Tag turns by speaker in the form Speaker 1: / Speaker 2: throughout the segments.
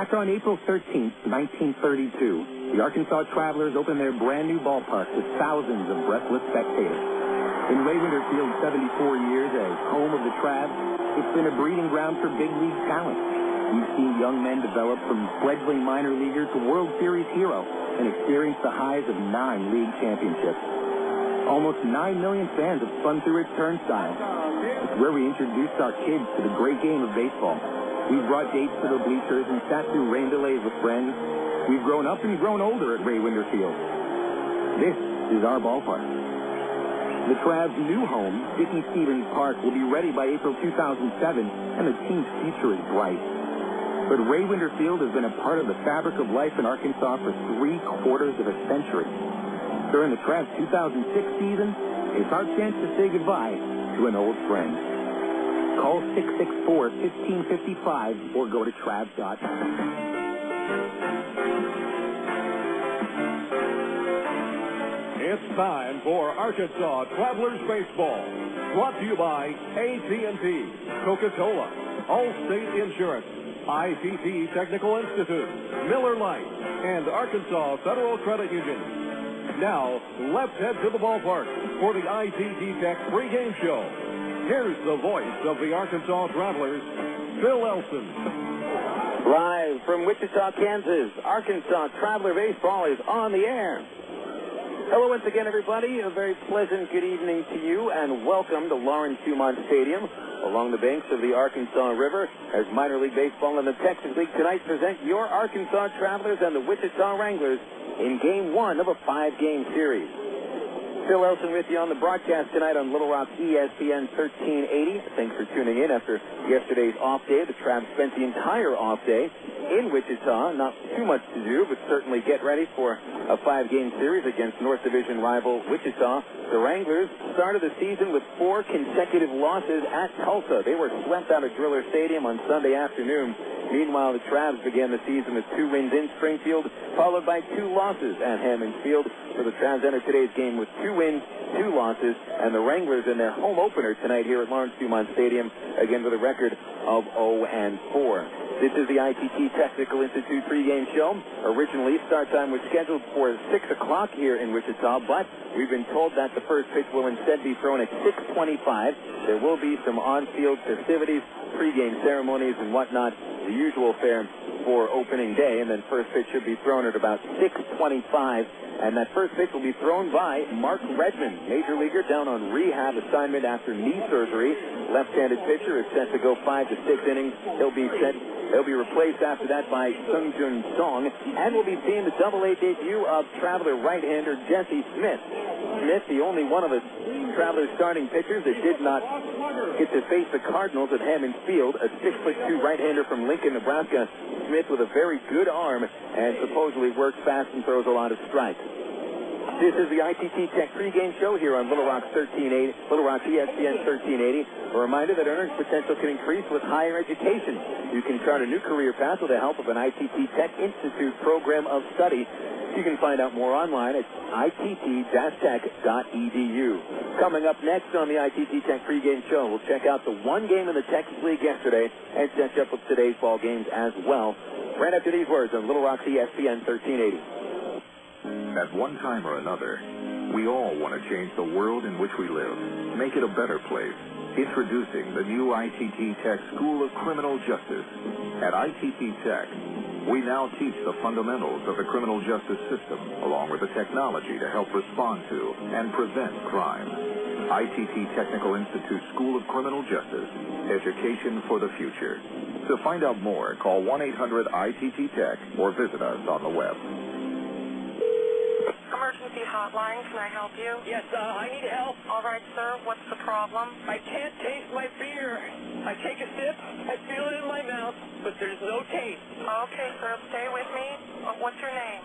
Speaker 1: Back on April 13th, 1932, the Arkansas Travelers opened their brand-new ballpark with thousands of breathless spectators. In Ray Winter Field, 74 years as home of the Travs, it's been a breeding ground for big league talent. You've seen young men develop from fledgling minor leaguer to World Series hero and experience the highs of 9 league championships. Almost 9 million fans have spun through its turnstile. It's where we introduced our kids to the great game of baseball. We've brought dates to the bleachers and sat through rain delays with friends. We've grown up and grown older at Ray Winter Field. This is our ballpark. The Travs' new home, Dickey Stevens Park, will be ready by April 2007, and the team's future is bright. But Ray Winter Field has been a part of the fabric of life in Arkansas for 3/4 of a century. During the Travs' 2006 season, it's our chance to say goodbye to an old friend. Call 664-1555 or go to Travs.com.
Speaker 2: It's time for Arkansas Travelers Baseball. Brought to you by AT&T, Coca-Cola, Allstate Insurance, ITT Technical Institute, Miller Lite, and Arkansas Federal Credit Union. Now, let's head to the ballpark for the ITT Tech pregame show. Here's the voice of the Arkansas Travelers, Phil Elson.
Speaker 3: Live from Wichita, Kansas, Arkansas Traveler Baseball is on the air. Hello once again, everybody. A very pleasant good evening to you, and welcome to Lawrence Dumont Stadium along the banks of the Arkansas River as minor league baseball and the Texas League tonight present your Arkansas Travelers and the Wichita Wranglers in Game 1 of a 5-game series. Phil Elson with you on the broadcast tonight on Little Rock ESPN 1380. Thanks for tuning in after yesterday's off day. The Travs spent the entire off day in Wichita. Not too much to do, but certainly get ready for a 5-game series against North Division rival Wichita. The Wranglers started the season with 4 consecutive losses at Tulsa. They were swept out of Driller Stadium on Sunday afternoon. Meanwhile, the Travs began the season with 2 wins in Springfield, followed by 2 losses at Hammons Field. So the Travs enter today's game with 2 wins, 2 losses, and the Wranglers in their home opener tonight here at Lawrence Dumont Stadium, again with a record of 0-4. This is the ITT Technical Institute pregame show. Originally, start time was scheduled for 6 o'clock here in Wichita, but we've been told that the first pitch will instead be thrown at 6:25. There will be some on-field festivities, pregame ceremonies, and whatnot, the usual fare for opening day, and then first pitch should be thrown at about 6:25. And that first pitch will be thrown by Mark Redmond, major leaguer down on rehab assignment after knee surgery. Left-handed pitcher is set to go 5 to 6 innings. He'll be replaced after that by Sung Jun Song. And we'll be seeing the Double-A debut of Traveler right-hander Jesse Smith. Smith, the only one of the Travelers starting pitchers that did not get to face the Cardinals at Hammons Field. A 6'2" right-hander from Lincoln, Nebraska. Smith with a very good arm and supposedly works fast and throws a lot of strikes. This is the ITT Tech pregame show here on Little Rock ESPN 1380. A reminder that earnings potential can increase with higher education. You can chart a new career path with the help of an ITT Tech Institute program of study. You can find out more online at itt-tech.edu. Coming up next on the ITT Tech pregame show, we'll check out the one game in the Texas League yesterday and catch up with today's ball games as well. Right after these words on Little Rock ESPN 1380.
Speaker 4: At one time or another, we all want to change the world in which we live, make it a better place. Introducing the new ITT Tech School of Criminal Justice. At ITT Tech, we now teach the fundamentals of the criminal justice system, along with the technology to help respond to and prevent crime. ITT Technical Institute School of Criminal Justice. Education for the future. To find out more, call 1-800-ITT-TECH or visit us on the web.
Speaker 5: Emergency hotline, can I help you?
Speaker 6: Yes, I need help.
Speaker 5: All right, sir, what's the problem?
Speaker 6: I can't taste my beer. I take a sip, I feel it in my mouth, but there's no taste.
Speaker 5: Okay, sir, stay with me. What's your name?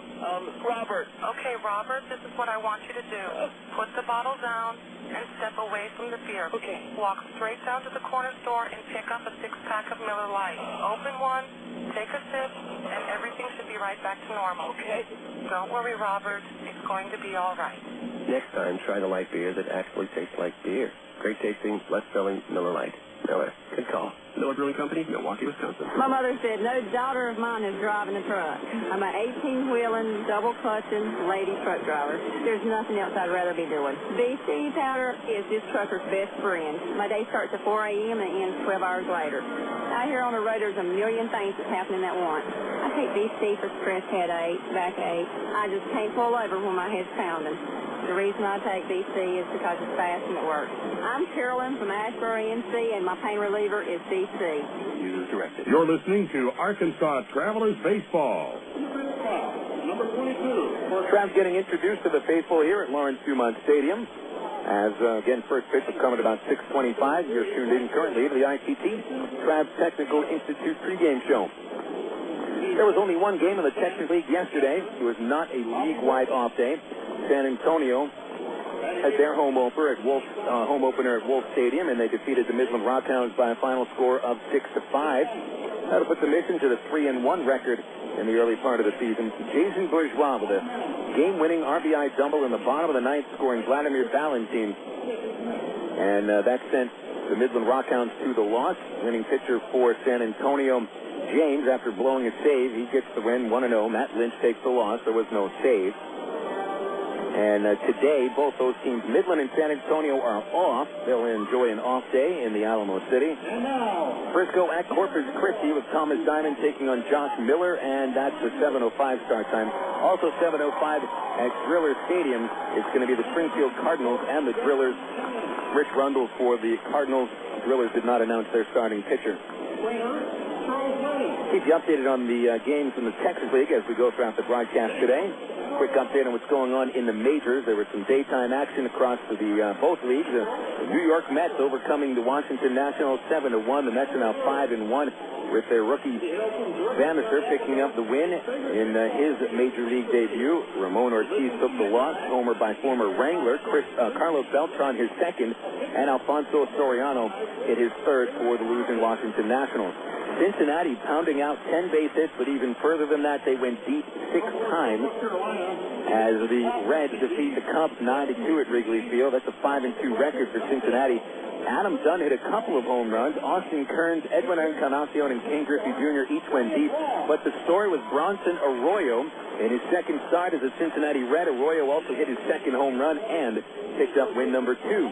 Speaker 6: Robert.
Speaker 5: Okay, Robert, this is what I want you to do. Put the bottle down and step away from the beer.
Speaker 6: Okay.
Speaker 5: Walk straight down to the corner store and pick up a 6-pack of Miller Lite. Open one, take a sip, and everything should be right back to normal.
Speaker 6: Okay.
Speaker 5: Don't worry, Robert. It's going to be all right.
Speaker 7: Next time, try the light beer that actually tastes like beer. Great tasting, less filling Miller Lite. L.A. Good call. Miller Brewing Company, Milwaukee, Wisconsin.
Speaker 8: My mother said, no daughter of mine is driving a truck. I'm an 18-wheeling, double-clutching lady truck driver. There's nothing else I'd rather be doing. BC powder is this trucker's best friend. My day starts at 4 a.m. and ends 12 hours later. Out here on the road, there's a million things that's happening at once. I take BC for stress headache, backache. I just can't pull over when my head's pounding. The reason I take BC is because it's fast and it works. I'm Carolyn from Asheboro, NC, and my pain reliever is BC.
Speaker 2: Users directed. You're listening to Arkansas Travelers Baseball.
Speaker 3: Number 22. Travs getting introduced to the faithful here at Lawrence Dumont Stadium. As, again, first pitch will come at about 6:25. You're tuned in currently to the ITT Travs Technical Institute pregame show. There was only one game in the Texas League yesterday. It was not a league-wide off day. San Antonio had their home opener at Wolf Stadium, and they defeated the Midland Rockhounds by a final score of 6-5. That'll put the Mission to the 3-1 record in the early part of the season. Jason Bourgeois with a game-winning RBI double in the bottom of the ninth, scoring Vladimir Valentin, and that sent the Midland Rockhounds to the loss. Winning pitcher for San Antonio, James, after blowing a save, he gets the win, 1-0. Matt Lynch takes the loss. There was no save. And today, both those teams, Midland and San Antonio, are off. They'll enjoy an off day in the Alamo City.
Speaker 2: And now,
Speaker 3: Frisco at Corpus Christi with Thomas Diamond taking on Josh Miller, and that's the 7:05 start time. Also 7:05 at Driller Stadium. It's going to be the Springfield Cardinals and the Drillers. Rich Rundle for the Cardinals. Drillers did not announce their starting pitcher. Keep you updated on the games in the Texas League as we go throughout the broadcast today. Quick update on what's going on in the majors. There was some daytime action across the both leagues. The New York Mets overcoming the Washington Nationals 7-1. The Mets are now 5-1 with their rookie Vanderster picking up the win in his major league debut. Ramon Ortiz took the loss, homer by former Wrangler Carlos Beltran his second, and Alfonso Soriano hit his third for the losing Washington Nationals. Cincinnati pounding out 10 base hits, but even further than that, they went deep 6 times as the Reds defeat the Cubs 9-2 at Wrigley Field. That's a 5-2 record for Cincinnati. Adam Dunn hit a couple of home runs. Austin Kearns, Edwin Encarnacion, and King Griffey Jr. each went deep. But the story was Bronson Arroyo. In his second start as a Cincinnati Red, Arroyo also hit his second home run and picked up win number 2.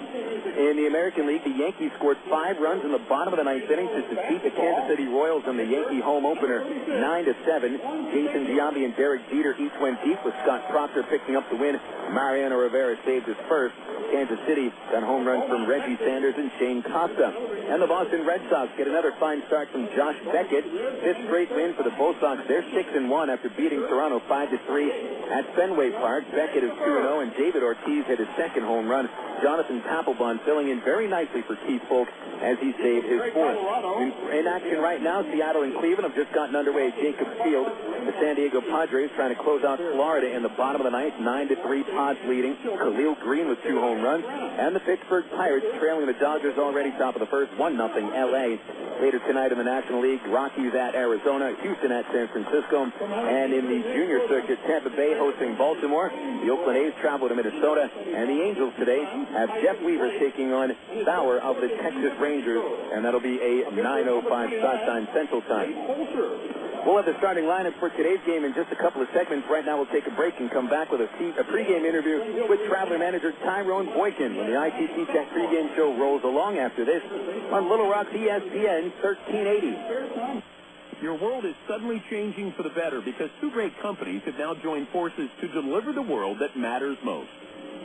Speaker 3: In the American League, the Yankees scored 5 runs in the bottom of the ninth inning to defeat the Kansas City Royals in the Yankee home opener 9-7. Jason Giambi and Derek Jeter each went deep, with Scott Proctor picking up the win. Mariano Rivera saved his first. Kansas City got home runs from Reggie Sanders and Shane Costa. And the Boston Red Sox get another fine start from Josh Beckett. 5th straight win for the Bo Sox. They're 6-1 after beating Toronto 5-3 at Fenway Park. Beckett is 2-0, and David Ortiz hit his second home run. Jonathan Papelbon filling in very nicely for Keith Folk as he saved his fourth. In action right now, Seattle and Cleveland have just gotten underway at Jacobs Field. The San Diego Padres trying to close out Florida in the bottom of the ninth, 9-3, Pods leading. Khalil Green with 2 home runs. And the Pittsburgh Pirates trailing the Dodgers already top of the first, 1-0 L.A. Later tonight in the National League, Rockies at Arizona, Houston at San Francisco, and in the junior circuit, Tampa Bay hosting Baltimore. The Oakland A's travel to Minnesota, and the Angels today have Jeff Weaver taking on Bauer of the Texas Rangers, and that'll be a 9:05 start time Central Time. We'll have the starting lineup for today's game in just a couple of segments. Right now, we'll take a break and come back with a pregame interview with Traveler manager Tyrone Boykin when the ITT Tech pregame show rolls along after this on Little Rock's ESPN 1380.
Speaker 9: Your world is suddenly changing for the better because 2 great companies have now joined forces to deliver the world that matters most.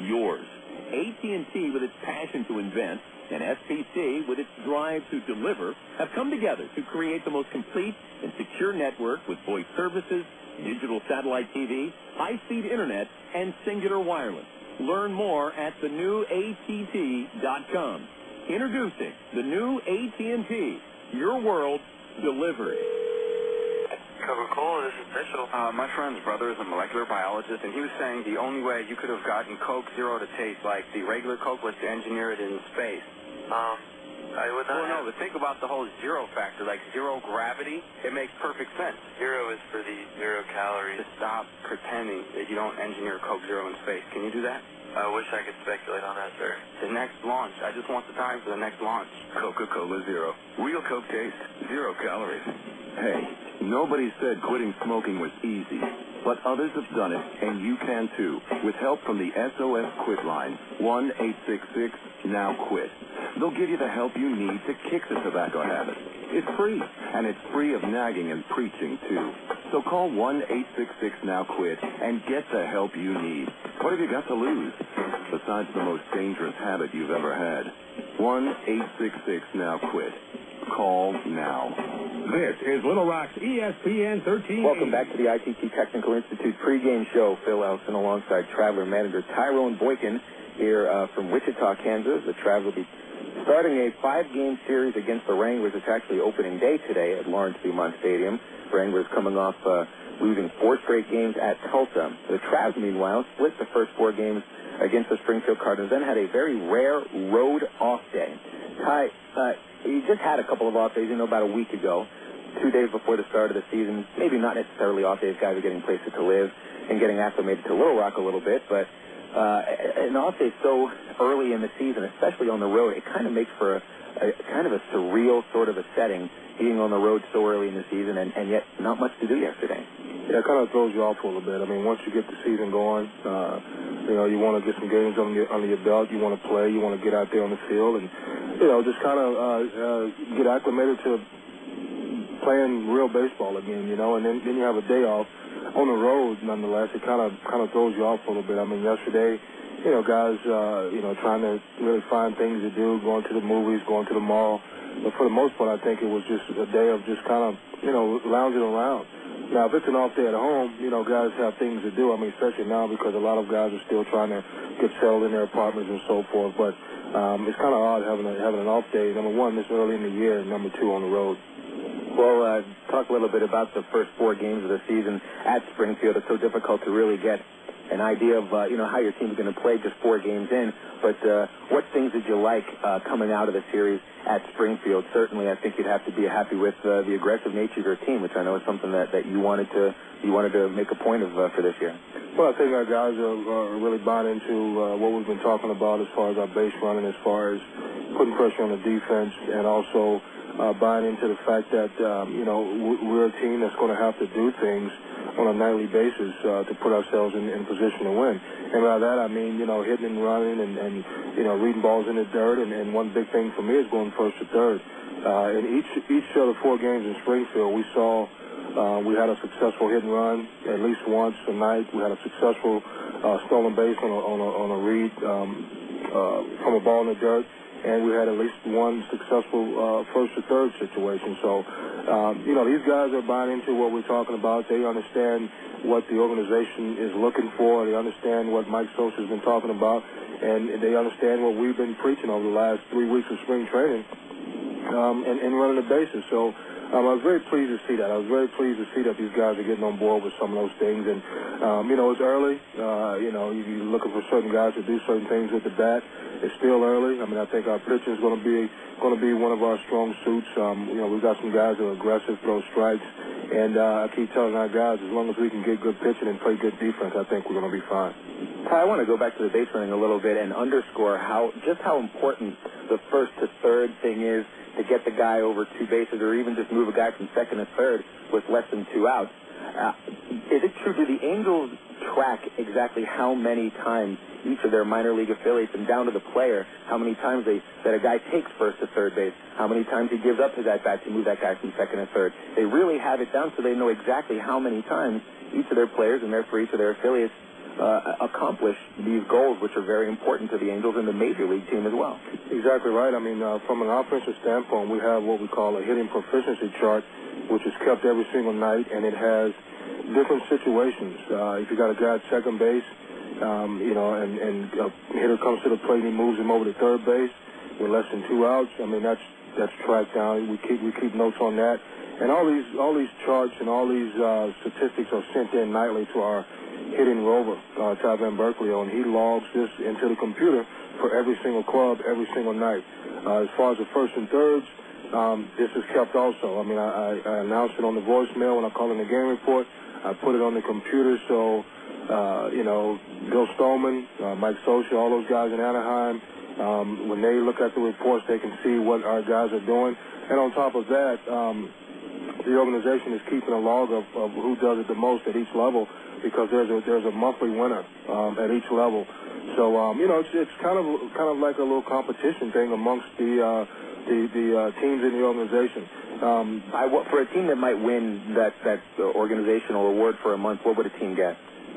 Speaker 9: Yours. AT&T, with its passion to invent, and SPC, with its drive to deliver, have come together to create the most complete and secure network with voice services, digital satellite TV, high-speed internet, and singular wireless. Learn more at thenewatt.com. Introducing the new AT&T. Your world delivered.
Speaker 10: Coca-Cola, this is Mitchell.
Speaker 11: My friend's brother is a molecular biologist, and he was saying the only way you could have gotten Coke Zero to taste like the regular Coke was to engineer it in space.
Speaker 10: I would not.
Speaker 11: Well, no, but think about the whole zero factor, like zero gravity. It makes perfect sense.
Speaker 10: Zero is for the 0 calories.
Speaker 11: To stop pretending pretending that you don't engineer Coke Zero in space. Can you do that?
Speaker 10: I wish I could speculate on that, sir.
Speaker 11: The next launch. I just want the time for the next launch.
Speaker 4: Coca-Cola Zero. Real Coke taste, 0 calories.
Speaker 12: Hey, nobody said quitting smoking was easy, but others have done it, and you can too, with help from the SOS Quit line, 1-866-NOW-QUIT. They'll give you the help you need to kick the tobacco habit. It's free, and it's free of nagging and preaching, too. So call 1-866-NOW-QUIT and get the help you need. What have you got to lose, besides the most dangerous habit you've ever had? 1-866-NOW-QUIT. Call now.
Speaker 13: This is Little Rock's ESPN 13.
Speaker 1: Welcome back to the ITT Technical Institute pregame show. Phil Elson alongside Traveler manager Tyrone Boykin here from Wichita, Kansas. The Traveler will be starting a 5-game series against the Wranglers. It's actually opening day today at Lawrence Dumont Stadium. Wranglers coming off losing 4 straight games at Tulsa. The Travs, meanwhile, split the first 4 games against the Springfield Cardinals, then had a very rare road off day. Ty, he just had a couple of off days, about a week ago, 2 days before the start of the season. Maybe not necessarily off days, guys are getting places to live and getting acclimated to Little Rock a little bit, but an off day so early in the season, especially on the road, it kind of makes for a kind of a surreal sort of a setting, being on the road so early in the season, and yet not much to do yesterday.
Speaker 14: Yeah, it kind of throws you off a little bit. I mean, once you get the season going, you want to get some games under your belt. You want to play. You want to get out there on the field and, just kind of get acclimated to playing real baseball again, and then you have a day off on the road. Nonetheless, it kind of throws you off a little bit. I mean, yesterday, guys, trying to really find things to do, going to the movies, going to the mall. But for the most part, I think it was just a day of just kind of, lounging around. Now, if it's an off day at home, guys have things to do. I mean, especially now because a lot of guys are still trying to get settled in their apartments and so forth. But it's kind of odd having an off day, number one, this early in the year, and number 2, on the road.
Speaker 1: Well, talk a little bit about the first 4 games of the season at Springfield. It's so difficult to really get an idea of, how your team's going to play just 4 games in. But what things did you like coming out of the series at Springfield? Certainly, I think you'd have to be happy with the aggressive nature of your team, which I know is something that you wanted to make a point of for this year.
Speaker 14: Well, I think our guys are really buying into what we've been talking about as far as our base running, as far as putting pressure on the defense, and also buying into the fact that, we're a team that's going to have to do things on a nightly basis to put ourselves in position to win. And by that, I mean, hitting and running and reading balls in the dirt. And one big thing for me is going first to third. In each of the 4 games in Springfield, we saw we had a successful hit and run at least once a night. We had a successful stolen base on a read from a ball in the dirt. And we had at least one successful first to third situation. So, these guys are buying into what we're talking about. They understand what the organization is looking for. They understand what Mike Sosa's been talking about. And they understand what we've been preaching over the last 3 weeks of spring training and running the bases. So, I was very pleased to see that. I was very pleased to see that these guys are getting on board with some of those things. And, it's early. You're looking for certain guys to do certain things with the bat. It's still early. I mean, I think our pitching is going to be one of our strong suits. We've got some guys that are aggressive, throw strikes. And I keep telling our guys, as long as we can get good pitching and play good defense, I think we're going to be fine.
Speaker 1: Ty, I want to go back to the base running a little bit and underscore how important the first to third thing is to get the guy over 2 bases, or even just move a guy from second to third with less than 2 outs. Is it true, do the Angels track exactly how many times each of their minor league affiliates, and down to the player, how many times that a guy takes first to third base, how many times he gives up his at-bat to move that guy from second to third? They really have it down so they know exactly how many times each of their players, and therefore each of their affiliates, accomplish these goals, which are very important to the Angels and the Major League team as well.
Speaker 14: Exactly right. I mean, from an offensive standpoint, we have what we call a hitting proficiency chart, which is kept every single night, and it has different situations. If you got a guy at second base, and a hitter comes to the plate and he moves him over to third base with less than 2 outs, I mean, that's tracked down. We keep notes on that. And all these charts and all these statistics are sent in nightly to our hitting rover, Ty Van Berkeley, and he logs this into the computer for every single club, every single night. As far as the first and thirds, this is kept also. I mean, I announced it on the voicemail when I called in the game report. I put it on the computer so, Bill Stolman, Mike Socia, all those guys in Anaheim, when they look at the reports, they can see what our guys are doing. And on top of that, the organization is keeping a log of who does it the most at each level because there's a monthly winner at each level. So, it's kind of like a little competition thing amongst the teams in the organization.
Speaker 1: For a team that might win that organizational award for a month, what would a team get?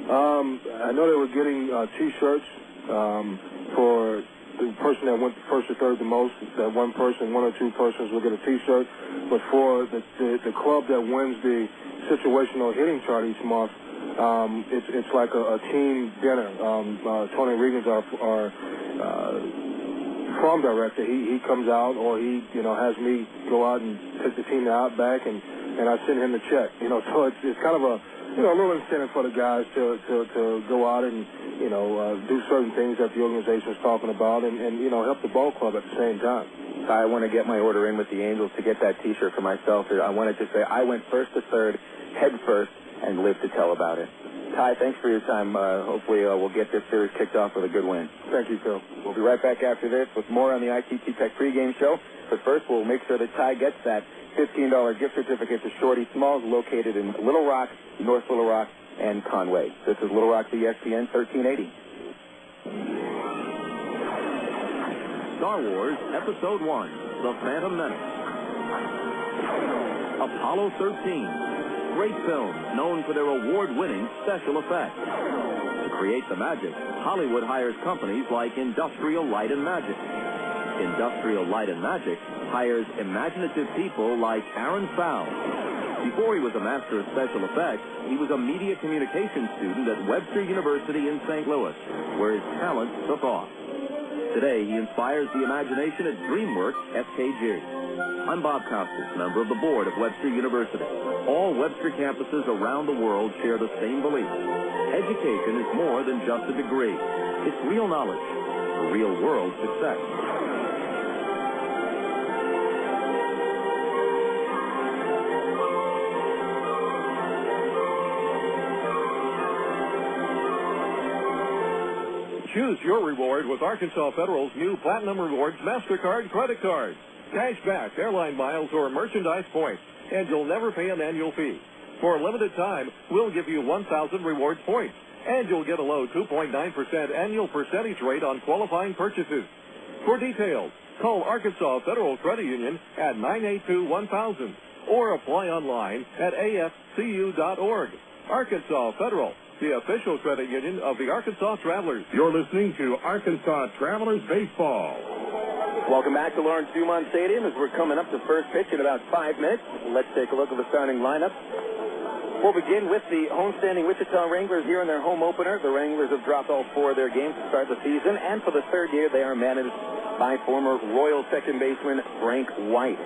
Speaker 14: I know they were getting T-shirts for the person that went first or third the most. That one or two persons will get a T-shirt. But for the club that wins the situational hitting chart each month, it's like a team dinner. Tony Regan's our farm director. He comes out, or he has me go out and take the team to Outback, and I send him the check. So it's kind of a little incentive for the guys to go out and do certain things that the organization is talking about, and help the ball club at the same time.
Speaker 1: I want to get my order in with the Angels to get that T-shirt for myself. I wanted to say I went first to third, head first, and live to tell about it. Ty, thanks for your time. Hopefully we'll get this series kicked off with a good win.
Speaker 14: Thank you, Phil.
Speaker 1: We'll be right back after this with more on the ITT Tech pregame show. But first, we'll make sure that Ty gets that $15 gift certificate to Shorty Smalls, located in Little Rock, North Little Rock, and Conway. This is Little Rock's ESPN 1380.
Speaker 9: Star Wars Episode 1, The Phantom Menace. Apollo 13. Great films known for their award-winning special effects. To create the magic, Hollywood hires companies like Industrial Light and Magic. Industrial Light and Magic hires imaginative people like Aaron Fowl. Before he was a master of special effects, he was a media communications student at Webster University in St. Louis, where his talent took off. Today, he inspires the imagination at DreamWorks SKG. I'm Bob Costas, member of the board of Webster University. All Webster campuses around the world share the same belief. Education is more than just a degree. It's real knowledge for real-world success.
Speaker 2: Choose your reward with Arkansas Federal's new Platinum Rewards MasterCard credit card. Cash back, airline miles, or merchandise points, and you'll never pay an annual fee. For a limited time, we'll give you 1,000 rewards points, and you'll get a low 2.9% annual percentage rate on qualifying purchases. For details, call Arkansas Federal Credit Union at 982-1000 or apply online at afcu.org. Arkansas Federal, the official credit union of the Arkansas Travelers.
Speaker 13: You're listening to Arkansas Travelers Baseball.
Speaker 3: Welcome back to Lawrence Dumont Stadium as we're coming up to first pitch in about 5 minutes. Let's take a look at the starting lineup. We'll begin with the homestanding Wichita Wranglers here in their home opener. The Wranglers have dropped all 4 of their games to start the season, and for the third year they are managed by former Royal second baseman Frank White.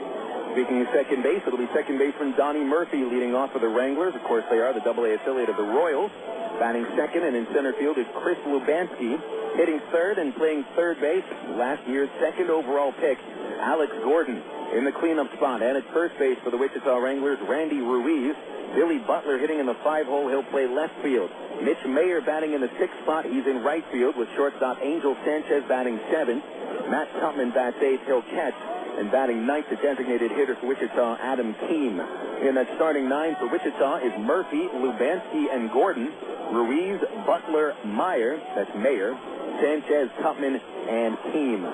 Speaker 3: Speaking of second base, it'll be second baseman Donnie Murphy leading off for the Wranglers. Of course, they are the AA affiliate of the Royals. Batting second and in center field is Chris Lubanski. Hitting third and playing third base, last year's second overall pick, Alex Gordon. In the cleanup spot and at first base for the Wichita Wranglers, Randy Ruiz. Billy Butler hitting in the 5-hole. He'll play left field. Mitch Maier batting in the 6th spot. He's in right field with shortstop Ángel Sánchez batting 7th. Matt Tupman bats 8th. He'll catch. And batting 9th, the designated hitter for Wichita, Adam Keem. In that starting 9 for Wichita is Murphy, Lubanski, and Gordon. Ruiz, Butler, Maier, that's Maier, Sanchez, Tupman, and Keem.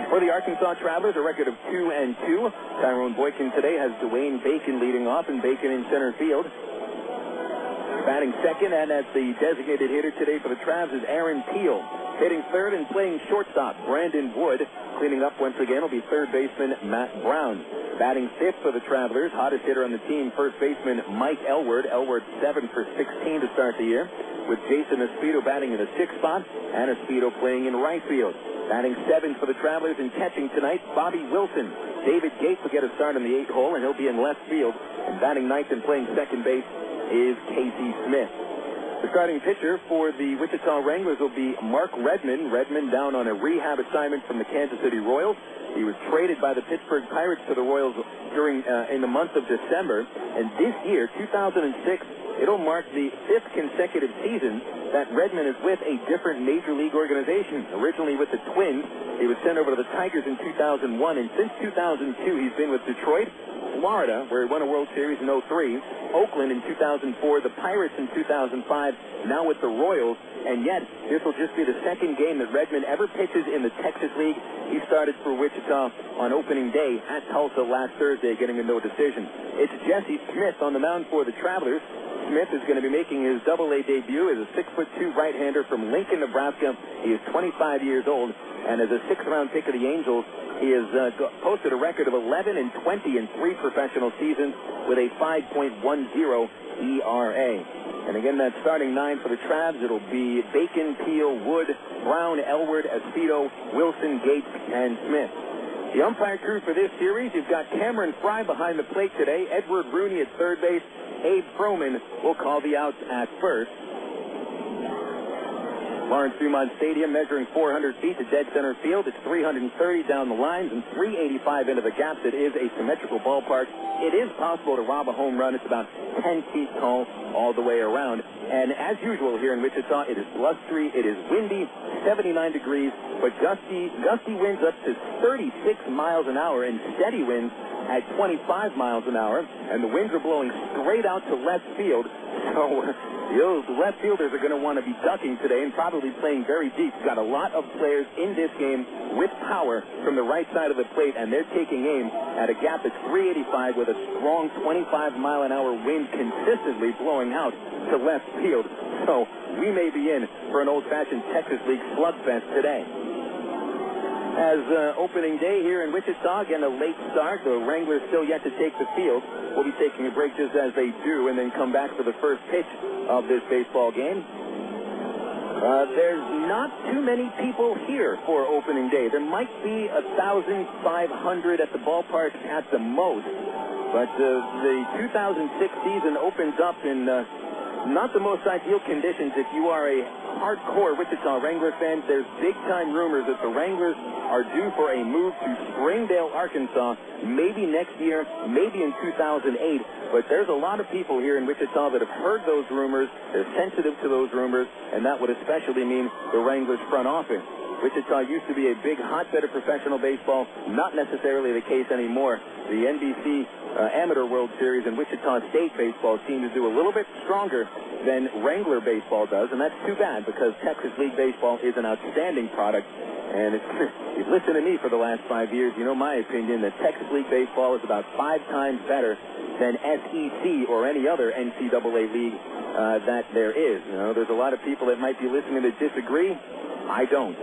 Speaker 3: For the Arkansas Travelers, a record of 2-2. Tyrone Boykin today has Dwayne Bacon leading off, and Bacon in center field. Batting second, and as the designated hitter today for the Travs is Aaron Peel. Hitting third and playing shortstop, Brandon Wood. Cleaning up once again will be third baseman Matt Brown. Batting fifth for the Travelers, hottest hitter on the team, first baseman Mike Elward. Elward 7 for 16 to start the year, with Jason Espedo batting in the 6th spot, and Espedo playing in right field. Batting 7th for the Travelers and catching tonight, Bobby Wilson. David Gates will get a start in the 8th hole, and he'll be in left field. And batting 9th and playing second base is Casey Smith. The starting pitcher for the Wichita Wranglers will be Mark Redmond. Redmond down on a rehab assignment from the Kansas City Royals. He was traded by the Pittsburgh Pirates to the Royals during in the month of December. And this year, 2006, it'll mark the 5th consecutive season that Redmond is with a different major league organization. Originally with the Twins, he was sent over to the Tigers in 2001, and since 2002, he's been with Detroit, Florida, where he won a World Series in 2003, Oakland in 2004, the Pirates in 2005, now with the Royals, and yet this will just be the second game that Redmond ever pitches in the Texas League. He started for Wichita on opening day at Tulsa last Thursday, getting a no decision. It's Jesse Smith on the mound for the Travelers. Smith is going to be making his Double-A debut as a 6'2" right-hander from Lincoln, Nebraska. He is 25 years old, and as a 6th-round pick of the Angels, he has posted a record of 11-20 in 3 professional seasons with a 5.10 ERA. And again, that starting 9 for the Travs, it'll be Bacon, Peel, Wood, Brown, Elward, Esposito, Wilson, Gates, and Smith. The umpire crew for this series, you've got Cameron Fry behind the plate today, Edward Rooney at third base, Abe Froman will call the outs at first. Lawrence Dumont Stadium measuring 400 feet to dead center field. It's 330 down the lines and 385 into the gaps. It is a symmetrical ballpark. It is possible to rob a home run. It's about 10 feet tall all the way around. And as usual here in Wichita, it is blustery, it is windy, 79 degrees, but gusty winds up to 36 miles an hour and steady winds at 25 miles an hour. And the winds are blowing straight out to left field. So those left fielders are going to want to be ducking today and probably playing very deep. We've got a lot of players in this game with power from the right side of the plate, and they're taking aim at a gap that's 385 with a strong 25-mile-an-hour wind consistently blowing out to left field. So we may be in for an old-fashioned Texas League slugfest today. As opening day here in Wichita, again, a late start. The Wranglers still yet to take the field. We'll be taking a break just as they do and then come back for the first pitch of this baseball game. There's not too many people here for opening day. There might be 1,500 at the ballpark at the most. But the 2006 season opens up in not the most ideal conditions. If you are a hardcore Wichita Wrangler fan, there's big-time rumors that the Wranglers are due for a move to Springdale, Arkansas, maybe next year, maybe in 2008. But there's a lot of people here in Wichita that have heard those rumors. They're sensitive to those rumors, and that would especially mean the Wranglers front office. Wichita used to be a big hotbed of professional baseball, not necessarily the case anymore. The NBC Amateur World Series and Wichita State baseball seem to do a little bit stronger than Wrangler baseball does, and that's too bad because Texas League baseball is an outstanding product. And if you've listened to me for the last 5 years, you know my opinion that Texas League baseball is about 5 times better than SEC or any other NCAA league that there is. You know, there's a lot of people that might be listening that disagree. I don't.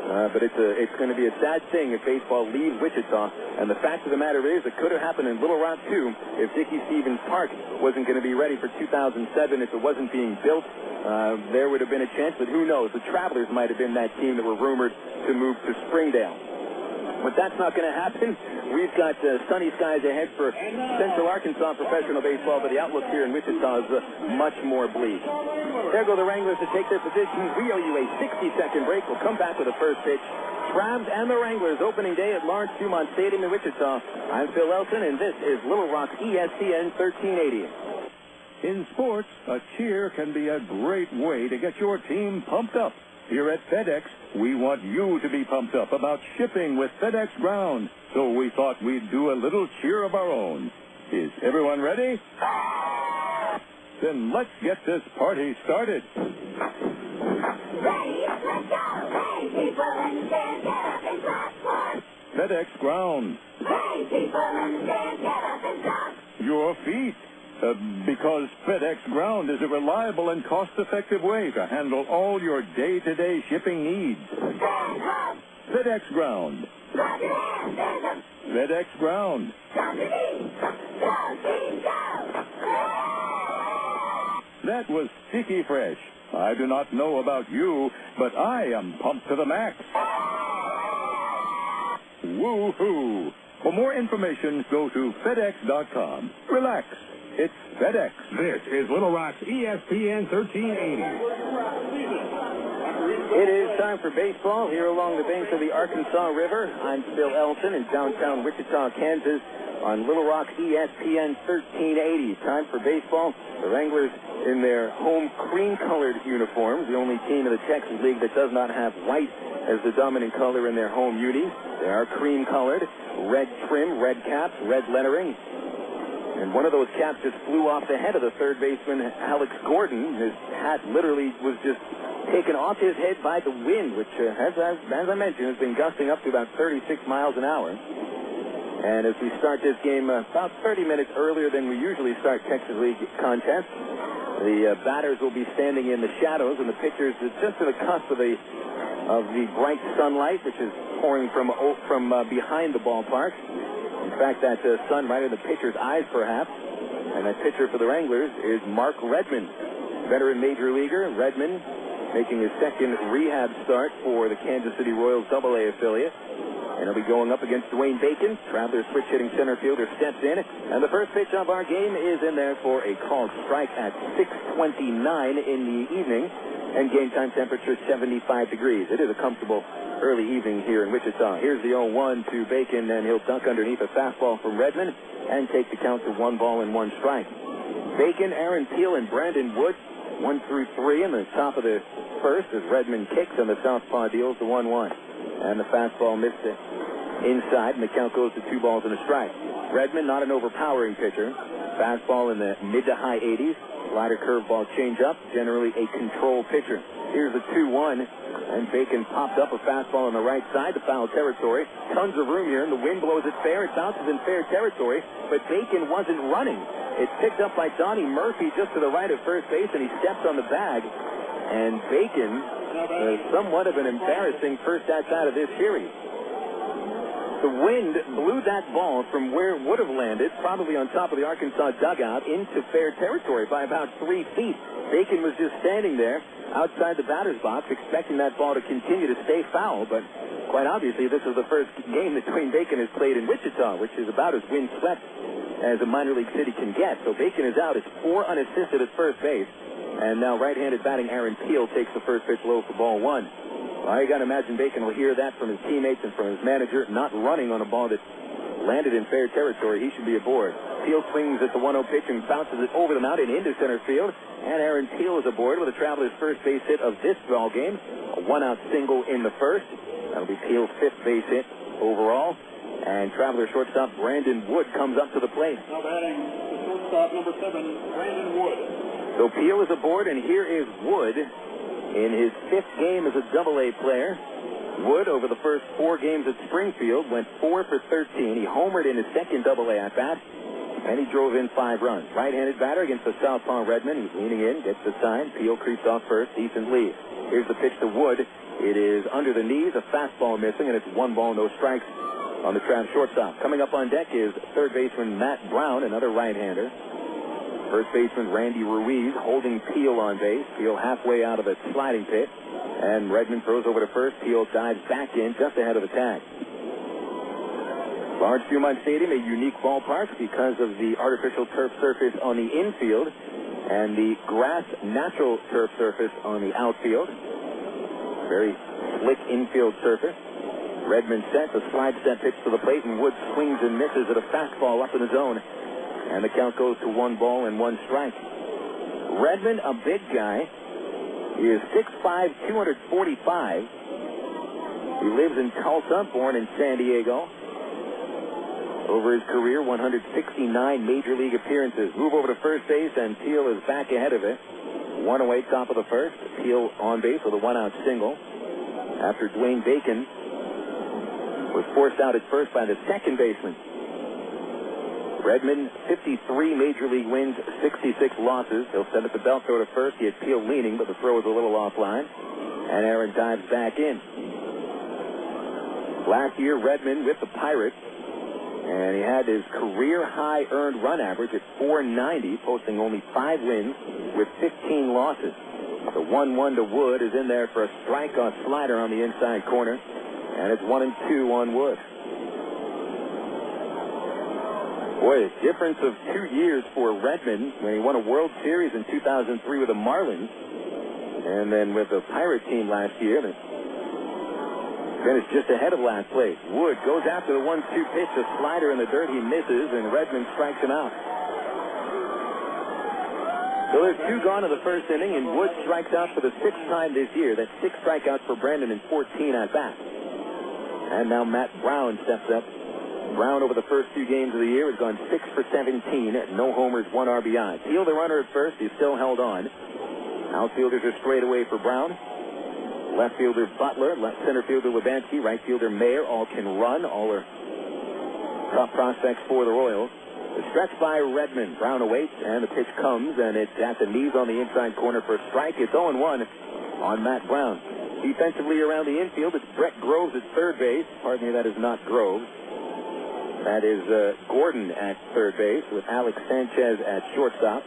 Speaker 3: But it's going to be a sad thing if baseball leaves Wichita. And the fact of the matter is, it could have happened in Little Rock, too, if Dickey Stevens Park wasn't going to be ready for 2007, if it wasn't being built. There would have been a chance, but who knows? The Travelers might have been that team that were rumored to move to Springdale. But that's not going to happen. We've got sunny skies ahead for Central Arkansas professional baseball, but the outlook here in Wichita is much more bleak. There go the Wranglers to take their positions. We owe you a 60-second break. We'll come back with a first pitch. Travs and the Wranglers opening day at Lawrence Dumont Stadium in Wichita. I'm Phil Elson, and this is Little Rock ESPN 1380.
Speaker 2: In sports, a cheer can be a great way to get your team pumped up. Here at FedEx, we want you to be pumped up about shipping with FedEx Ground. So we thought we'd do a little cheer of our own. Is everyone ready? Then let's get this party started.
Speaker 15: Ready, let's go! Hey, people, understand, get up and clap for
Speaker 2: FedEx Ground.
Speaker 15: Hey, people, understand, get up and clap.
Speaker 2: Your feet. Because FedEx Ground is a reliable and cost-effective way to handle all your day-to-day shipping needs.
Speaker 15: Stand up.
Speaker 2: FedEx Ground.
Speaker 15: Clap your hands, stand up.
Speaker 2: FedEx Ground.
Speaker 15: Down the knee. Go, team, go.
Speaker 2: That was Sticky Fresh. I do not know about you, but I am pumped to the max. Woo-hoo. For more information, go to FedEx.com. Relax. It's FedEx.
Speaker 13: This is Little Rock's ESPN ESPN 1380.
Speaker 3: It is time for baseball here along the banks of the Arkansas River. I'm Phil Elton in downtown Wichita, Kansas on Little Rock ESPN 1380. Time for baseball. The Wranglers in their home cream-colored uniforms, the only team in the Texas League that does not have white as the dominant color in their home unis. They are cream-colored, red trim, red caps, red lettering. And one of those caps just flew off the head of the third baseman, Alex Gordon. His hat literally was just taken off his head by the wind, which, as I mentioned, has been gusting up to about 36 miles an hour. And as we start this game about 30 minutes earlier than we usually start Texas League contests, the batters will be standing in the shadows, and the pitchers are just to the cusp of the bright sunlight, which is pouring from behind the ballpark. In fact, that sun right in the pitcher's eyes, perhaps. And that pitcher for the Wranglers is Mark Redmond, veteran major leaguer. Redmond making his second rehab start for the Kansas City Royals AA affiliate. And he'll be going up against Dwayne Bacon. Traveler switch-hitting center fielder steps in. And the first pitch of our game is in there for a called strike at 6:29 in the evening. And game time temperature 75 degrees. It is a comfortable early evening here in Wichita. Here's the 0-1 to Bacon, and he'll dunk underneath a fastball from Redmond and take the count to 1-1 strike. Bacon, Aaron Peel, and Brandon Wood, 1 through 3 in the top of the first as Redmond kicks and the southpaw deals the 1-1. And the fastball missed it inside, and the count goes to 2 balls and a strike. Redmond, not an overpowering pitcher. Fastball in the mid to high 80s. Slider, curveball, changeup. Generally a control pitcher. Here's the 2-1, and Bacon popped up a fastball on the right side to foul territory. Tons of room here, and the wind blows it fair. It bounces in fair territory, but Bacon wasn't running. It's picked up by Donnie Murphy just to the right of first base, and he steps on the bag. And Bacon has somewhat of an embarrassing first at-bat of this series. The wind blew that ball from where it would have landed, probably on top of the Arkansas dugout, into fair territory by about 3 feet. Bacon was just standing there outside the batter's box, expecting that ball to continue to stay foul, but quite obviously this is the first game that Dwayne Bacon has played in Wichita, which is about as wind-swept as a minor league city can get. So Bacon is out. It's 4 unassisted at first base, and now right-handed batting Aaron Peel takes the first pitch low for ball 1. Well, you got to imagine Bacon will hear that from his teammates and from his manager, not running on a ball that landed in fair territory. He should be aboard. Peel swings at the 1-0 pitch and bounces it over the mountain into center field. And Aaron Peel is aboard with the Travelers' first base hit of this ball game. A 1-out single in the first. That'll be Peel's 5th base hit overall. And Traveler shortstop Brandon Wood comes up to the plate.
Speaker 16: Now batting the shortstop, number 7, Brandon Wood.
Speaker 3: So Peel is aboard, and here is Wood in his 5th game as a AA player. Wood, over the first 4 games at Springfield, went 4 for 13. He homered in his second AA at-bat, and he drove in 5 runs. Right-handed batter against the southpaw Redmond. He's leaning in, gets the sign. Peel creeps off first, decent lead. Here's the pitch to Wood. It is under the knees, a fastball missing, and it's 1 ball, no strikes on the Trav shortstop. Coming up on deck is third baseman Matt Brown, another right-hander. First baseman Randy Ruiz holding Peel on base. Peel halfway out of a sliding pit. And Redmond throws over to first. Peel dives back in just ahead of the tag. Large Dumont Stadium, a unique ballpark because of the artificial turf surface on the infield and the grass natural turf surface on the outfield. Very slick infield surface. Redmond sets a slide step pitch to the plate, and Wood swings and misses at a fastball up in the zone. And the count goes to 1 ball and 1 strike. Redmond, a big guy. He is 6'5", 245. He lives in Tulsa, born in San Diego. Over his career, 169 major league appearances. Move over to first base, and Peel is back ahead of it. 1 away, top of the first. Peel on base with a 1-out single. After Dwayne Bacon was forced out at first by the second baseman. Redmond, 53 major league wins, 66 losses. He'll send it the belt throw to first. He had Peel leaning, but the throw was a little offline. And Aaron dives back in. Last year, Redmond with the Pirates, and he had his career-high earned run average at 490, posting only 5 wins with 15 losses. The 1-1 to Wood is in there for a strike on slider on the inside corner, and it's 1-2 on Wood. Boy, a difference of 2 years for Redmond when he won a World Series in 2003 with the Marlins. And then with the Pirate team last year, they finished just ahead of last place. Wood goes after the 1-2 pitch, a slider in the dirt. He misses, and Redmond strikes him out. So there's 2 gone in the first inning, and Wood strikes out for the 6th time this year. That's 6 strikeouts for Brandon in 14 at-bats. And now Matt Brown steps up. Brown over the first 2 games of the year has gone 6 for 17, no homers, 1 RBI. Field the runner at first, he's still held on. Outfielders are straight away for Brown. Left fielder Butler, left center fielder Levansky, right fielder Maier, all can run, all are top prospects for the Royals. The stretch by Redmond. Brown awaits, and the pitch comes, and it's at the knees on the inside corner for a strike. It's 0-1 on Matt Brown. Defensively around the infield, it's Brett Groves at third base. Pardon me, that is not Groves. That is Gordon at third base with Alex Sanchez at shortstop.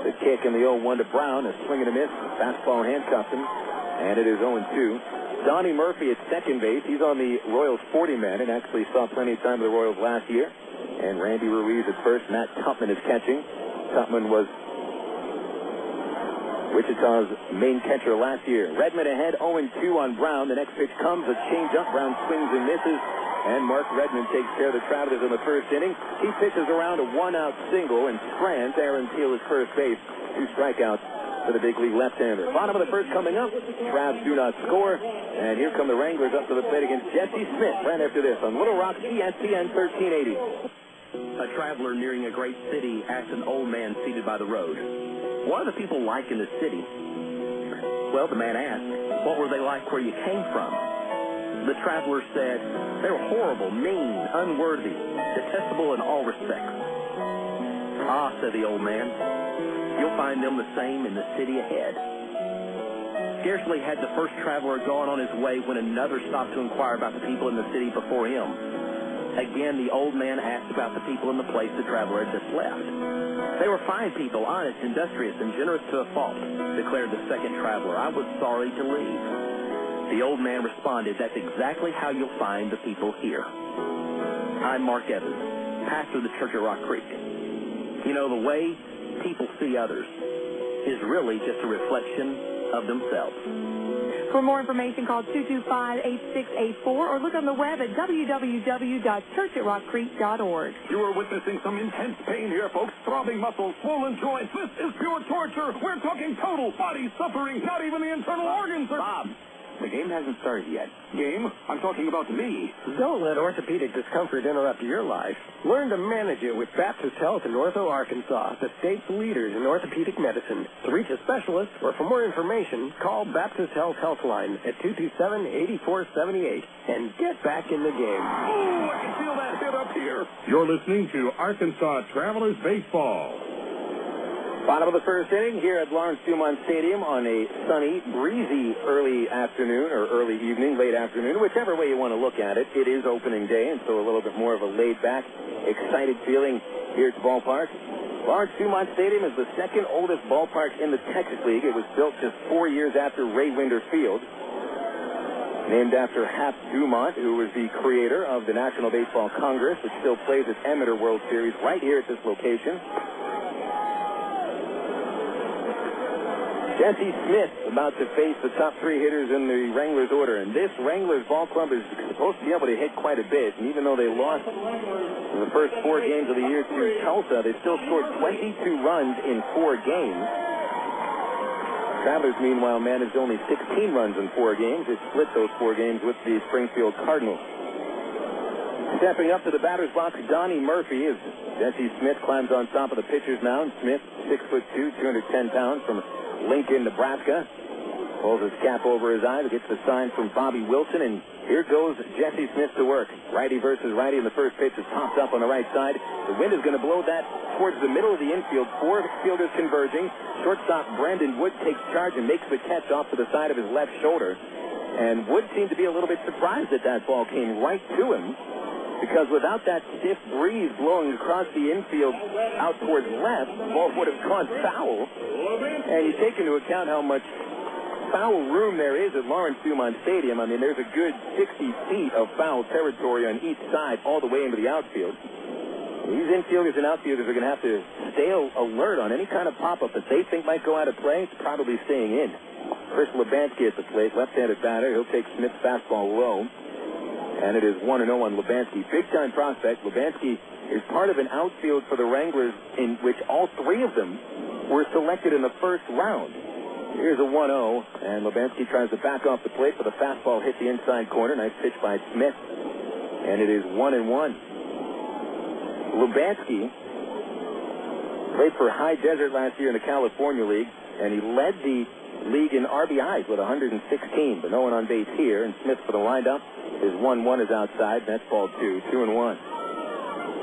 Speaker 3: The kick in the 0-1 to Brown, a swing and a miss. Fastball handcuffed him, and it is 0-2. Donnie Murphy at second base. He's on the Royals 40-man and actually saw plenty of time with the Royals last year. And Randy Ruiz at first. Matt Tupman is catching. Tupman was Wichita's main catcher last year. Redmond ahead, 0-2 on Brown. The next pitch comes, a changeup. Brown swings and misses. And Mark Redmond takes care of the Travelers in the first inning. He pitches around a 1-out single and strands Aaron Teal at first base. 2 strikeouts for the big league left-hander. Bottom of the first coming up. Travs do not score. And here come the Wranglers up to the plate against Jesse Smith right after this on Little Rock ESPN 1380.
Speaker 17: A traveler nearing a great city asked an old man seated by the road, "What are the people like in the city?" Well, the man asked, "What were they like where you came from?" The traveler said, "They were horrible, mean, unworthy, detestable in all respects." "Ah," said the old man, "you'll find them the same in the city ahead." Scarcely had the first traveler gone on his way when another stopped to inquire about the people in the city before him. Again, the old man asked about the people in the place the traveler had just left. "They were fine people, honest, industrious, and generous to a fault," declared the second traveler. "I was sorry to leave." The old man responded, "That's exactly how you'll find the people here." I'm Mark Evans, pastor of the church at Rock Creek. You know, the way people see others is really just a reflection of themselves.
Speaker 18: For more information, call 225-8684 or look on the web at www.churchatrockcreek.org.
Speaker 2: You are witnessing some intense pain here, folks. Throbbing muscles, swollen joints. This is pure torture. We're talking total body suffering. Not even the internal organs are...
Speaker 19: Bob, the game hasn't started yet.
Speaker 2: Game? I'm talking about me.
Speaker 19: Don't let orthopedic discomfort interrupt your life. Learn to manage it with Baptist Health in Ortho, Arkansas, the state's leaders in orthopedic medicine. To reach a specialist or for more information, call Baptist Health Helpline at 227-8478 and get back in the game.
Speaker 2: Oh, I can feel that hit up here.
Speaker 13: You're listening to Arkansas Travelers Baseball.
Speaker 3: Bottom of the first inning here at Lawrence Dumont Stadium on a sunny, breezy early afternoon or early evening, late afternoon, whichever way you want to look at it. It is opening day, and so a little bit more of a laid-back, excited feeling here at the ballpark. Lawrence Dumont Stadium is the second oldest ballpark in the Texas League. It was built just 4 years after Ray Winder Field, named after Hap Dumont, who was the creator of the National Baseball Congress, which still plays its Amateur World Series right here at this location. Jesse Smith about to face the top 3 hitters in the Wranglers order. And this Wranglers ball club is supposed to be able to hit quite a bit. And even though they lost in the first 4 games of the year to Tulsa, they still scored 22 runs in 4 games. Travelers, meanwhile, managed only 16 runs in 4 games. They split those 4 games with the Springfield Cardinals. Stepping up to the batter's box, Donnie Murphy, as Jesse Smith climbs on top of the pitcher's mound. Smith, 6'2", 210 pounds, from Lincoln, Nebraska. Pulls his cap over his eyes, gets the sign from Bobby Wilson, and here goes Jesse Smith to work. Righty versus righty, and the first pitch is popped up on the right side. The wind is going to blow that towards the middle of the infield. 4 fielders converging. Shortstop Brandon Wood takes charge and makes the catch off to the side of his left shoulder. And Wood seemed to be a little bit surprised that that ball came right to him, because without that stiff breeze blowing across the infield out towards left, the ball would have gone foul. And you take into account how much foul room there is at Lawrence Dumont Stadium. I mean, there's a good 60 feet of foul territory on each side all the way into the outfield. These infielders and outfielders are going to have to stay alert on any kind of pop-up that they think might go out of play. It's probably staying in. Chris Lebansky at the plate, left-handed batter. He'll take Smith's fastball low. And it is 1-0 on Lebansky. Big-time prospect. Lebansky is part of an outfield for the Wranglers in which all three of them were selected in the first round. Here's a 1-0, and Lebansky tries to back off the plate, but the fastball hit the inside corner. Nice pitch by Smith. And it is 1-1. Lebansky played for High Desert last year in the California League, and he led the league in RBIs with 116, but no one on base here. And Smith for the windup. His 1-1 is outside. That's ball 2, 2-1.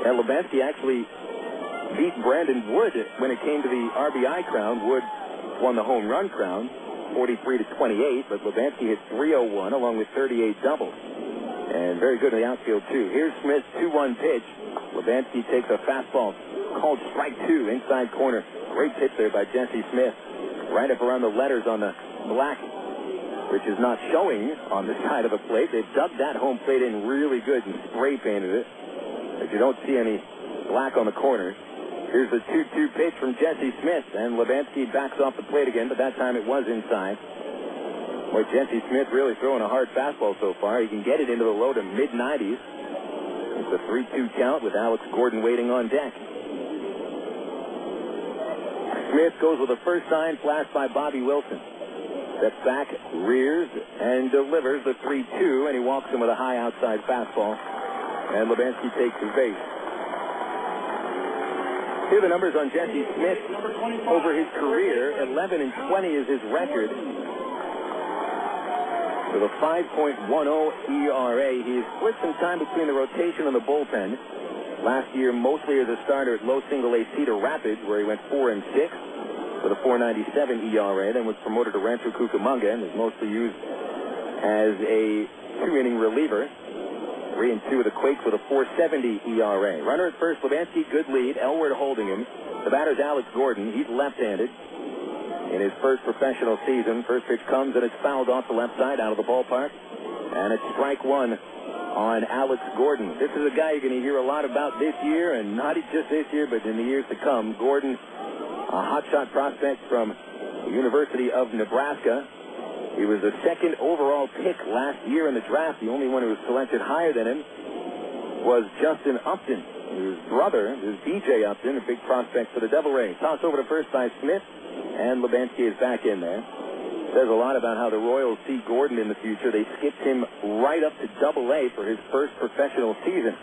Speaker 3: And Lebansky actually beat Brandon Wood when it came to the RBI crown. Wood won the home run crown, 43-28, but Lebansky hit 301 along with 38 doubles. And very good in the outfield, too. Here's Smith's 2-1 pitch. Lebansky takes a fastball called strike 2, inside corner. Great pitch there by Jesse Smith. Right up around the letters on the black, which is not showing on the side of the plate. They've dug that home plate in really good and spray painted it. But you don't see any black on the corners. Here's the 2-2 pitch from Jesse Smith, and Lebansky backs off the plate again, but that time it was inside. Boy, Jesse Smith really throwing a hard fastball so far. He can get it into the low to mid-90s. It's a 3-2 count with Alex Gordon waiting on deck. Smith goes with a first sign, flashed by Bobby Wilson. Steps back, rears, and delivers the 3-2, and he walks him with a high outside fastball. And Lebansky takes his base. Here are the numbers on Jesse Smith over his career. 11-20 is his record. With a 5.10 ERA, he's split some time between the rotation and the bullpen. Last year, mostly as a starter at low single-A Cedar Rapids, where he went 4-6 with a 4.97 ERA, then was promoted to Rancho Cucamonga and was mostly used as a two-inning reliever. 3-2 with the Quakes with a 4.70 ERA. Runner at first, Lebansky, good lead. Elward holding him. The batter's Alex Gordon. He's left-handed. In his first professional season, first pitch comes and it's fouled off the left side out of the ballpark. And it's strike one on Alex Gordon. This is a guy you're going to hear a lot about this year, and not just this year, but in the years to come. Gordon, a hotshot prospect from the University of Nebraska. He was the second overall pick last year in the draft. The only one who was selected higher than him was Justin Upton. His brother is B.J. Upton, a big prospect for the Devil Rays. Toss over to first by Smith, and Lebansky is back in there. Says a lot about how the Royals see Gordon in the future. They skipped him right up to Double-A for his first professional season.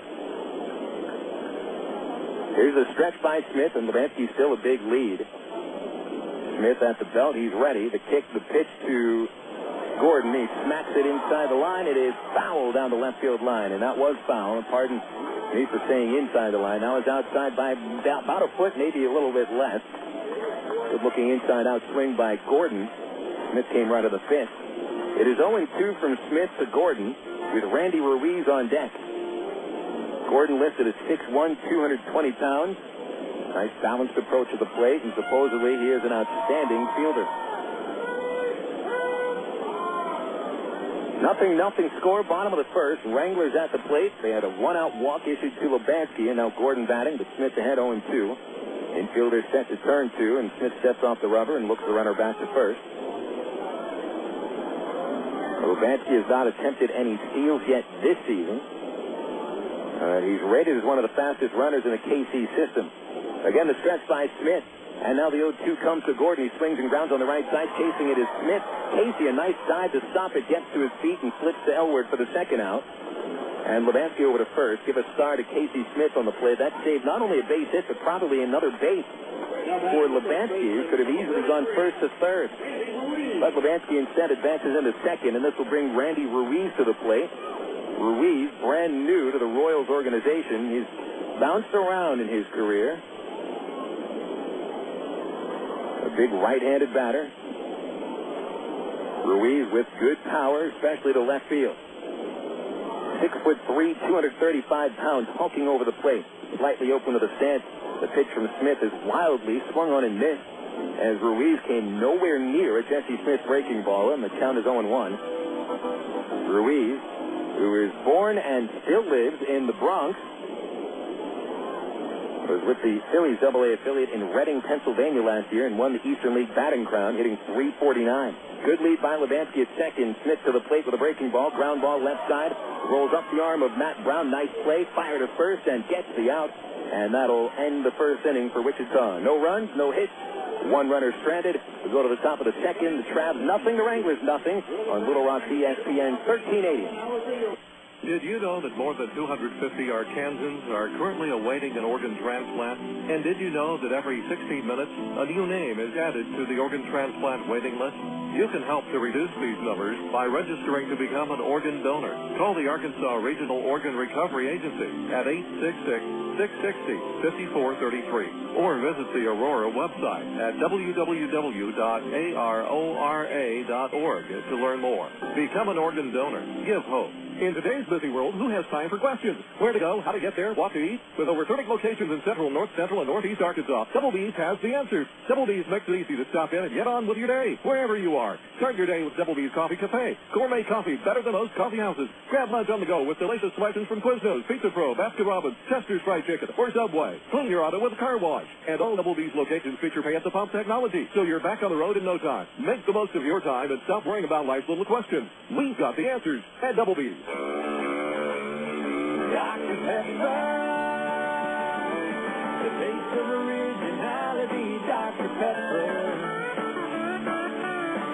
Speaker 3: Here's a stretch by Smith, and Lebansky's still a big lead. Smith at the belt. He's ready to kick the pitch to Gordon. He smacks it inside the line. It is foul down the left field line, and that was foul. Pardon me for saying inside the line. Now it's outside by about a foot, maybe a little bit less. Good-looking inside-out swing by Gordon. Smith came right to the fifth. It is 0-2 from Smith to Gordon with Randy Ruiz on deck. Gordon listed at 6'1", 220 pounds. Nice balanced approach to the plate, and supposedly he is an outstanding fielder. Nothing score, bottom of the first. Wranglers at the plate. They had a one-out walk issued to Lebansky, and now Gordon batting, but Smith ahead 0-2. Infielder set to turn two, and Smith steps off the rubber and looks the runner back to first. Lebansky has not attempted any steals yet this season. He's rated as one of the fastest runners in the KC system. Again, the stretch by Smith. And now the 0-2 comes to Gordon. He swings and grounds on the right side. Chasing it is Smith. Casey, a nice dive to stop it. Gets to his feet and flips to Elward for the second out. And Lebansky over to first. Give a star to Casey Smith on the play. That saved not only a base hit, but probably another base for Lebansky, who could have easily gone first to third. But Lebansky instead advances into second, and this will bring Randy Ruiz to the plate. Ruiz, brand new to the Royals organization. He's bounced around in his career. A big right-handed batter. Ruiz with good power, especially to left field. 6'3", 235 pounds, hulking over the plate. Slightly open to the stance. The pitch from Smith is wildly swung on and missed, as Ruiz came nowhere near a Jesse Smith breaking ball, and the count is 0-1. Ruiz, who is born and still lives in the Bronx, was with the Phillies AA affiliate in Reading, Pennsylvania last year and won the Eastern League batting crown, hitting .349. Good lead by Levansky at second. Smith to the plate with a breaking ball. Ground ball left side. Rolls up the arm of Matt Brown. Nice play. Fire to first and gets the out. And that'll end the first inning for Wichita. No runs, no hits. One runner stranded. We go to the top of the second. The Travs nothing. The Wranglers nothing. On Little Rock ESPN 1380.
Speaker 2: Did you know that more than 250 Arkansans are currently awaiting an organ transplant? And did you know that every 16 minutes, a new name is added to the organ transplant waiting list? You can help to reduce these numbers by registering to become an organ donor. Call the Arkansas Regional Organ Recovery Agency at 866-660-5433 or visit the Aurora website at www.arora.org to learn more. Become an organ donor. Give hope. In today's busy world, who has time for questions? Where to go, how to get there, what to eat? With over 30 locations in central, north central, and northeast Arkansas, Double B's has the answers. Double B's makes it easy to stop in and get on with your day, wherever you are. Start your day with Double B's Coffee Cafe. Gourmet coffee, better than most coffee houses. Grab lunch on the go with delicious slices from Quiznos, Pizza Pro, Baskin-Robbins, Chester's Fried Chicken, or Subway. Clean your auto with a car wash. And all Double B's locations feature pay-at-the-pump technology, so you're back on the road in no time. Make the most of your time and stop worrying about life's little questions. We've got the answers at Double B's.
Speaker 15: Dr. Pepper, the taste of originality, Dr. Pepper.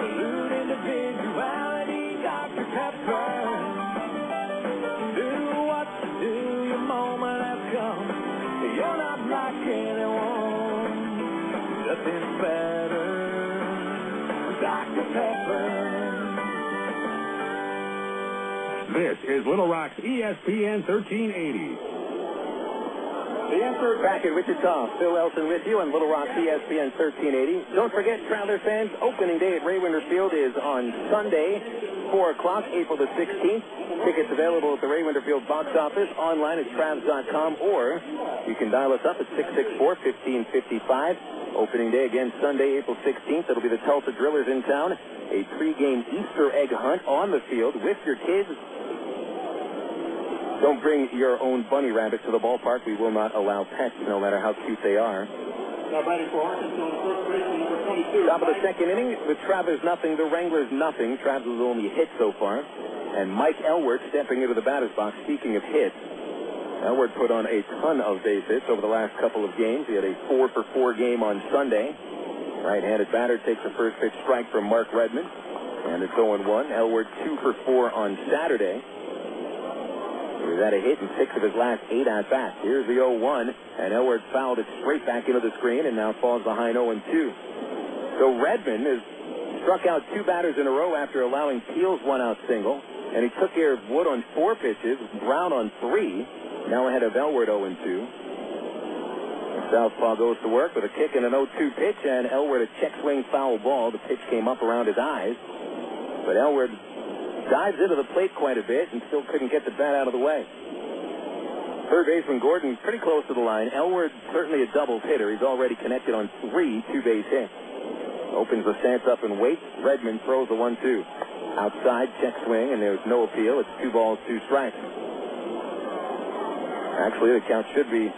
Speaker 15: Salute individuality, Dr. Pepper. Do what to do, your moment has come. You're not like anyone, nothing better, Dr. Pepper.
Speaker 13: This is Little Rock's ESPN 1380.
Speaker 3: The answer back at Wichita. Phil Elson with you on Little Rock's ESPN 1380. Don't forget, Traveler fans, opening day at Ray Winder Field is on Sunday, 4 o'clock, April the 16th. Tickets available at the Ray Winder Field box office, online at Travs.com, or you can dial us up at 664-1555. Opening day again Sunday, April 16th. It'll be the Tulsa Drillers in town. A pregame Easter egg hunt on the field with your kids. Don't bring your own bunny rabbit to the ballpark. We will not allow pets, no matter how cute they are.
Speaker 16: Now batting for Arkansas, first baseman number 22.
Speaker 3: Top of the second inning, the Travers nothing, the Wranglers nothing. Travers has only hit so far. And Mike Elwert stepping into the batter's box. Speaking of hits, Elwert put on a ton of base hits over the last couple of games. He had a 4-for-4 game on Sunday. Right-handed batter takes the first pitch strike from Mark Redmond. And it's 0-1. Elwert 2-for-4 on Saturday. He's had a hit in 6 of his last 8 at-bats. Here's the 0-1, and Elwert fouled it straight back into the screen and now falls behind 0-2. So Redmond has struck out 2 batters in a row after allowing Peel's 1-out single, and he took care of Wood on 4 pitches, Brown on 3, now ahead of Elwert 0-2. Southpaw goes to work with a kick and an 0-2 pitch, and Elwert a check swing foul ball. The pitch came up around his eyes, but Elwert dives into the plate quite a bit and still couldn't get the bat out of the way. Third baseman Gordon pretty close to the line. Elwert certainly a doubles hitter. He's already connected on 3 two-base hits. Opens the stance up and waits. Redmond throws a 1-2. Outside, check swing, and there's no appeal. It's 2 balls, 2 strikes. Actually, the count should be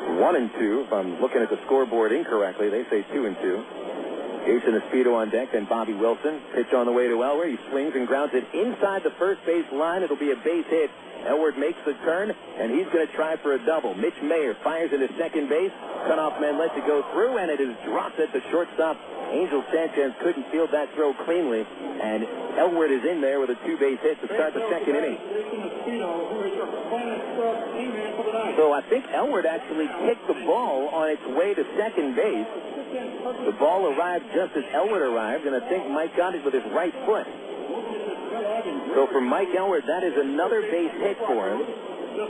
Speaker 3: 1-2. If I'm looking at the scoreboard incorrectly, they say 2-2. Jason Espedo on deck, then Bobby Wilson. Pitch on the way to Elwert. He swings and grounds it inside the first base line. It'll be a base hit. Elwert makes the turn, and he's going to try for a double. Mitch Maier fires into second base. Cutoff man lets it go through, and it is dropped at the shortstop. Ángel Sánchez couldn't field that throw cleanly, and Elwert is in there with a 2-base hit to start the second inning. So I think Elwert actually kicked the ball on its way to second base. The ball arrived just as Elwert arrived, and I think Mike got it with his right foot. So for Mike Elwert, that is another base hit for him.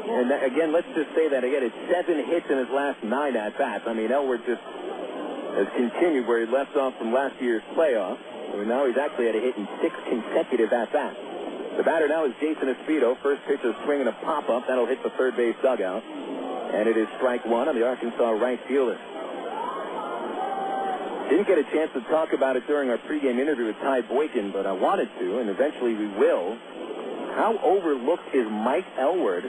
Speaker 3: And that, again, let's just say that again. It's 7 hits in his last 9 at-bats. I mean, Elwert just has continued where he left off from last year's playoff. I mean, now he's actually had a hit in 6 consecutive at-bats. The batter now is Jason Espedo. First pitch is a swing and a pop-up. That'll hit the third base dugout. And it is strike 1 on the Arkansas right fielder. Didn't get a chance to talk about it during our pregame interview with Ty Boykin, but I wanted to, and eventually we will. How overlooked is Mike Elwert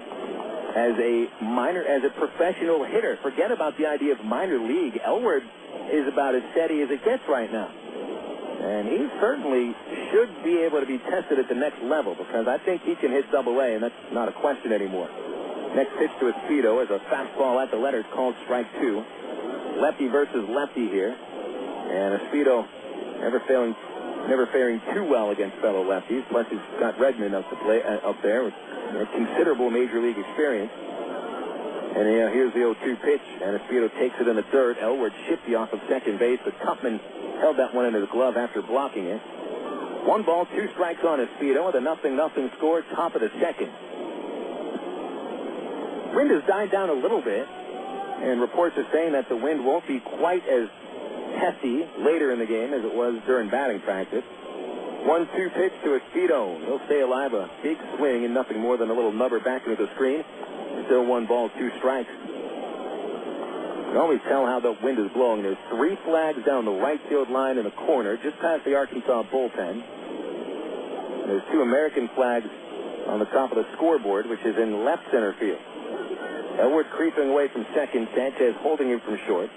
Speaker 3: as a professional hitter. Forget about the idea of minor league. Elwood is about as steady as it gets right now. And he certainly should be able to be tested at the next level because I think he can hit Double-A, and that's not a question anymore. Next pitch to Espedo is a fastball at the letters called strike 2. Lefty versus lefty here. And Espedo never faring too well against fellow lefties. Plus, he's got Redmond up there with considerable major league experience. And here's the 0-2 pitch, and Espedo takes it in the dirt. Elwood shifty off of second base, but Tupman held that one into the glove after blocking it. 1 ball, 2 strikes on Espedo with a 0-0 score, top of the second. Wind has died down a little bit, and reports are saying that the wind won't be quite as hefty later in the game as it was during batting practice. 1-2 pitch to Espedo. He'll stay alive, a big swing and nothing more than a little nubber back into the screen. Still 1 ball, 2 strikes. You can always tell how the wind is blowing. There's 3 flags down the right field line in the corner, just past the Arkansas bullpen. There's 2 American flags on the top of the scoreboard, which is in left center field. Elwood creeping away from second, Sanchez holding him from short.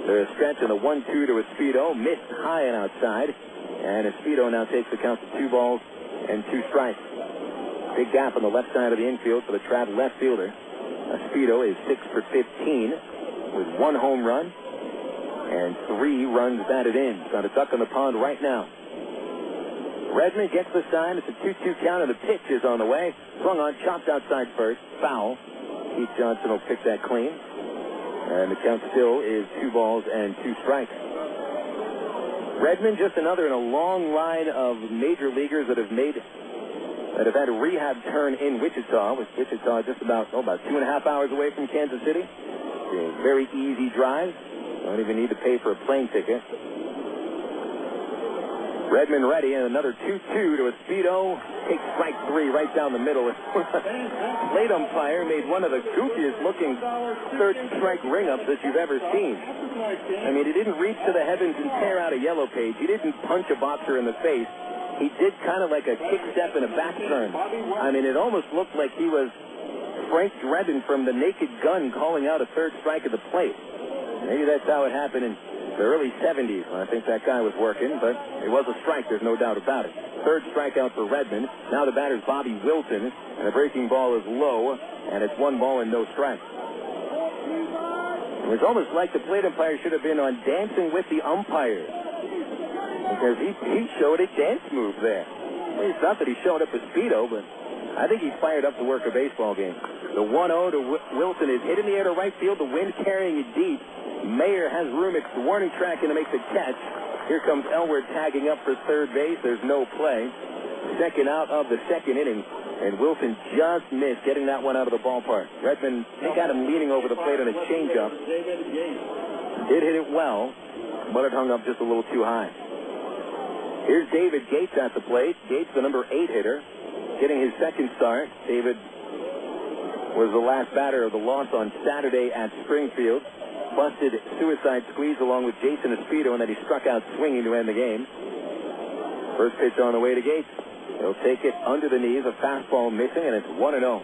Speaker 3: There's a stretch and a 1-2 to Espedo, missed high and outside. And Espedo now takes the count to 2 balls and 2 strikes. Big gap on the left side of the infield for the Trav left fielder. Espedo is 6 for 15 with 1 home run and 3 runs batted in. Got a duck on the pond right now. Redmond gets the sign. It's a 2-2 count, and the pitch is on the way. Swung on, chopped outside first. Foul. Keith Johnson will pick that clean. And the count still is 2 balls and 2 strikes. Redmond, just another in a long line of major leaguers that have had a rehab turn in Wichita, with Wichita just about 2.5 hours away from Kansas City. A very easy drive. Don't even need to pay for a plane ticket. Redmond ready, and another 2-2 to Espedo. Takes strike 3 right down the middle. Late umpire made one of the goofiest looking third strike ring-ups that you've ever seen. I mean, he didn't reach to the heavens and tear out a yellow page. He didn't punch a boxer in the face. He did kind of like a kick step and a back turn. I mean, it almost looked like he was Frank Drebin from The Naked Gun calling out a third strike at the plate. Maybe that's how it happened in the early 70s. I think that guy was working, but it was a strike. There's no doubt about it. Third strikeout for Redmond. Now the batter's Bobby Wilson, and the breaking ball is low, and it's 1 ball and no strike. It was almost like the plate umpire should have been on Dancing with the Umpires, because he showed a dance move there. Well, it's not that he showed up with Espedo, but I think he's fired up to work a baseball game. The 1-0 to Wilson is hit in the air to right field. The wind carrying it deep. Maier has room at the warning track and to make the catch. Here comes Elwood tagging up for third base. There's no play. Second out of the second inning, and Wilson just missed getting that one out of the ballpark. Redmond, they got him leaning over the plate on a changeup. Did hit it well, but it hung up just a little too high. Here's David Gates at the plate. Gates, the number 8 hitter, getting his second start. David was the last batter of the loss on Saturday at Springfield. Busted suicide squeeze along with Jason Espedo, and then he struck out swinging to end the game. First pitch on the way to Gates. He'll take it under the knees, a fastball missing, and it's 1-0.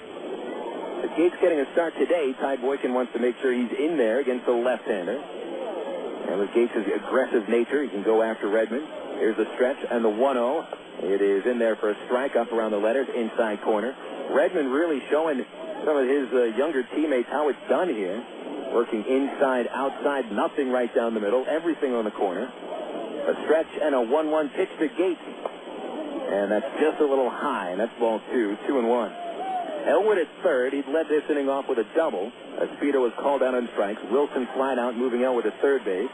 Speaker 3: With Gates getting a start today, Ty Boykin wants to make sure he's in there against the left-hander. And with Gates' aggressive nature, he can go after Redmond. Here's the stretch and the 1-0. It is in there for a strike up around the letters, inside corner. Redmond really showing some of his younger teammates how it's done here. Working inside, outside, nothing right down the middle, everything on the corner. A stretch and a 1-1 pitch to Gates. And that's just a little high, and that's ball 2, 2-1. Elwood at third. He'd led this inning off with a double. Espedo was called out on strikes. Wilson flied out, moving Elwood to third base.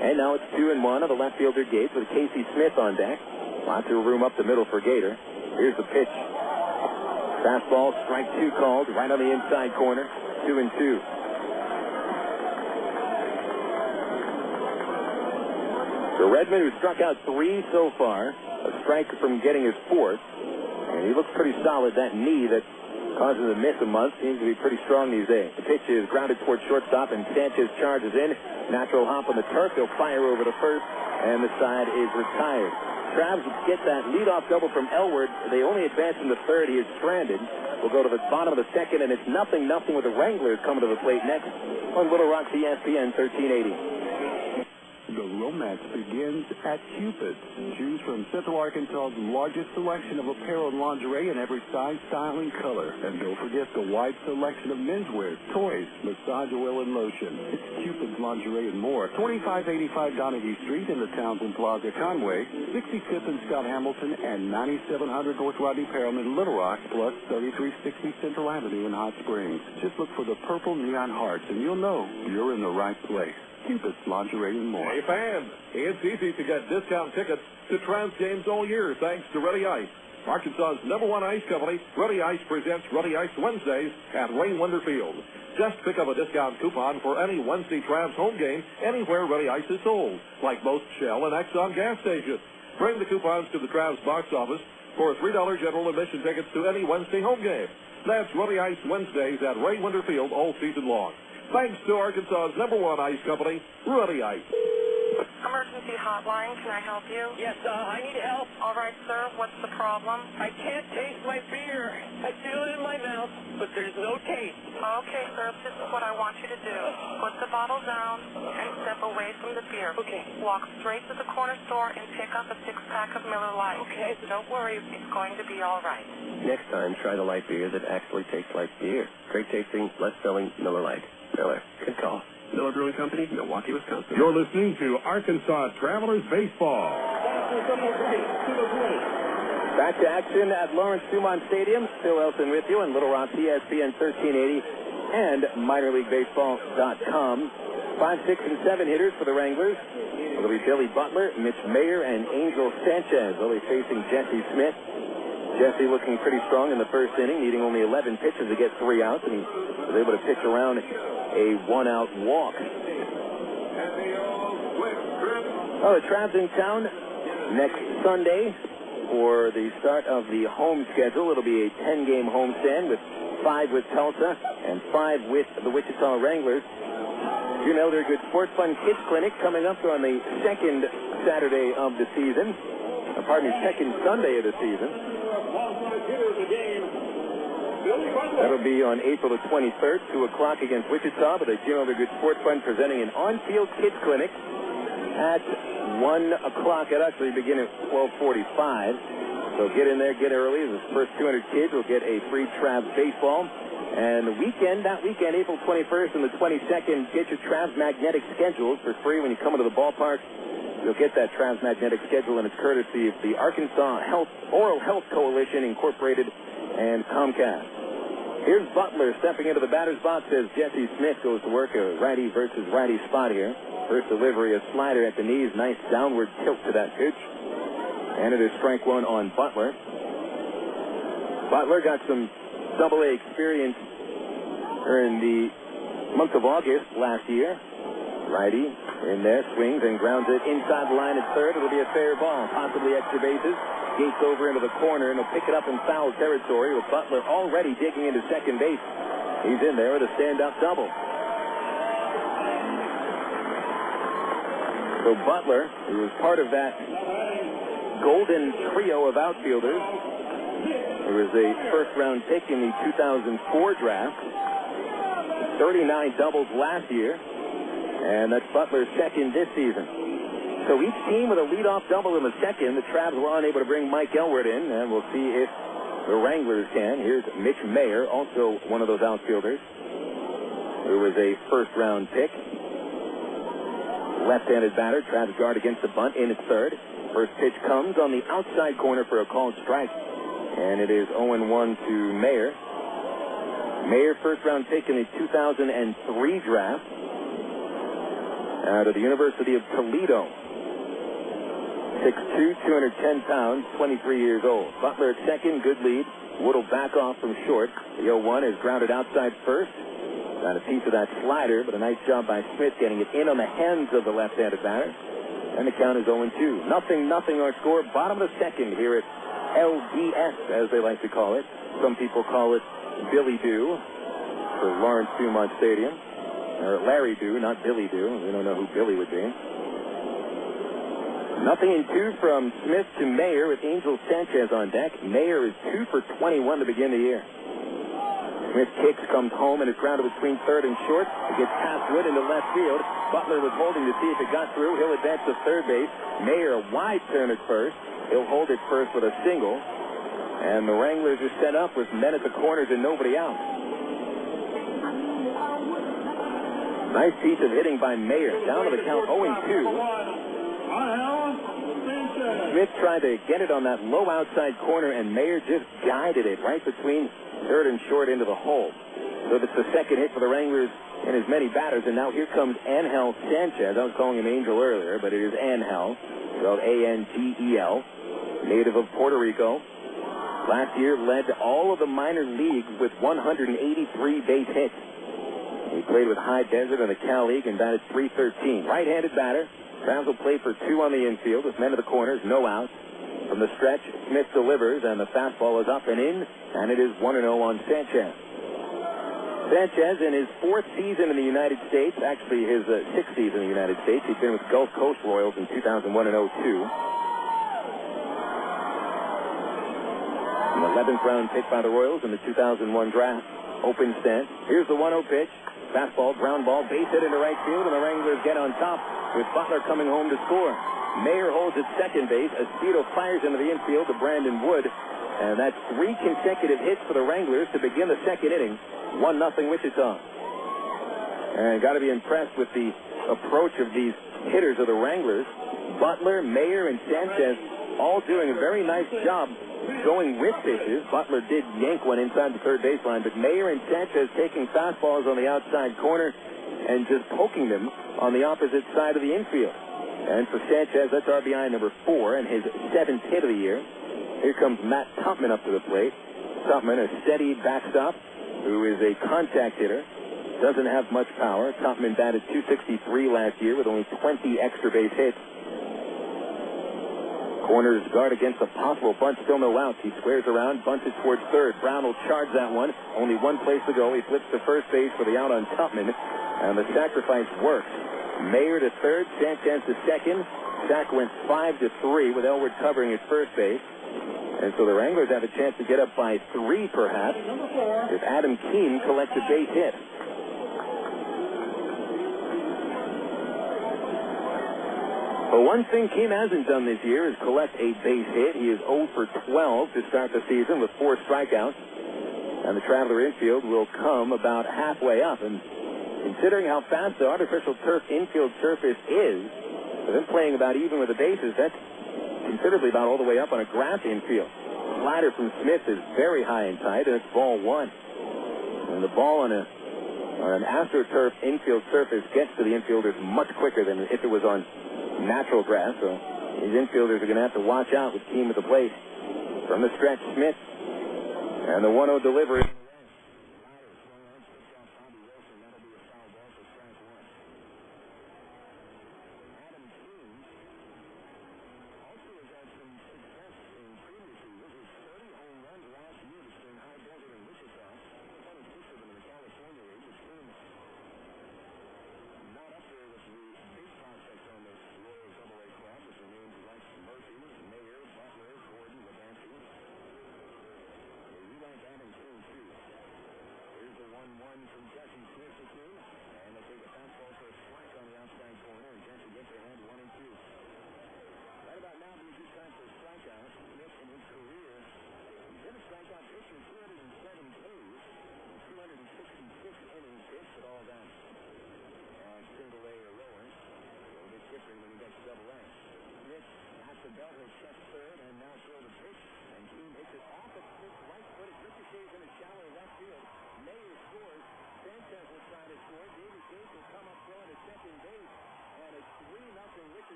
Speaker 3: And now it's 2-1 of the left fielder Gates with Casey Smith on deck. Lots of room up the middle for Gator. Here's the pitch. Fastball, strike 2 called, right on the inside corner. 2-2. So Redmond, who struck out 3 so far, a strike from getting his 4th. And he looks pretty solid. That knee that causes him to miss a month seems to be pretty strong these days. The pitch is grounded towards shortstop, and Sanchez charges in. Natural hop on the turf. He'll fire over to first, and the side is retired. Travs get that leadoff double from Elward. They only advance in the third. He is stranded. We'll go to the bottom of the second, and it's 0-0 with the Wranglers coming to the plate next on Little Rock's ESPN 1380.
Speaker 12: The romance begins at Cupid's. Choose from Central Arkansas's largest selection of apparel and lingerie in every size, style, and color. And don't forget the wide selection of menswear, toys, massage oil, and lotion. It's Cupid's Lingerie and more. 2585 Donahue Street in the Townsend Plaza, Conway, 65th and Scott Hamilton, and 9700 North Rodney Perham in Little Rock, plus 3360 Central Avenue in Hot Springs. Just look for the purple neon hearts, and you'll know you're in the right place. Cupid's Lingerie and more.
Speaker 2: Hey, fans, it's easy to get discount tickets to Travs games all year thanks to Ready Ice. Arkansas's #1 ice company, Ready Ice presents Ready Ice Wednesdays at Wayne-Winder Field. Just pick up a discount coupon for any Wednesday Travs home game anywhere Ready Ice is sold, like most Shell and Exxon gas stations. Bring the coupons to the Travs box office for $3 general admission tickets to any Wednesday home game. That's Ready Ice Wednesdays at Wayne-Winder Field all season long. Thanks to Arkansas's #1 ice company, Ready Ice.
Speaker 5: Emergency hotline, can I help you?
Speaker 6: Yes, I need help.
Speaker 5: All right, sir, what's the problem?
Speaker 6: I can't taste my beer. I feel it in my mouth, but there's no taste.
Speaker 5: Okay, sir, this is what I want you to do. Put the bottle down and step away from the beer.
Speaker 6: Okay.
Speaker 5: Walk straight to the corner store and pick up a 6-pack of Miller Lite.
Speaker 6: Okay.
Speaker 5: Don't worry, it's going to be all right.
Speaker 17: Next time, try the light beer that actually tastes like beer. Great tasting, less selling Miller Lite. Miller. Good call.
Speaker 7: Miller Brewing Company, Milwaukee, Wisconsin.
Speaker 13: You're listening to Arkansas Travelers Baseball.
Speaker 3: Back to action at Lawrence Dumont Stadium. Phil Elson with you on Little Rock ESPN 1380 and MinorLeagueBaseball.com. 5, 6, and 7 hitters for the Wranglers. It'll be Billy Butler, Mitch Maier, and Ángel Sánchez. They'll be facing Jesse Smith. Jesse looking pretty strong in the first inning, needing only 11 pitches to get 3 outs, and he was able to pitch around a 1-out walk. Oh, the Travs in town next Sunday for the start of the home schedule. It'll be a 10-game homestand with 5 with Tulsa and 5 with the Wichita Wranglers. June Elder Good Sports Fun Kids Clinic coming up on the second Saturday of the season. Second Sunday of the season. That'll be on April the 23rd, 2 o'clock against Wichita, but the June Elder Good Sports Fund presenting an on-field kids clinic at 1 o'clock. It'll actually begin at 12:45. So get in there, get early. The first 200 kids will get a free Travs baseball. And that weekend, April 21st and the 22nd, get your Travs magnetic schedules for free when you come into the ballpark. You'll get that Travs magnetic schedule, and it's courtesy of the Arkansas Oral Health Coalition Incorporated and Comcast. Here's Butler stepping into the batter's box as Jesse Smith goes to work a righty versus righty spot here. First delivery, a slider at the knees, nice downward tilt to that pitch. And it is strike 1 on Butler. Butler got some Double-A experience in the month of August last year. Righty in there, swings and grounds it inside the line at third. It'll be a fair ball, possibly extra bases. Gates over into the corner, and he'll pick it up in foul territory with Butler already digging into second base. He's in there with a stand-up double. So Butler, who was part of that golden trio of outfielders, who was a first-round pick in the 2004 draft, 39 doubles last year, and that's Butler's second this season. So each team with a leadoff double in the second. The Travs were unable to bring Mike Elward in, and we'll see if the Wranglers can. Here's Mitch Maier, also one of those outfielders, who was a first-round pick. Left-handed batter, Travs guard against the bunt in at third. First pitch comes on the outside corner for a called strike, and it is 0-1 to Maier. Maier, first-round pick in the 2003 draft out of the University of Toledo. 6'2", 210 pounds, 23 years old. Butler at second, good lead. Wood will back off from short. The 0-1 is grounded outside first. Got a piece of that slider, but a nice job by Smith getting it in on the hands of the left-handed batter. And the count is 0-2. 0-0 our score. Bottom of the second here at LDS, as they like to call it. Some people call it Billy Doo for Lawrence Dumont Stadium. Or Larry Doo, not Billy Doo. We don't know who Billy would be. Nothing in 2 from Smith to Maier with Ángel Sánchez on deck. Maier is 2 for 21 to begin the year. Smith kicks, comes home, and is grounded between third and short. It gets past Wood into left field. Butler was holding to see if it got through. He'll advance to third base. Maier a wide turn at first. He'll hold it first with a single. And the Wranglers are set up with men at the corners and nobody out. Nice piece of hitting by Maier. Down to the count 0-2. Smith tried to get it on that low outside corner, and Maier just guided it right between third and short into the hole. So it's the second hit for the Wranglers in as many batters, and now here comes Ángel Sánchez. I was calling him Angel earlier, but it is Ángel, spelled A-N-G-E-L, native of Puerto Rico. Last year led all of the minor leagues with 183 base hits. He played with High Desert in the Cal League and batted .313. Right-handed batter. Travels will play for 2 on the infield with men to the corners, no outs. From the stretch, Smith delivers, and the fastball is up and in, and it is 1-0 on Sánchez. Sánchez, in his 4th season in the United States, actually his 6th season in the United States, he's been with Gulf Coast Royals in 2001 and 02. An 11th round pick by the Royals in the 2001 draft. Open stance. Here's the 1-0 pitch. Fastball, ground ball, base hit into right field, and the Wranglers get on top with Butler coming home to score. Maier holds at second base. Esposito fires into the infield to Brandon Wood. And that's 3 consecutive hits for the Wranglers to begin the second inning. 1-0 Wichita. And got to be impressed with the approach of these hitters of the Wranglers. Butler, Maier, and Sánchez all doing a very nice job going with pitches. Butler did yank one inside the third baseline, but Maier and Sánchez taking fastballs on the outside corner and just poking them on the opposite side of the infield. And for Sánchez, that's RBI number 4 and his 7th hit of the year. Here comes Matt Tupman up to the plate. Tupman, a steady backstop, who is a contact hitter. Doesn't have much power. Tupman batted .263 last year with only 20 extra base hits. Corners guard against a possible bunt, still no outs. He squares around, bunts it towards third. Brown will charge that one. Only one place to go. He flips to first base for the out on Tupman, and the sacrifice works. Maier to third, Sánchez to second. Sack went 5-3 with Elwood covering at first base. And so the Wranglers have a chance to get up by 3, perhaps, if Adam Keene collects a base hit. But one thing Keene hasn't done this year is collect a base hit. He is 0 for 12 to start the season with 4 strikeouts. And the Traveler infield will come about halfway up. And considering how fast the artificial turf infield surface is, with them playing about even with the bases, that's considerably about all the way up on a grass infield. Slider from Smith is very high and tight, and it's ball 1. And the ball on an AstroTurf infield surface gets to the infielders much quicker than if it was on natural grass. So these infielders are going to have to watch out with Keene at the plate. From the stretch, Smith, and the 1-0 delivery.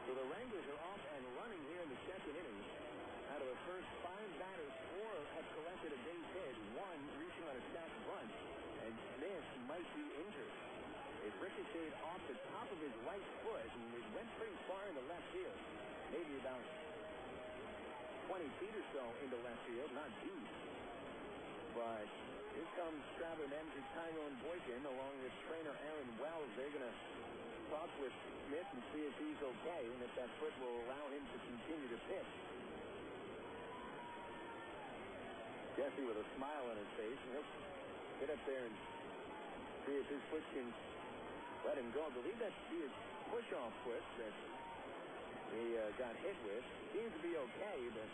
Speaker 3: So the Wranglers are off and running here in the second inning. Out of the first 5 batters, 4 have collected a base hit, 1 reaching on a sac bunt, and Smith might be injured. It ricocheted off the top of his right foot, and it went pretty far into left field. Maybe about 20 feet or so into left field, not deep. But right. Here comes Traveler manager Tyrone Boykin along with trainer Aaron Wells. They're going to talk with Smith and see if he's okay and if that foot will allow him to continue to pitch. Jesse with a smile on his face, and he'll get up there and see if his foot can let him go. I believe that's his push-off foot that he got hit with. Seems to be okay, but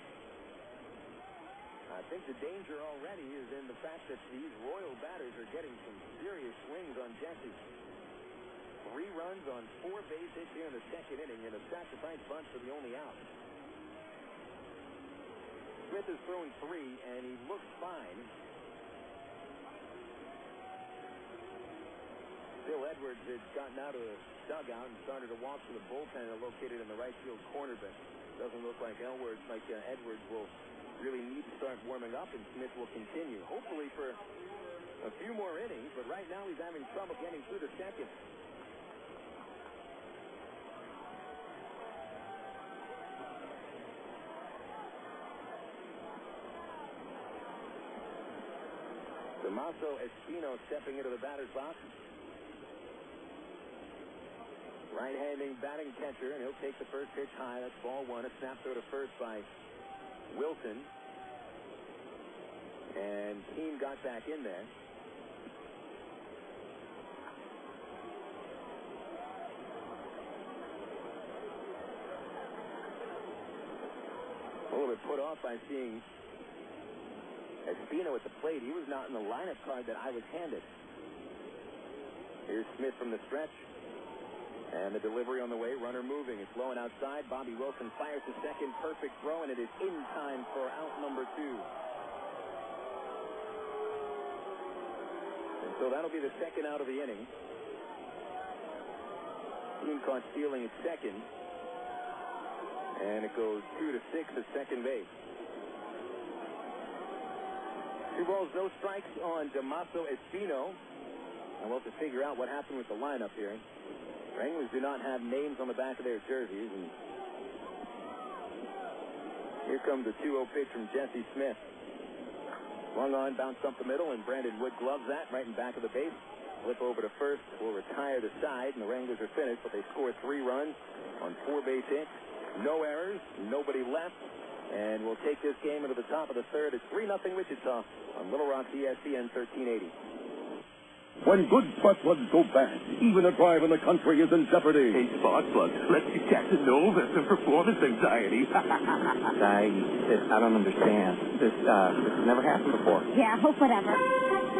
Speaker 3: I think the danger already is in the fact that these Royal batters are getting some serious swings on Jesse. 3 runs on 4 base hits here in the second inning, and a sacrifice bunt for the only out. Smith is throwing 3, and he looks fine. Bill Edwards had gotten out of the dugout and started to walk to the bullpen located in the right field corner, but doesn't look like Edwards will really need to start warming up, and Smith will continue, hopefully for a few more innings, but right now he's having trouble getting through the second. Damaso Espino stepping into the batter's box. Right-handing batting catcher, and he'll take the first pitch high. That's ball 1. A snap throw to first by Wilson. And Keene got back in there. A little bit put off by seeing Espino at the plate. He was not in the lineup card that I was handed. Here's Smith from the stretch. And the delivery on the way, runner moving. It's low and outside. Bobby Wilson fires to second. Perfect throw, and it is in time for out number 2. And so that'll be the second out of the inning. Team caught stealing at second. And it goes 2-6 at second base. 2 balls, no strikes on Damaso Espino. And we'll have to figure out what happened with the lineup here. Wranglers do not have names on the back of their jerseys. And here comes the 2-0 pitch from Jesse Smith. Swung on, bounced up the middle, and Brandon Wood gloves that right in back of the base. Flip over to first, will retire the side, and the Wranglers are finished, but they score 3 runs on 4 base hits. No errors, nobody left, and we'll take this game into the top of the third. It's 3-0 Wichita on Little Rock ESPN 1380.
Speaker 2: When good spark plugs go bad, even a drive in the country is in jeopardy.
Speaker 20: Hey, spark plugs, let's get Captain Nova some performance anxiety.
Speaker 21: I don't understand. This never happened before.
Speaker 15: Yeah, whatever.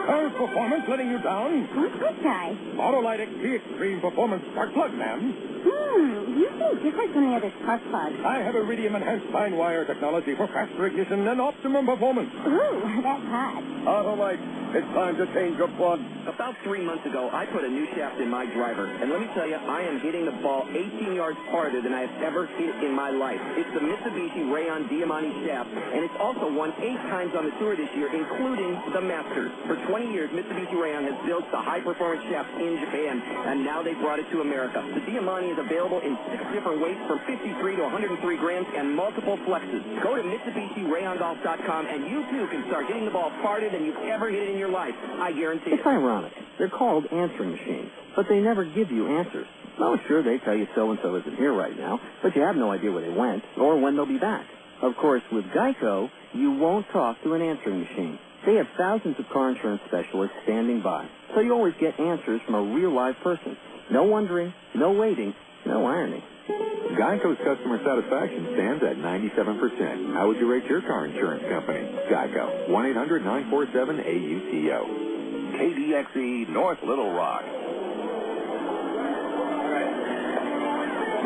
Speaker 2: Car's performance letting you down?
Speaker 15: Who's this guy?
Speaker 2: Autolite XT Extreme Performance Spark Plug, ma'am.
Speaker 15: You seem different from the other spark plugs.
Speaker 2: I have iridium-enhanced fine wire technology for faster ignition and optimum performance.
Speaker 15: Ooh, that's hot.
Speaker 2: Autolite, it's time to change your plug.
Speaker 17: About 3 months ago, I put a new shaft in my driver, and let me tell you, I am hitting the ball 18 yards farther than I have ever hit in my life. It's the Mitsubishi Rayon Diamante shaft, and it's also won 8 times on the tour this year, including the Masters. For 20 years, Mitsubishi Rayon has built the high-performance shaft in Japan, and now they brought it to America. The Diamante is available in 6 different weights from 53 to 103 grams and multiple flexes. Go to MitsubishiRayonGolf.com, and you too can start hitting the ball farther than you've ever hit it in your life. I guarantee it.
Speaker 21: It's ironic. They're called answering machines, but they never give you answers. Oh, sure, they tell you so-and-so isn't here right now, but you have no idea where they went or when they'll be back. Of course, with Geico, you won't talk to an answering machine. They have thousands of car insurance specialists standing by, so you always get answers from a real live person. No wondering, no waiting, no irony.
Speaker 4: Geico's customer satisfaction stands at 97%. How would you rate your car insurance company? Geico. 1-800-947-AUTO.
Speaker 2: KDXE, North Little Rock.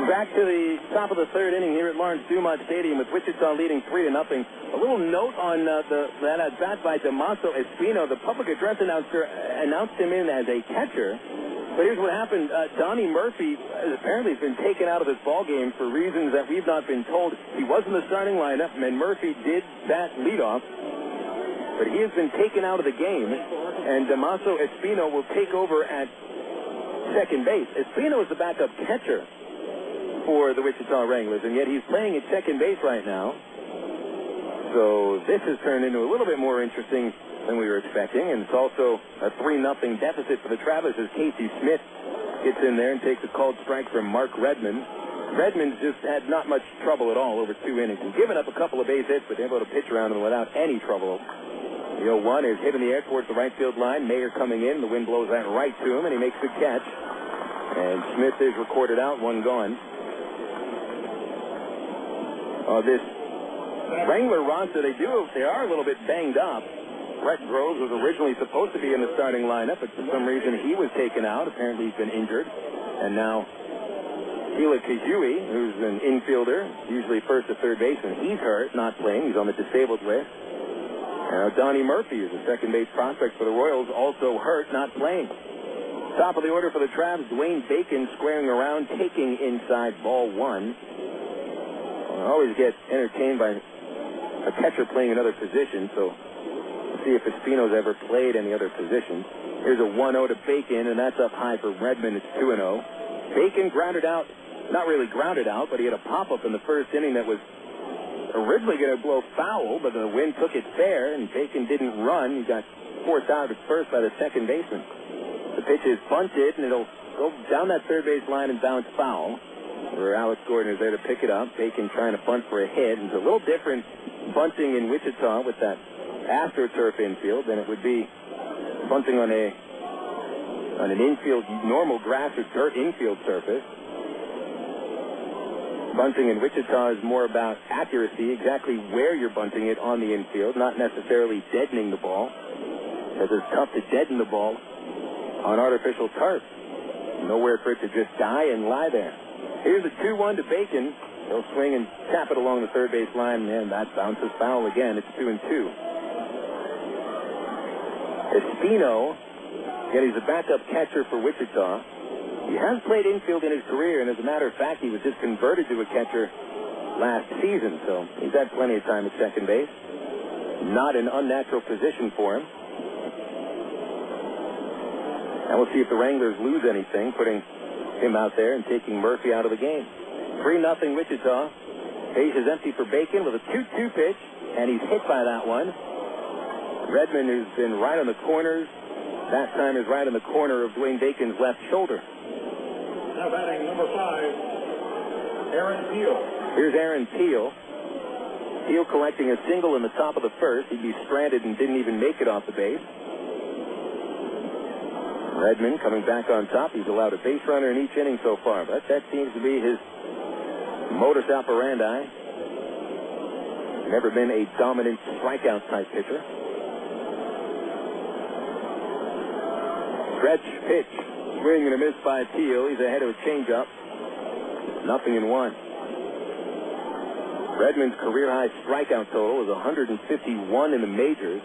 Speaker 3: Back to the top of the third inning here at Lawrence Dumont Stadium with Wichita leading 3-0. A little note on that at bat by Damaso Espino. The public address announcer announced him in as a catcher. But here's what happened. Donnie Murphy apparently has been taken out of this ball game for reasons that we've not been told. He was in the starting lineup, and Murphy did bat leadoff. But he has been taken out of the game, and Damaso Espino will take over at second base. Espino is the backup catcher for the Wichita Wranglers, and yet he's playing at second base right now. So this has turned into a little bit more interesting than we were expecting, and it's also a 3-0 deficit for the Travelers as Casey Smith gets in there and takes a called strike from Mark Redmond. Redmond's just had not much trouble at all over 2 innings. He's given up a couple of base hits, but able to pitch around them without any trouble. The 0-1 is hit in the air towards the right field line. Maier coming in. The wind blows that right to him, and he makes the catch. And Smith is recorded out, 1 gone. This Wrangler roster, they are a little bit banged up. Brett Groves was originally supposed to be in the starting lineup, but for some reason he was taken out. Apparently he's been injured. And now Hila Kajui, who's an infielder, usually first or third baseman, he's hurt, not playing. He's on the disabled list. Donnie Murphy is a second base prospect for the Royals, also hurt, not playing. Top of the order for the Travs, Dwayne Bacon squaring around, taking inside ball 1. I always get entertained by a catcher playing another position, so we'll see if Espino's ever played any other position. Here's a 1-0 to Bacon, and that's up high for Redmond. It's 2-0. Bacon grounded out. Not really grounded out, but he had a pop-up in the first inning that was originally going to blow foul, but the wind took it fair, and Bacon didn't run. He got forced out at first by the second baseman. The pitch is bunted, and it'll go down that third base line and bounce foul, where Alex Gordon is there to pick it up. Bacon trying to bunt for a hit. It's a little different bunting in Wichita with that AstroTurf infield than it would be bunting on an infield, normal grass or dirt infield surface. Bunting in Wichita is more about accuracy, exactly where you're bunting it on the infield, not necessarily deadening the ball, because it's tough to deaden the ball on artificial turf. Nowhere for it to just die and lie there. Here's a 2-1 to Bacon. He'll swing and tap it along the third base line, and that bounces foul again. It's 2-2. Espino, again, he's a backup catcher for Wichita. He has played infield in his career, and as a matter of fact, he was just converted to a catcher last season, so he's had plenty of time at second base. Not an unnatural position for him. And we'll see if the Wranglers lose anything, putting him out there and taking Murphy out of the game. 3-0 Wichita. Base is empty for Bacon with a 2-2 pitch, and he's hit by that one. Redmond, who's been right on the corners, that time is right on the corner of Dwayne Bacon's left shoulder.
Speaker 16: Now batting number 5, Aaron Peel.
Speaker 3: Here's Aaron Peel. Peel collecting a single in the top of the first. He'd be stranded and didn't even make it off the base. Redmond coming back on top. He's allowed a base runner in each inning so far, but that seems to be his modus operandi. Never been a dominant strikeout type pitcher. Stretch pitch. Swing and a miss by Peel. He's ahead of a changeup. 0-1. Redmond's career-high strikeout total is 151 in the majors.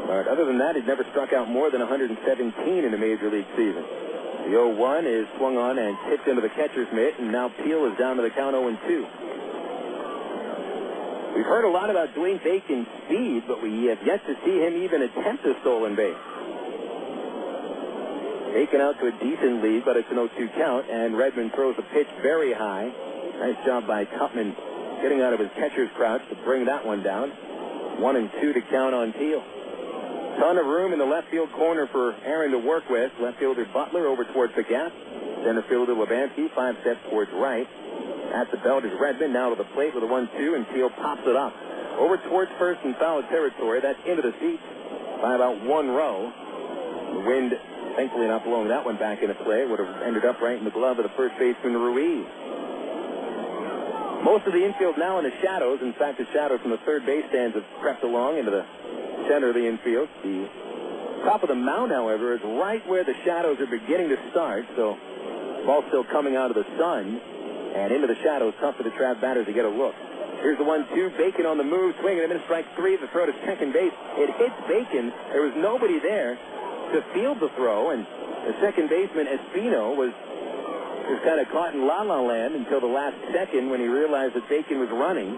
Speaker 3: But other than that, he's never struck out more than 117 in the Major League season. The 0-1 is swung on and tipped into the catcher's mitt, and now Peel is down to the count 0-2. We've heard a lot about Dwayne Bacon's speed, but we have yet to see him even attempt a stolen base. Bacon out to a decent lead, but it's an 0-2 count, and Redmond throws the pitch very high. Nice job by Tupman getting out of his catcher's crouch to bring that one down. 1-2 to count on Peel. Ton of room in the left field corner for Aaron to work with. Left fielder Butler over towards the gap. Center fielder Levansky 5 steps towards right. At the belt is Redmond, now to the plate with a 1-2, and Peel pops it up. Over towards first and foul territory. That's into the seats by about 1 row. The wind thankfully not blowing that one back into play. Would have ended up right in the glove of the first baseman, Ruiz. Most of the infield now in the shadows. In fact, the shadows from the third base stands have crept along into the center of the infield. The top of the mound, however, is right where the shadows are beginning to start, so the ball's still coming out of the sun and into the shadows. Tough for the Trav batters to get a look. Here's the 1-2. Bacon on the move, swinging him in strike 3. The throw to second base. It hits Bacon. There was nobody there to field the throw, and the second baseman, Espino, was kind of caught in la-la land until the last second when he realized that Bacon was running.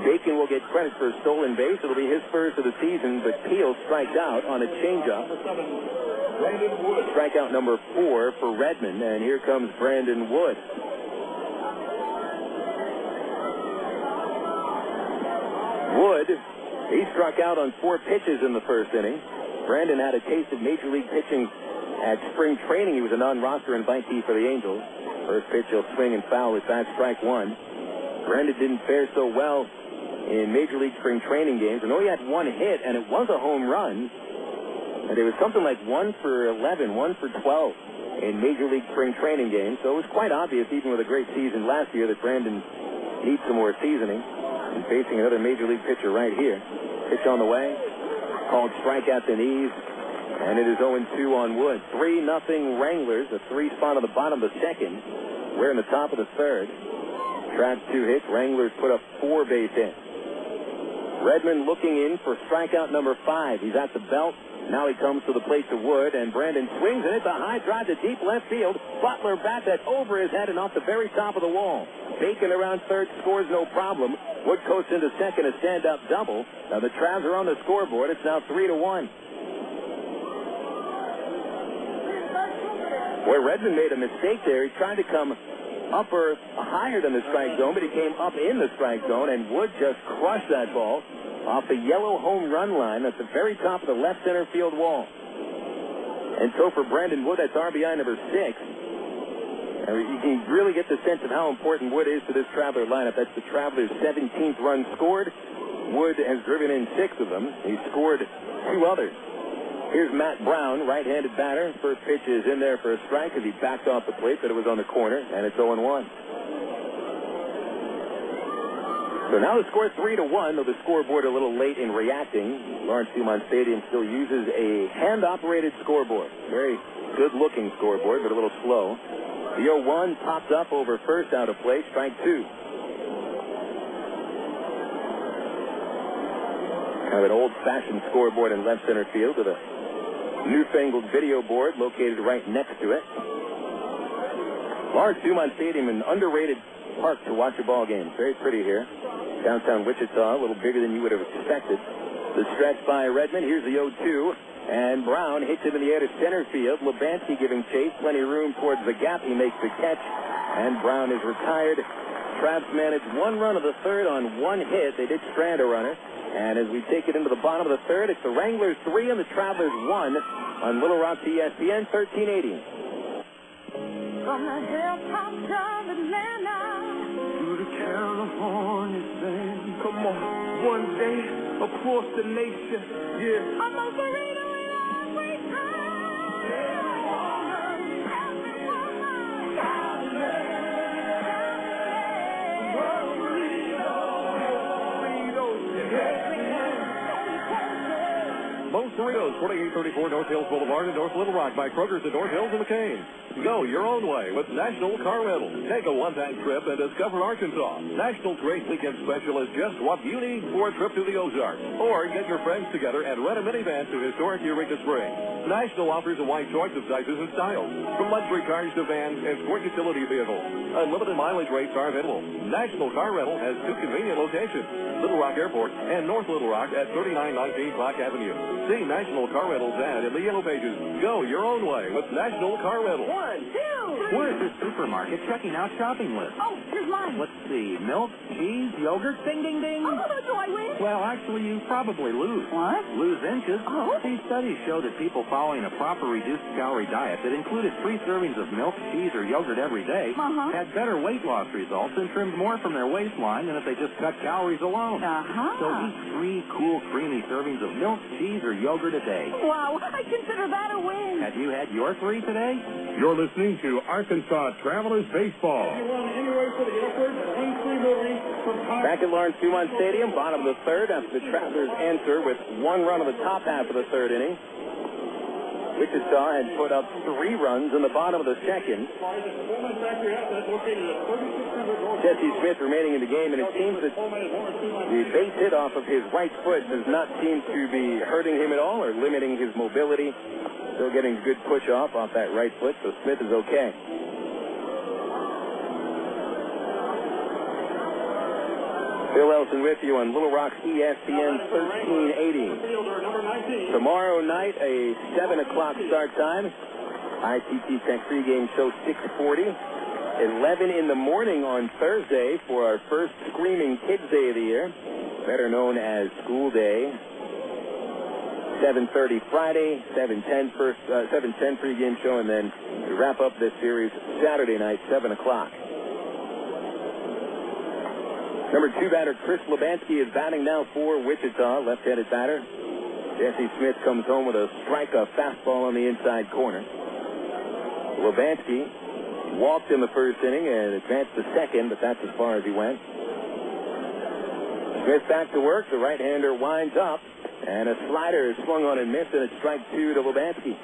Speaker 3: Bacon will get credit for a stolen base. It'll be his first of the season, but Peel strikes out on a changeup. Strikeout number 4 for Redmond, and here comes Brandon Wood. Wood He struck out on 4 pitches in the first inning. Brandon had a taste of Major League pitching at spring training. He was a non-roster invitee for the Angels. First pitch, he'll swing and foul. It's at strike 1. Brandon didn't fare so well in Major League spring training games. I know he had 1 hit, and it was a home run. And it was something like 1 for 11, 1 for 12 in Major League spring training games. So it was quite obvious, even with a great season last year, that Brandon needs some more seasoning. And facing another Major League pitcher right here. Pitch on the way. Called strike at the knees. And it is 0-2 on Wood. 3-0 Wranglers. A 3 spot on the bottom of the second. We're in the top of the third. Trapped 2 hits. Wranglers put up 4 base hits. Redmond looking in for strikeout number 5. He's at the belt. Now he comes to the plate to Wood, and Brandon swings and it's a high drive to deep left field. Butler bats that over his head and off the very top of the wall. Bacon around third scores no problem. Wood coasts into second, a stand-up double. Now the Travs are on the scoreboard. It's now 3-1. Boy, Redmond made a mistake there. He tried to come higher than the strike zone, but he came up in the strike zone, and Wood just crushed that ball off the yellow home run line at the very top of the left center field wall. And so for Brandon Wood, that's RBI number 6. And you can really get the sense of how important Wood is to this Traveler lineup. That's the Travelers' 17th run scored. Wood has driven in 6 of them. He scored 2 others. Here's Matt Brown, right-handed batter. First pitch is in there for a strike as he backed off the plate, but it was on the corner, and it's 0-1. So now the score is 3-1, though the scoreboard a little late in reacting. Lawrence Dumont Stadium still uses a hand-operated scoreboard. Very good-looking scoreboard, but a little slow. The 0-1 pops up over first out of play, strike 2. Kind of an old-fashioned scoreboard in left center field with a newfangled video board located right next to it. Lawrence Dumont Stadium, an underrated park to watch a ball game. Very pretty here. Downtown Wichita, a little bigger than you would have expected. The stretch by Redmond. Here's the 0-2. And Brown hits him in the air to center field. Lebanski giving chase. Plenty of room towards the gap. He makes the catch. And Brown is retired. Travs managed 1 run of the third on 1 hit. They did strand a runner. And as we take it into the bottom of the third, it's the Wranglers 3 and the Travelers 1 on Little Rock ESPN 1380.
Speaker 15: From the hilltops of Atlanta
Speaker 20: to the California sand. Come on, one day across the nation, yeah.
Speaker 15: I'm a burrito in every
Speaker 2: Most Doritos, 4834 North Hills Boulevard in North Little Rock by Kroger's at North Hills and McCain. Go your own way with National Car Rental. Take a one-time trip and discover Arkansas. National's Great Weekend Special is just what you need for a trip to the Ozarks. Or get your friends together and rent a minivan to historic Eureka Springs. National offers a wide choice of sizes and styles, from luxury cars to vans and sport utility vehicles. Unlimited mileage rates are available. National Car Rental has 2 convenient locations, Little Rock Airport and North Little Rock at 3919 Clark Avenue. See National Car Rental's ad in the yellow pages. Go your own way with National Car Rental.
Speaker 15: 1, 2, 3.
Speaker 21: We're at the supermarket checking out shopping lists.
Speaker 18: Oh, here's mine.
Speaker 21: Let's see. Milk, cheese, yogurt, ding, ding, ding.
Speaker 18: Oh, do I win?
Speaker 21: Well, actually, you probably lose.
Speaker 18: What?
Speaker 21: Lose inches.
Speaker 18: Oh.
Speaker 21: These studies show that people following a proper reduced-calorie diet that included 3 servings of milk, cheese, or yogurt every day had better weight loss results and trimmed more from their waistline than if they just cut calories alone. So eat 3 cool, creamy servings of milk, cheese, or yogurt a day.
Speaker 18: Wow, I consider that a win.
Speaker 21: Have you had your 3 today?
Speaker 13: You're listening to Arkansas Travelers Baseball.
Speaker 3: Back at Lawrence Dumont Stadium, bottom of the third, after the Travelers answer with 1 run of the top half of the third inning. Wichita had put up 3 runs in the bottom of the second. Jesse Smith remaining in the game, and it seems that the base hit off of his right foot does not seem to be hurting him at all or limiting his mobility. Still getting a good push off that right foot, so Smith is okay. Bill Elson with you on Little Rock's ESPN 1380. Tomorrow night, a 7 o'clock start time. ITT Tech pregame show 6:40. 11 in the morning on Thursday for our first Screaming Kids Day of the year. better known as School Day. 7:30 Friday, 7:10 pregame show, and then we wrap up this series Saturday night, 7 o'clock. Number 2 batter Chris Lebansky is batting now for Wichita, left-handed batter. Jesse Smith comes home with a fastball on the inside corner. Lebansky walked in the first inning and advanced to second, but that's as far as he went. Smith back to work. The right-hander winds up, and a slider is swung on and missed, and it's strike 2 to Lebansky.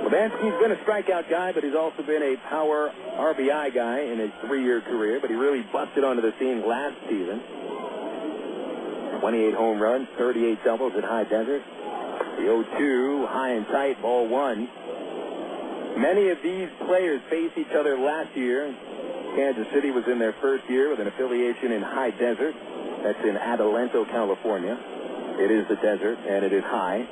Speaker 3: Lebansky's been a strikeout guy, but he's also been a power RBI guy in his 3-year career, but he really busted onto the scene last season. 28 home runs, 38 doubles at High Desert. The 0-2, high and tight, ball 1. Many of these players faced each other last year. Kansas City was in their first year with an affiliation in High Desert. That's in Adelanto, California. It is the desert, and it is high.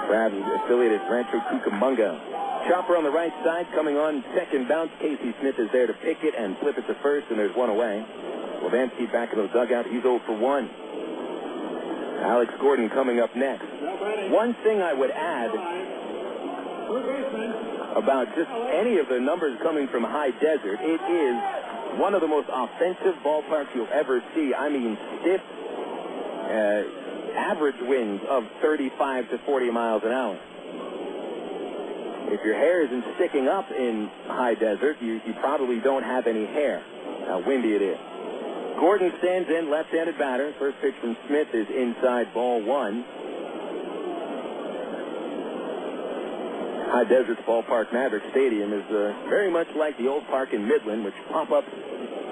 Speaker 3: Crabs affiliated Rancho Cucamonga. Chopper on the right side, coming on second bounce. Casey Smith is there to pick it and flip it to first, and there's one away. Lebansky back in the dugout. He's 0 for 1. Alex Gordon coming up next. One thing I would add about just any of the numbers coming from High Desert, it is one of the most offensive ballparks you'll ever see. I mean, stiff, average winds of 35 to 40 miles an hour. If your hair isn't sticking up in High Desert, you probably don't have any hair. How windy it is. Gordon stands in, left-handed batter. First pitch from Smith is inside, ball 1. High Desert's ballpark, Maverick Stadium, is very much like the old park in Midland, which pop-ups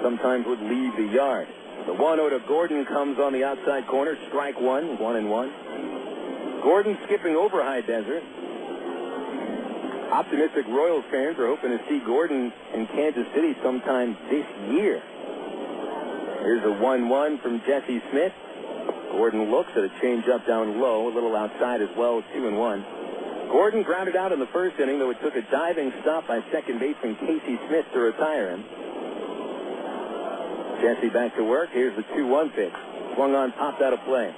Speaker 3: sometimes would leave the yard. The 1-0 to Gordon comes on the outside corner, strike 1, 1-1. Gordon skipping over High Desert. Optimistic Royals fans are hoping to see Gordon in Kansas City sometime this year. Here's a 1-1 from Jesse Smith. Gordon looks at a changeup down low, a little outside as well, 2-1. Gordon grounded out in the first inning, though it took a diving stop by second baseman Casey Smith to retire him. Jesse back to work. Here's the 2-1 pitch. Swung on, popped out of play.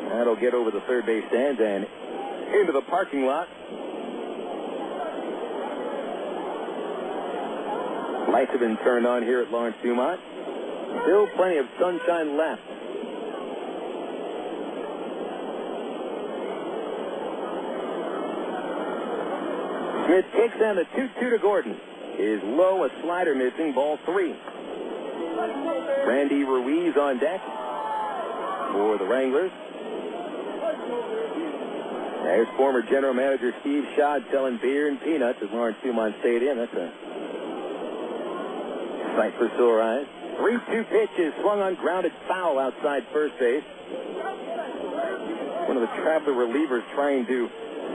Speaker 3: That'll get over the third base stand and into the parking lot. Lights have been turned on here at Lawrence Dumont. Still plenty of sunshine left. Smith kicks and the 2-2 to Gordon is low, a slider missing, ball 3. Randy Ruiz on deck for the Wranglers. There's former general manager Steve Schad selling beer and peanuts at Lawrence Dumont Stadium. That's a sight for sore eyes. 3-2 pitch is swung on, grounded foul outside first base. One of the Traveler relievers trying to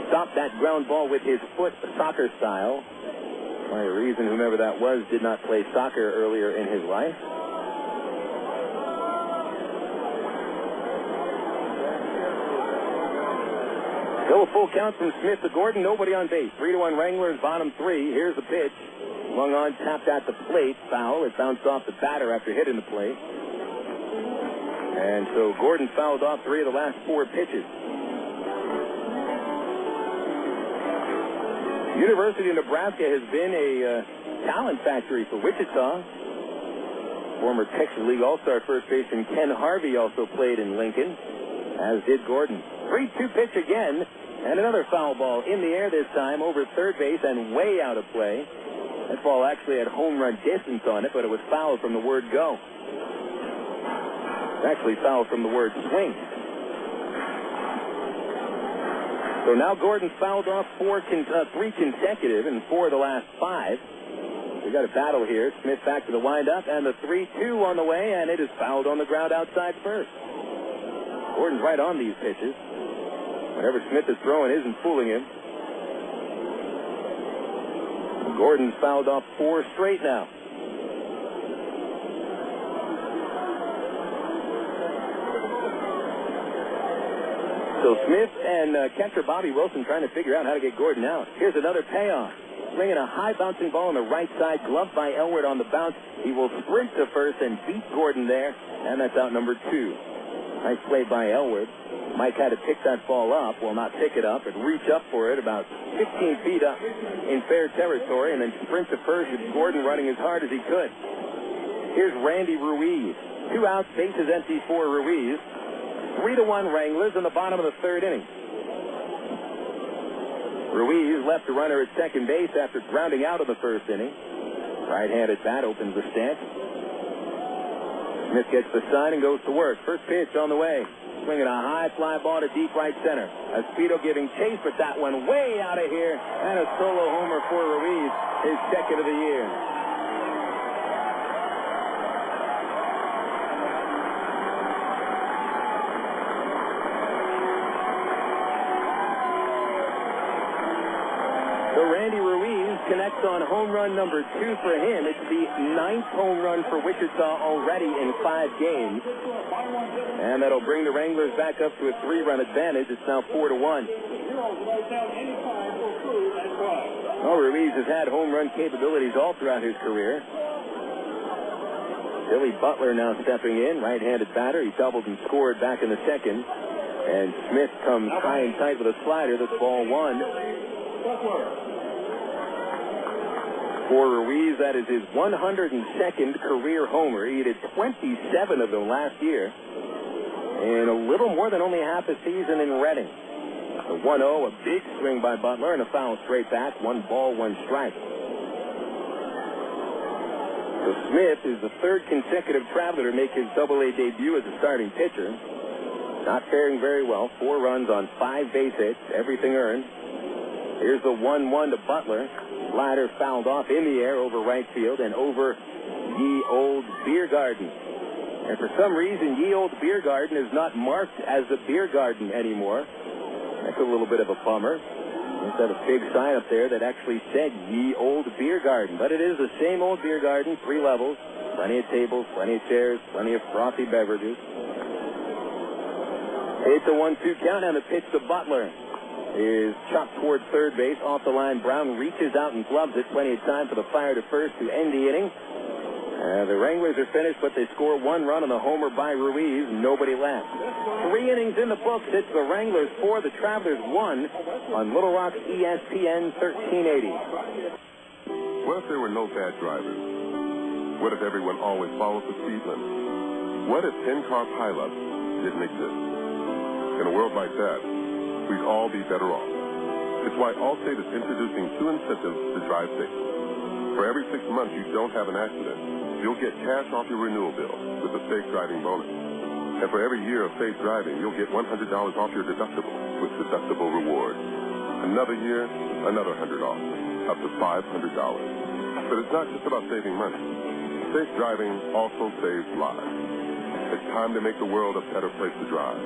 Speaker 3: stop that ground ball with his foot, soccer style. By a reason, whomever that was did not play soccer earlier in his life. Still a full count from Smith to Gordon, nobody on base. 3-1 Wranglers, bottom 3. Here's the pitch. Swung on, tapped at the plate, foul. It bounced off the batter after hitting the plate. And so Gordon fouled off 3 of the last 4 pitches. University of Nebraska has been a talent factory for Wichita. Former Texas League All-Star first baseman Ken Harvey also played in Lincoln, as did Gordon. 3-2 pitch again, and another foul ball in the air this time over third base and way out of play. That ball actually had home run distance on it, but it was foul from the word go. It's actually foul from the word swing. So now Gordon's fouled off 3 consecutive and 4 of the last 5. We got a battle here. Smith back to the windup, and the 3-2 on the way, and it is fouled on the ground outside first. Gordon's right on these pitches. Whatever Smith is throwing isn't fooling him. Gordon's fouled off 4 straight now. So Smith and catcher Bobby Wilson trying to figure out how to get Gordon out. Here's another payoff. swinging a high bouncing ball on the right side, gloved by Elwood on the bounce. He will sprint to first and beat Gordon there, and that's out number 2. Nice play by Elwood. Mike had to pick that ball up, well, not pick it up, but reach up for it about 15 feet up in fair territory, and then sprint to first with Gordon running as hard as he could. Here's Randy Ruiz. 2 outs, bases empty for Ruiz. 3-1 Wranglers in the bottom of the 3rd inning. Ruiz left the runner at second base after grounding out of the 1st inning. Right-handed bat opens the stance. Smith gets the sign and goes to work. First pitch on the way. Swinging a high fly ball to deep right center. Espedo giving chase, but that one way out of here. And a solo homer for Ruiz, his 2nd of the year. So Randy Ruiz connects on home run number 2 for him. It's the 9th home run for Wichita already in 5 games. And that'll bring the Wranglers back up to a 3-run advantage. It's now 4-1. Well, Ruiz has had home run capabilities all throughout his career. Billy Butler now stepping in, right-handed batter. He doubled and scored back in the 2nd. And Smith comes high and tight with a slider. That's ball 1. For Ruiz, that is his 102nd career homer. He did 27 of them last year. And a little more than only half a season in Reading. The 1-0, a big swing by Butler, and a foul straight back. 1 ball, 1 strike. So Smith is the 3rd consecutive Traveler to make his Double-A debut as a starting pitcher. Not faring very well. 4 runs on 5 base hits, everything earned. Here's the 1-1 to Butler. Slider fouled off in the air over right field and over Ye Old Beer Garden. And for some reason, Ye Old Beer Garden is not marked as the Beer Garden anymore. That's a little bit of a bummer. Instead of a big sign up there that actually said Ye Old Beer Garden. But it is the same old beer garden, 3 levels, plenty of tables, plenty of chairs, plenty of frothy beverages. It's a 1-2 count, and the pitch to Butler is chopped toward third base. Off the line, Brown reaches out and gloves it. Plenty of time for the fire to first to end the inning. The Wranglers are finished, but they score 1 run on the homer by Ruiz. Nobody left. 3 innings in the books. It's the Wranglers 4, the Travelers 1 on Little Rock's ESPN 1380.
Speaker 8: What if there were no bad drivers? What if everyone always followed the speed limit? What if 10-car pileups didn't exist? In a world like that, we'd all be better off. It's why Allstate is introducing 2 incentives to drive safe. For every 6 months you don't have an accident, you'll get cash off your renewal bill with a safe driving bonus. And for every year of safe driving, you'll get $100 off your deductible with deductible rewards. Another year, another $100 off, up to $500. But it's not just about saving money. Safe driving also saves lives. It's time to make the world a better place to drive.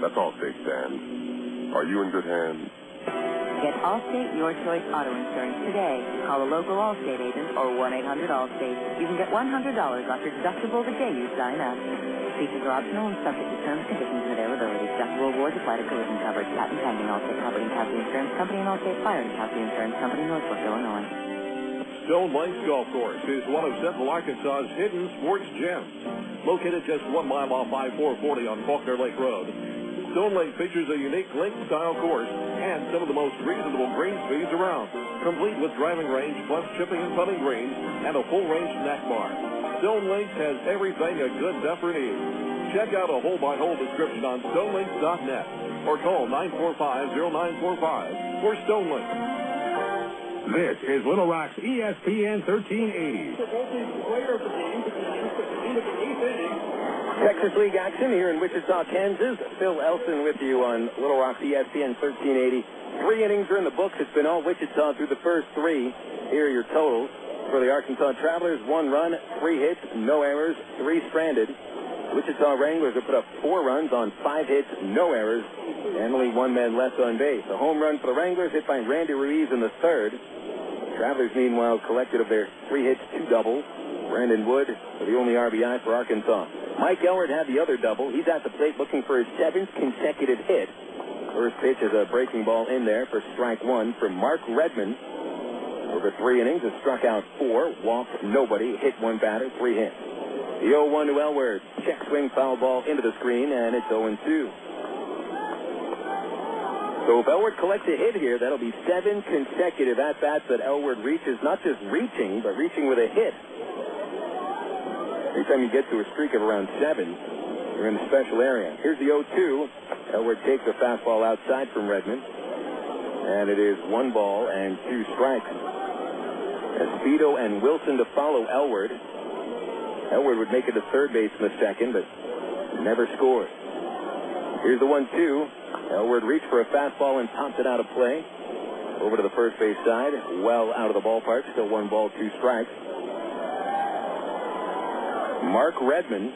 Speaker 8: That's Allstate stands. Are you in good hands?
Speaker 22: Get Allstate Your Choice Auto Insurance today. Call a local Allstate agent or 1-800-ALLSTATE. You can get $100 off your deductible the day you sign up. Features are optional and subject to terms, conditions, and availability. Deductible rewards apply to collision coverage. Patent pending. Allstate Property and Casualty Insurance Company and Allstate Fire and Casualty Insurance Company, Northbrook, Illinois.
Speaker 2: Stone Lakes Golf Course is one of Central Arkansas's hidden sports gems. Located just 1 mile off I-440 on Faulkner Lake Road, Stone Lake features a unique link-style course and some of the most reasonable green speeds around, complete with driving range plus chipping and putting greens and a full-range snack bar. Stone Lakes has everything a good duffer needs. Check out a hole-by-hole description on StoneLakes.net or call 945-0945 for Stone Lakes.
Speaker 13: This is Little Rock's ESPN 1380.
Speaker 3: Texas League action here in Wichita, Kansas. Phil Elson with you on Little Rock's ESPN 1380. 3 innings are in the books. It's been all Wichita through the first 3. Here are your totals. For the Arkansas Travelers, 1 run, 3 hits, no errors, 3 stranded. Wichita Wranglers have put up 4 runs on 5 hits, no errors, and only 1 man left on base. A home run for the Wranglers hit by Randy Ruiz in the 3rd. Travelers, meanwhile, collected of their 3 hits, 2 doubles. Brandon Wood, the only RBI for Arkansas. Mike Elwood had the other double. He's at the plate looking for his 7th consecutive hit. First pitch is a breaking ball in there for strike 1 from Mark Redmond. Over 3 innings, has struck out 4, walked nobody, hit 1 batter, 3 hits. The 0-1 to Elward. Check swing, foul ball into the screen, and it's 0-2. So if Elward collects a hit here, that'll be 7 consecutive at-bats that Elward reaches, not just reaching, but reaching with a hit. Anytime you get to a streak of around 7, you're in the special area. Here's the 0-2. Elward takes a fastball outside from Redmond, and it is 1 ball and 2 strikes. Espedo and Wilson to follow Elward. Elward would make it to third base in the second, but never scored. Here's the 1-2. Elward reached for a fastball and popped it out of play. Over to the first base side, well out of the ballpark. Still 1 ball, 2 strikes. Mark Redmond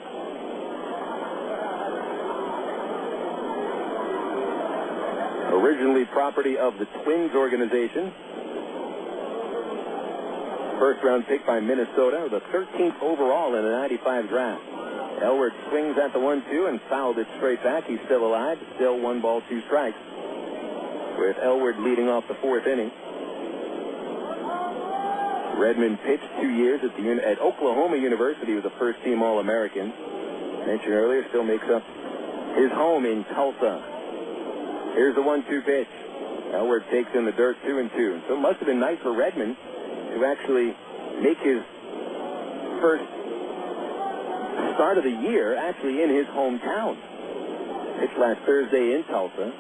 Speaker 3: originally property of the Twins organization. First round pick by Minnesota, the 13th overall in the 95 draft. Elward swings at the 1-2 and fouled it straight back. He's still alive. Still 1 ball, 2 strikes. With Elward leading off the 4th inning. Redmond pitched 2 years at Oklahoma University. He was a first-team All-American. Mentioned earlier, still makes up his home in Tulsa. Here's the 1-2 pitch. Elward takes in the dirt, 2-2. So it must have been nice for Redmond to actually make his first start of the year actually in his hometown. Pitched last Thursday in Tulsa.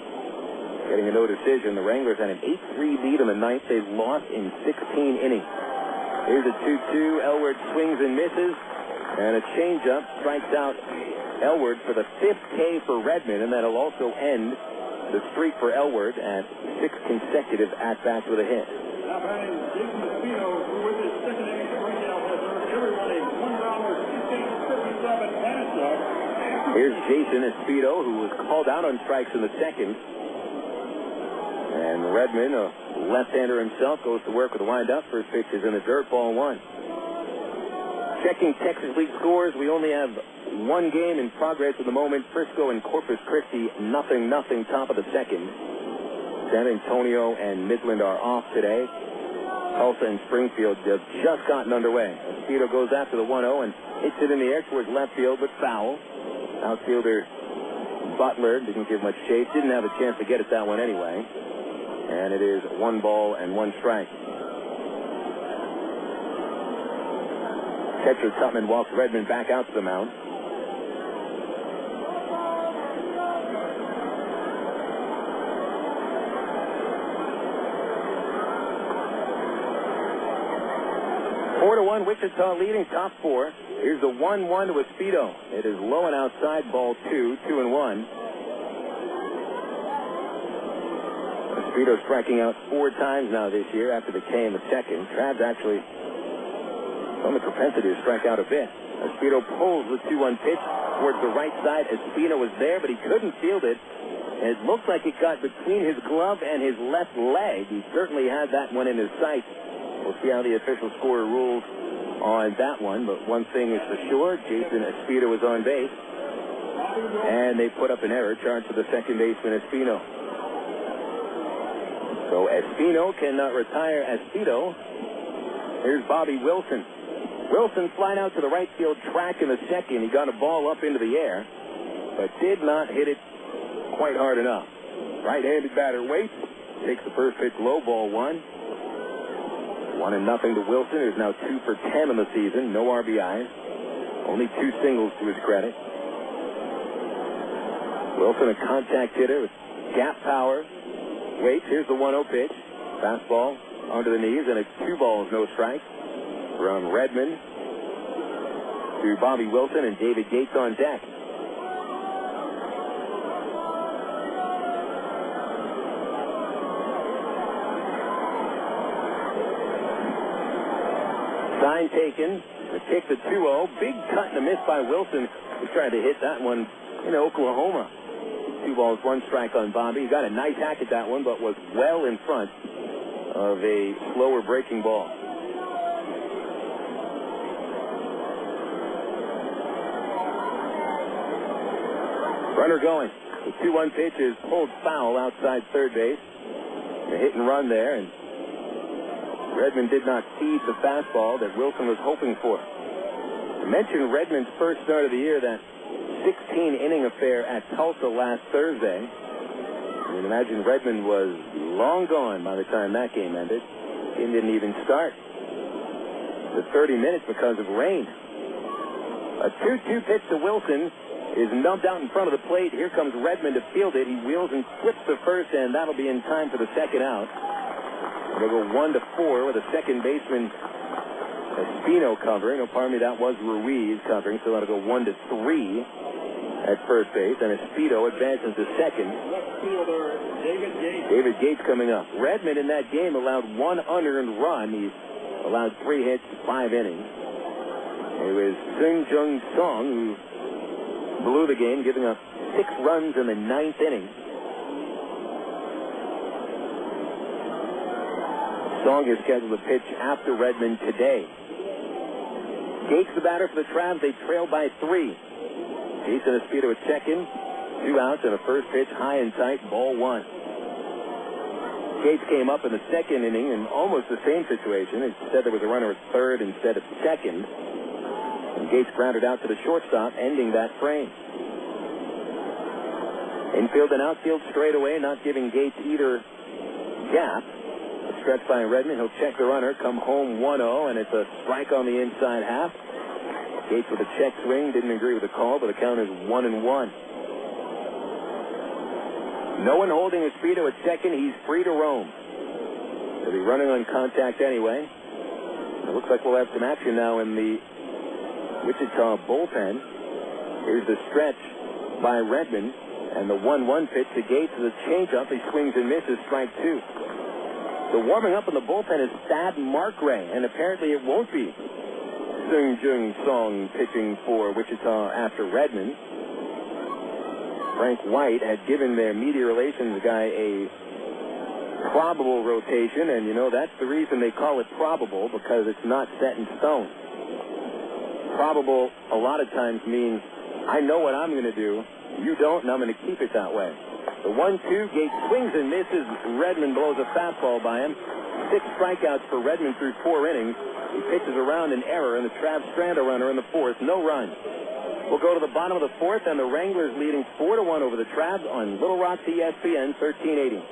Speaker 3: Getting a no decision. The Wranglers had an 8-3 lead in the 9th. They've lost in 16 innings. Here's a 2-2. Elward swings and misses. And a changeup strikes out Elward for the 5th K for Redmond, and that'll also end the streak for Elward at 6 consecutive at-bats with a hit.
Speaker 16: Now batting Jason Espino, who with his second inning strikeout has earned everybody $1.1657 and
Speaker 3: Here's Jason Espino, who was called out on strikes in the second. And Redmond, a left-hander himself, goes to work with a windup. First pitch is in the dirt, ball 1. Checking Texas League scores, we only have 1 game in progress at the moment. Frisco and Corpus Christi, 0-0, top of the second. San Antonio and Midland are off today. Tulsa and Springfield have just gotten underway. Espino goes after the 1-0 and hits it in the air towards left field, but foul. Outfielder Butler didn't give much chase. Didn't have a chance to get at that one anyway. And it is 1 ball and 1 strike. Catcher Tupman walks Redmond back out to the mound. Wichita leading top 4. Here's the 1-1 to Espedo. It is low and outside, ball 2, 2-1. Espedo striking out 4 times now this year after the K in the second. Trav's actually on the propensity to strike out a bit. Espedo pulls the 2-1 pitch towards the right side. Espino was there, but he couldn't field it. It looked like it got between his glove and his left leg. He certainly had that one in his sights. We'll see how the official scorer rules on that one, but one thing is for sure, Jason Espino was on base, and they put up an error charged to the second baseman Espino. So Espino cannot retire Espedo. Here's Bobby Wilson. Wilson flying out to the right field track in the second. He got a ball up into the air, but did not hit it quite hard enough. Right-handed batter waits, takes the first pitch low, ball 1. 1-0 to Wilson, who's now 2 for 10 in the season. No RBIs. Only 2 singles to his credit. Wilson, a contact hitter with gap power. Waits. Here's the 1-0 pitch. Fastball onto the knees, and it's 2 balls, no strikes. From Redmond to Bobby Wilson and David Gates on deck. Sign taken. The kick to 2-0. Big cut and a miss by Wilson. He tried to hit that one in Oklahoma. 2 balls, 1 strike on Bobby. He got a nice hack at that one, but was well in front of a slower breaking ball. Runner going. The 2-1 pitch is pulled foul outside third base. A hit and run there, and Redmond did not feed the fastball that Wilson was hoping for. I mentioned Redmond's first start of the year, that 16-inning affair at Tulsa last Thursday. I mean, imagine Redmond was long gone by the time that game ended. Game didn't even start. The 30 minutes because of rain. A 2-2 pitch to Wilson is nubbed out in front of the plate. Here comes Redmond to field it. He wheels and flips the first, and that'll be in time for the second out. They'll go 1-4 with a second baseman, Espino, covering. Oh, pardon me, that was Ruiz covering, so that'll go 1-3 at first base, and Espino advances to second.
Speaker 16: Left fielder David Gates.
Speaker 3: David Gates coming up. Redmond in that game allowed one unearned run. He allowed 3 hits, 5 innings. It was Seung Jung Song who blew the game, giving up 6 runs in the 9th inning. Song is scheduled to pitch after Redmond today. Gates the batter for the Travs. They trail by 3. Gates and Espino at second. 2 outs and a first pitch high and tight, ball 1. Gates came up in the second inning in almost the same situation. Instead, there was a runner at third instead of second. And Gates grounded out to the shortstop, ending that frame. Infield and outfield straight away, not giving Gates either gap. A stretch by Redmond. He'll check the runner, come home 1-0, and it's a strike on the inside half. Gates with a check swing, didn't agree with the call, but the count is 1-1. No one holding Espino at second. He's free to roam. He'll be running on contact anyway. It looks like we'll have some action now in the Wichita bullpen. Here's the stretch by Redmond, and the 1-1 pitch to Gates is a changeup. He swings and misses, strike 2. So warming up in the bullpen is Thad Markray, and apparently it won't be Seung Jung Song pitching for Wichita after Redmond. Frank White had given their media relations guy a probable rotation, and you know that's the reason they call it probable, because it's not set in stone. Probable a lot of times means I know what I'm going to do, you don't, and I'm going to keep it that way. The 1-2, Gates swings and misses. Redmond blows a fastball by him. 6 strikeouts for Redmond through 4 innings. He pitches around an error, and the Travs strand a runner in the 4th. No runs. We'll go to the bottom of the 4th, and the Wranglers leading 4-1 over the Travs on Little Rock's ESPN 1380.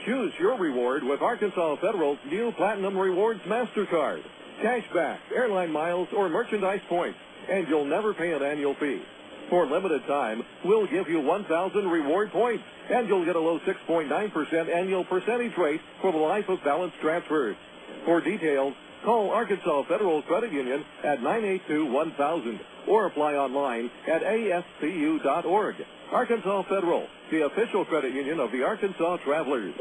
Speaker 2: Choose your reward with Arkansas Federal's new Platinum Rewards MasterCard. Cashback, airline miles, or merchandise points, and you'll never pay an annual fee. For limited time, we'll give you 1,000 reward points, and you'll get a low 6.9% annual percentage rate for the life of balance transfers. For details, call Arkansas Federal Credit Union at 982-1000 or apply online at ascu.org. Arkansas Federal, the official credit union of the Arkansas Travelers.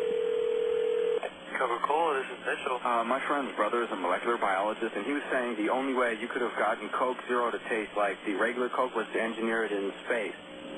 Speaker 10: Coca-Cola, this is Mitchell. My friend's brother is a molecular biologist, and he was saying the only way you could have gotten Coke Zero to taste like the regular Coke was to engineer it in space.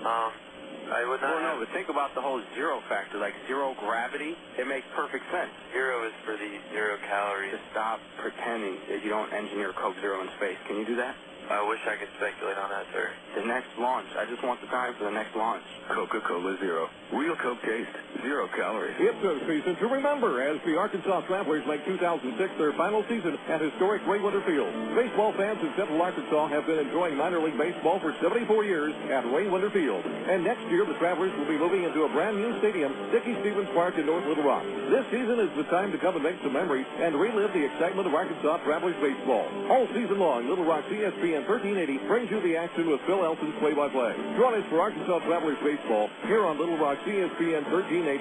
Speaker 11: I would not.
Speaker 10: Well, no, but think about the whole zero factor, like zero gravity. It makes perfect sense.
Speaker 11: Zero is for the 0 calories.
Speaker 10: To stop pretending that you don't engineer Coke Zero in space. Can you do that?
Speaker 11: I wish I could speculate on that, sir.
Speaker 10: The next launch. I just want the time for the next launch.
Speaker 4: Coca-Cola Zero. Real Coke taste. 0 calories.
Speaker 2: It's a season to remember as the Arkansas Travelers make 2006 their final season at historic Ray Winter Field. Baseball fans in Central Arkansas have been enjoying minor league baseball for 74 years at Ray Winter Field. And next year, the Travelers will be moving into a brand new stadium, Dickey Stevens Park in North Little Rock. This season is the time to come and make some memories and relive the excitement of Arkansas Travelers baseball. All season long, Little Rock's ESPN 1380 brings you the action with Phil Elson's play-by-play. Join us for Arkansas Travelers baseball here on Little Rock's ESPN 1380.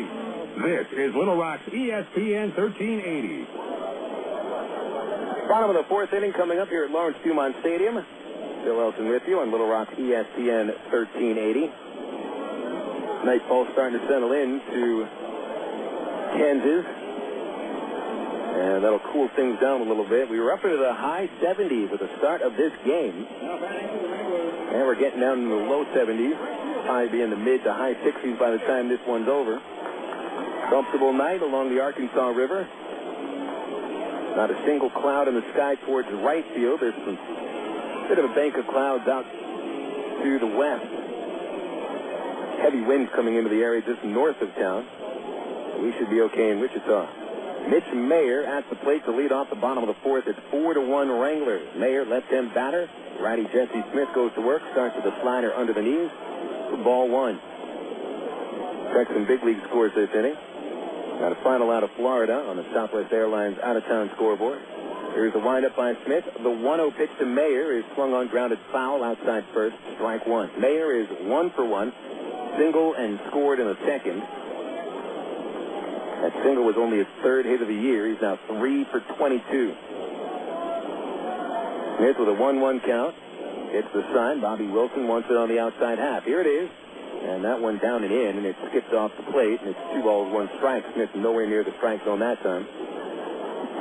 Speaker 13: This is Little Rock's ESPN 1380.
Speaker 3: Bottom of the 4th inning coming up here at Lawrence Dumont Stadium. Phil Elson with you on Little Rock's ESPN 1380. Nightfall starting to settle in to Kansas. And that'll cool things down a little bit. We were up into the high 70s at the start of this game. And we're getting down in the low 70s. Probably be in the mid to high 60s by the time this one's over. Comfortable night along the Arkansas River. Not a single cloud in the sky towards the right field. There's some bit of a bank of clouds out to the west. Heavy winds coming into the area just north of town. We should be okay in Wichita. Mitch Maier at the plate to lead off the bottom of the fourth. It's 4-1 Wranglers. Maier, left-hand batter. Righty Jesse Smith goes to work. Starts with a slider under the knees. Ball one. Check some big league scores this inning. Got a final out of Florida on the Southwest Airlines out-of-town scoreboard. Here's the windup by Smith. The 1-0 pitch to Maier is swung on, grounded foul outside first. Strike one. Maier is 1 for 1. Single and scored in the second. That single was only his third hit of the year. He's now 3 for 22. Smith with a 1-1 count. Hits the sign. Bobby Wilson wants it on the outside half. Here it is. And that one down and in, and it skips off the plate, and it's 2 balls, 1 strike. Smith nowhere near the strike zone that time.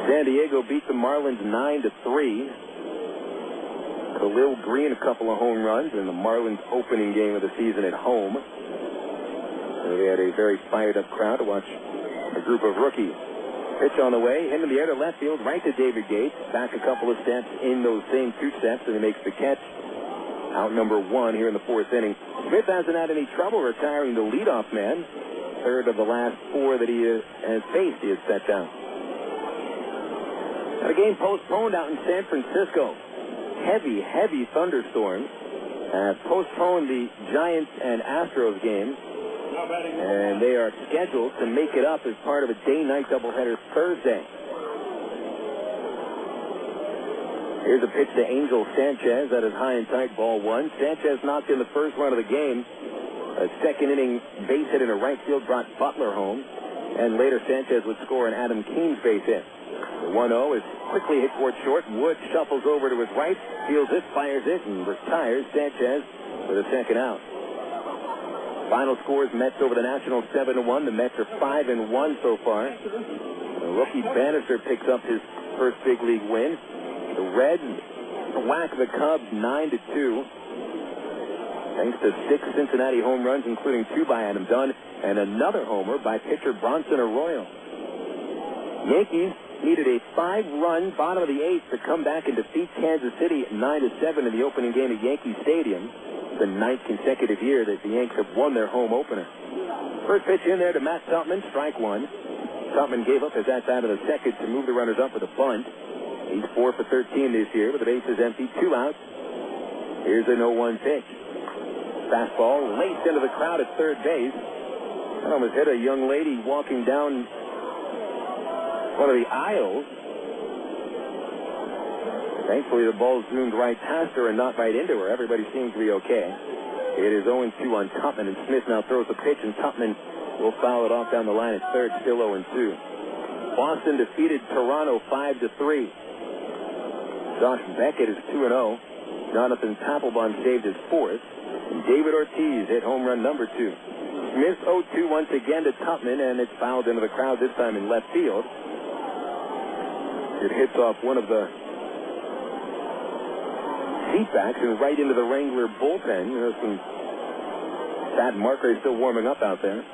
Speaker 3: San Diego beat the Marlins 9-3. Khalil Green a couple of home runs in the Marlins opening game of the season at home. So they had a very fired-up crowd to watch a group of rookies. Pitch on the way, him in the air to left field, right to David Gates. Back a couple of steps in those same 2 steps, and he makes the catch. Out number 1 here in the fourth inning. Smith hasn't had any trouble retiring the leadoff man. Third of the last 4 that he has faced, he has set down. And a game postponed out in San Francisco. Heavy, heavy thunderstorms postponed the Giants and Astros game. And they are scheduled to make it up as part of a day-night doubleheader Thursday. Here's a pitch to Ángel Sánchez. That is high and tight, ball one. Sánchez knocked in the first run of the game. A second-inning base hit in a right field brought Butler home. And later, Sánchez would score an Adam Keene's base hit. The 1-0 is quickly hit towards short. Wood shuffles over to his right, fields it, fires it, and retires Sánchez with a second out. Final scores, Mets over the Nationals 7-1. The Mets are 5-1 so far. The rookie Bannister picks up his first big league win. The Reds whack the Cubs 9-2. Thanks to 6 Cincinnati home runs, including 2 by Adam Dunn and another homer by pitcher Bronson Arroyo. Yankees needed a 5-run bottom of the 8th to come back and defeat Kansas City 9-7 in the opening game at Yankee Stadium. The 9th consecutive year that the Yanks have won their home opener. First pitch in there to Matt Tupman, strike one. Tupman gave up his at-bat in the second to move the runners up with a bunt. He's 4 for 13 this year with the bases empty, 2 outs. Here's a 0-1 pitch. Fastball laced into the crowd at third base. That almost hit a young lady walking down one of the aisles. Thankfully, the ball zoomed right past her and not right into her. Everybody seems to be okay. It is 0-2 on Tupman, and Smith now throws the pitch, and Tupman will foul it off down the line at third, still 0-2. Boston defeated Toronto 5-3. Josh Beckett is 2-0. Jonathan Papelbon saved his 4th. And David Ortiz hit home run number 2. Smith 0-2 once again to Tupman, and it's fouled into the crowd, this time in left field. It hits off one of the seatbacks and right into the Wrangler bullpen. There's some Thad Marker still warming up out there.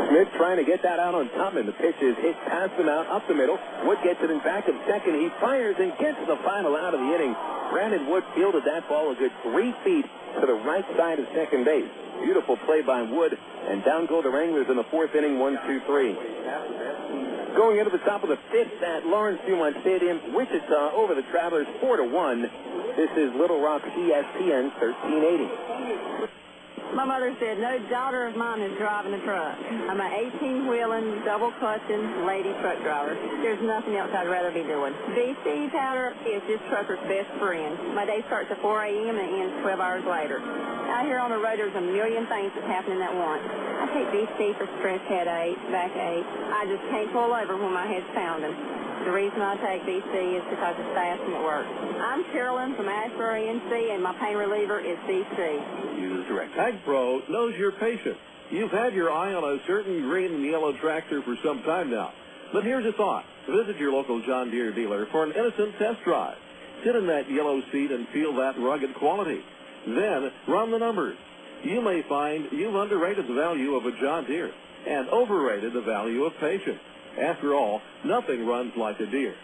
Speaker 3: Smith trying to get that out on Tupman. The pitch is hit past him out, up the middle. Wood gets it in back of second. He fires and gets the final out of the inning. Brandon Wood fielded that ball a good 3 feet to the right side of second base. Beautiful play by Wood, and down go the Wranglers in the 4th inning, 1-2-3. Going into the top of the 5th at Lawrence Dumont Stadium, Wichita over the Travelers 4-1. This is Little Rock ESPN 1380.
Speaker 1: My mother said, no daughter of mine is driving a truck. I'm an 18-wheeling, double-clutching lady truck driver. There's nothing else I'd rather be doing. BC powder is this trucker's best friend. My day starts at 4 a.m. and ends 12 hours later. Out here on the road, there's a million things that's happening at once. I take BC for stress headache, backache. I just can't pull over when my head's pounding. The reason I take BC is because it's fast and it works. I'm Carolyn from Ashbury, NC, and my pain reliever is BC.
Speaker 2: Use director. Ag Pro knows your patient. You've had your eye on a certain green and yellow tractor for some time now. But here's a thought. Visit your local John Deere dealer for an innocent test drive. Sit in that yellow seat and feel that rugged quality. Then run the numbers. You may find you've underrated the value of a John Deere and overrated the value of patience. After all, nothing runs like a Deere.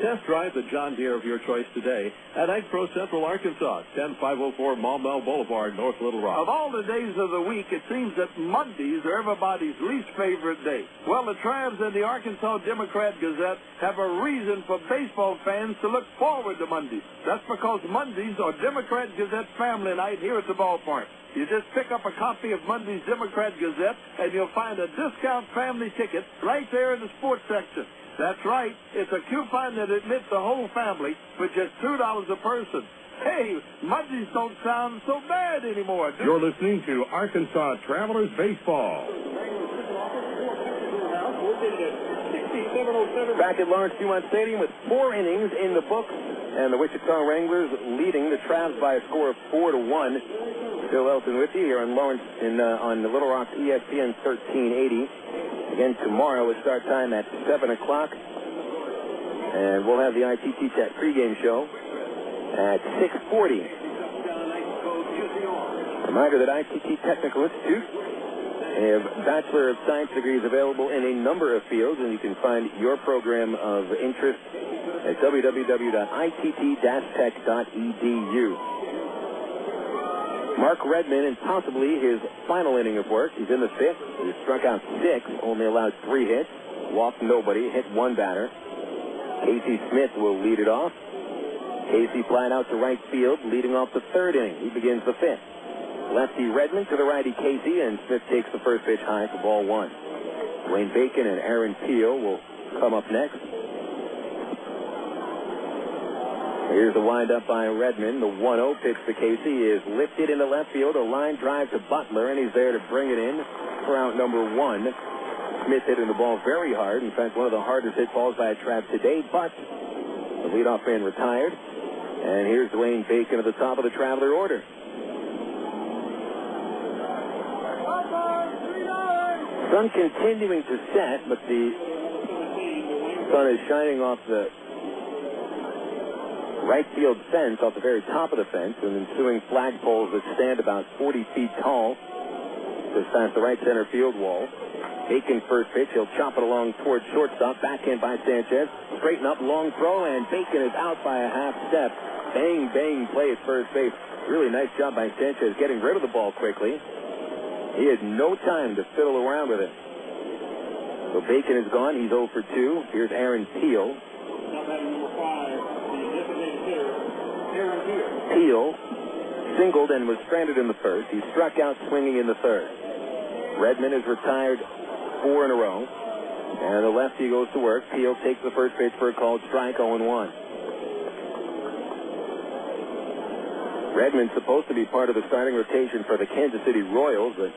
Speaker 2: Test drive the John Deere of your choice today at Ag Pro Central Arkansas, 10504 Maumelle Boulevard, North Little Rock.
Speaker 20: Of all the days of the week, it seems that Mondays are everybody's least favorite day. Well, the Travs and the Arkansas Democrat-Gazette have a reason for baseball fans to look forward to Mondays. That's because Mondays are Democrat-Gazette family night here at the ballpark. You just pick up a copy of Monday's Democrat-Gazette, and you'll find a discount family ticket right there in the sports section. That's right. It's a coupon that admits the whole family for just $2 a person. Hey, Mondays don't sound so bad anymore, do
Speaker 13: You're listening to Arkansas Travelers Baseball.
Speaker 3: Back at Lawrence Dumont Stadium with 4 innings in the books, and the Wichita Wranglers leading the Travs by a score of 4-1. Phil Elton with you here on Lawrence on the Little Rock's ESPN 1380. Again, tomorrow is start time at 7 o'clock. And we'll have the ITT Tech pregame show at 6:40. Reminder that ITT Technical Institute have Bachelor of Science degrees available in a number of fields, and you can find your program of interest at www.itt-tech.edu. Mark Redmond in possibly his final inning of work. He's in the 5th. He struck out 6, only allowed 3 hits, walked nobody, hit 1 batter. Casey Smith will lead it off. Casey flying out to right field, leading off the 3rd inning. He begins the 5th. Lefty Redmond to the righty Casey, and Smith takes the first pitch high for ball 1. Wayne Bacon and Aaron Peel will come up next. Here's the windup by Redmond. The 1-0 pitch to Casey is lifted into left field. A line drive to Butler, and he's there to bring it in for out number 1. Smith hitting the ball very hard. In fact, one of the hardest hit balls by a Trav today, but the leadoff man retired. And here's Dwayne Bacon at the top of the Traveler order. Sun continuing to set, but the sun is shining off the right field fence, off the very top of the fence, and ensuing flagpoles that stand about 40 feet tall just past the right center field wall. Bacon first pitch. He'll chop it along towards shortstop. Backhand by Sanchez. Straighten up, long throw, and Bacon is out by a half step. Bang, bang play at first base. Really nice job by Sanchez getting rid of the ball quickly. He had no time to fiddle around with it. So Bacon is gone. He's 0 for 2. Here's Aaron Peel. Peel singled and was stranded in the 1st. He struck out swinging in the 3rd. Redmond is retired 4 in a row. And the lefty goes to work. Peel takes the first pitch for a called strike, 0-1. Redmond's supposed to be part of the starting rotation for the Kansas City Royals, but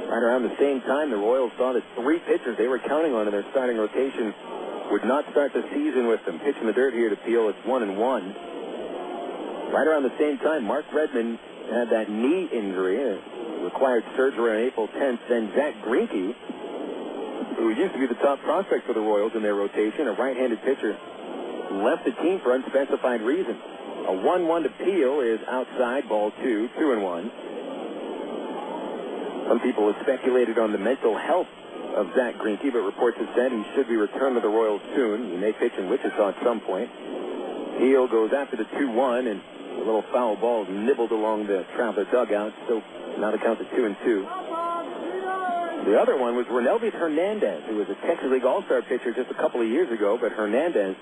Speaker 3: right around the same time, the Royals saw that 3 pitchers they were counting on in their starting rotation would not start the season with them. Pitch in the dirt here to Peel. It's 1-1. Right around the same time, Mark Redmond had that knee injury. It required surgery on April 10th. Then Zach Greinke, who used to be the top prospect for the Royals in their rotation, a right-handed pitcher, left the team for unspecified reason. A 1-1 to Peel is outside, ball 2, 2-1. Some people have speculated on the mental health of Zach Greinke, but reports have said he should be returned to the Royals soon. He may pitch in Wichita at some point. Peel goes after the 2-1, and a little foul ball nibbled along the Traveler dugout. So now the count is 2-2. The other one was Renelvis Hernandez, who was a Texas League All-Star pitcher just a couple of years ago, but Hernandez,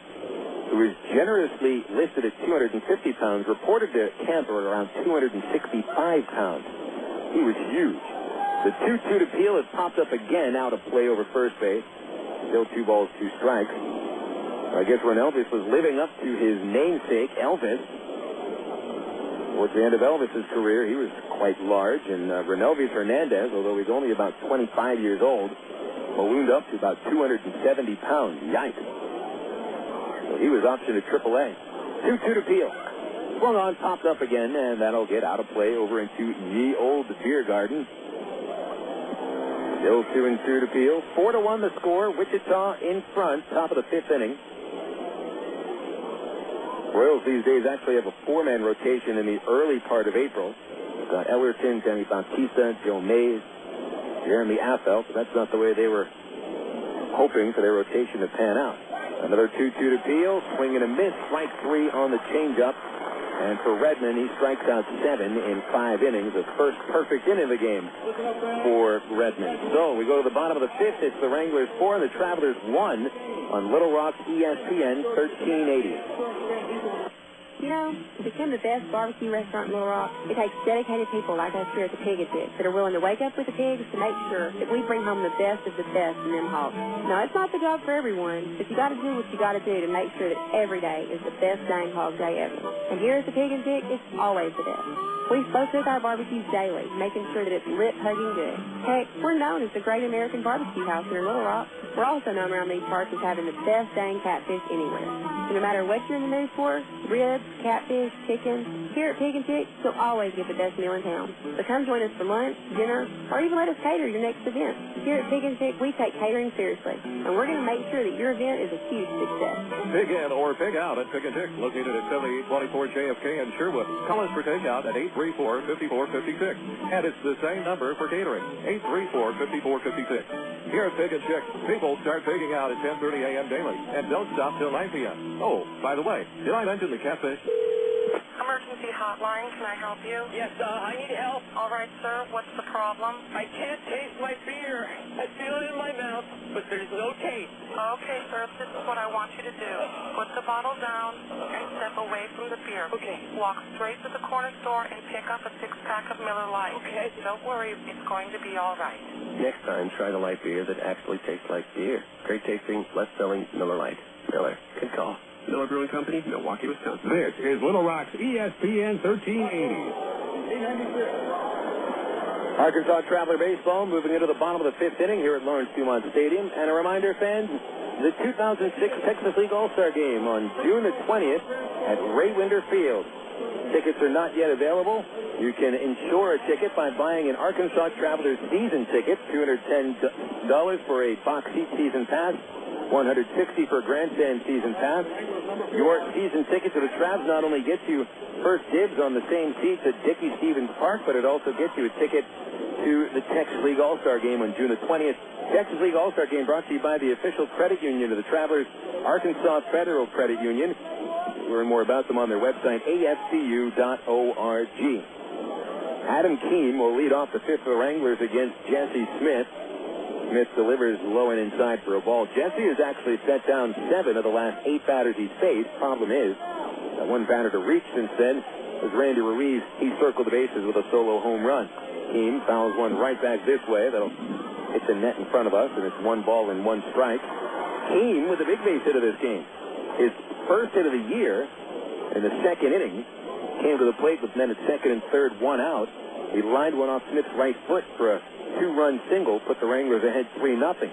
Speaker 3: who was generously listed at 250 pounds, reported to camp at around 265 pounds. He was huge. The 2-2 to Peel has popped up again out of play over first base. Still 2 balls, 2 strikes. I guess Renelvis was living up to his namesake, Elvis. Towards the end of Elvis's career, he was quite large, and Renelvis Hernandez, although he's only about 25 years old, ballooned up to about 270 pounds. Yikes. So he was optioned to AAA. 2-2 to Peel. Swung on, popped up again, and that'll get out of play over into Ye Old Beer Garden. Still 2-2 to Peel. 4-1 the score. Wichita in front, top of the 5th inning. Royals these days actually have a 4-man rotation in the early part of April. They've got Ellerton, Danny Bautista, Joe Mays, Jeremy Affel, but that's not the way they were hoping for their rotation to pan out. Another 2-2 to Peel. Swing and a miss. Strike 3 on the changeup. And for Redmond, he strikes out 7 in 5 innings. The first perfect inning of the game for Redmond. So we go to the bottom of the 5th. It's the Wranglers 4 and the Travelers 1 on Little Rock ESPN 1380.
Speaker 9: You know, to become the best barbecue restaurant in Little Rock, it takes dedicated people like us here at the Pig and Tick that are willing to wake up with the pigs to make sure that we bring home the best of the best in them hogs. Now, it's not the job for everyone, but you got to do what you got to do to make sure that every day is the best dang hog day ever. And here at the Pig and Tick, it's always the best. We slow cook our barbecues daily, making sure that it's lip-hugging good. Heck, we're known as the Great American Barbecue House here in Little Rock. We're also known around these parts as having the best dang catfish anywhere. So no matter what you're in the mood for, ribs, catfish, chicken, here at Pig and Tick, you'll always get the best meal in town. So come join us for lunch, dinner, or even let us cater your next event. Here at Pig and Tick, we take catering seriously, and we're going to make sure that your event is a huge success.
Speaker 2: Pig in or pig out at Pig and Tick, located at 7824 JFK in Sherwood. Call us for takeout at 834-5456. And it's the same number for catering, 834-5456. Here at Pig and Tick, people start pigging out at 10:30 a.m. daily and don't stop till 9 p.m. Oh, by the way, did I mention the catfish?
Speaker 5: Emergency hotline, can I help you?
Speaker 6: Yes, I need help.
Speaker 5: All right, sir, what's the problem?
Speaker 6: I can't taste my beer. I feel it in my mouth, but there's no taste.
Speaker 5: Okay, sir, this is what I want you to do. Put the bottle down and step away from the beer.
Speaker 6: Okay.
Speaker 5: Walk straight to the corner store and pick up a 6-pack of Miller Lite.
Speaker 6: Okay.
Speaker 5: Don't worry, it's going to be all right.
Speaker 19: Next time, try the light beer that actually tastes like beer. Great tasting, less selling Miller Lite. Miller, good call.
Speaker 7: Miller Brewing Company, Milwaukee, Wisconsin.
Speaker 13: This is Little Rock's ESPN 1380.
Speaker 3: Arkansas Traveler Baseball moving into the bottom of the 5th inning here at Lawrence Dumont Stadium. And a reminder, fans, the 2006 Texas League All-Star Game on June the 20th at Ray Winder Field. Tickets are not yet available. You can insure a ticket by buying an Arkansas Travelers season ticket, $210 for a box seat season pass, $160 for a grandstand season pass. Your season ticket to the Travs not only gets you first dibs on the same seats at Dickey-Stevens Park, but it also gets you a ticket to the Texas League All-Star Game on June the 20th. Texas League All-Star Game brought to you by the official credit union of the Travelers, Arkansas Federal Credit Union. Learn more about them on their website, afcu.org. Adam Keene will lead off the 5th for the Wranglers against Jesse Smith. Smith delivers low and inside for a ball. Jesse has actually set down 7 of the last 8 batters he's faced. Problem is, that one batter to reach since then was Randy Ruiz. He circled the bases with a solo home run. Keene fouls one right back this way. That'll hit the net in front of us, and it's 1 ball and 1 strike. Keene with the big base hit of this game. His first hit of the year in the 2nd inning came to the plate with men at 2nd and 3rd, 1 out. He lined one off Smith's right foot for a 2-run single, put the Wranglers ahead 3-0.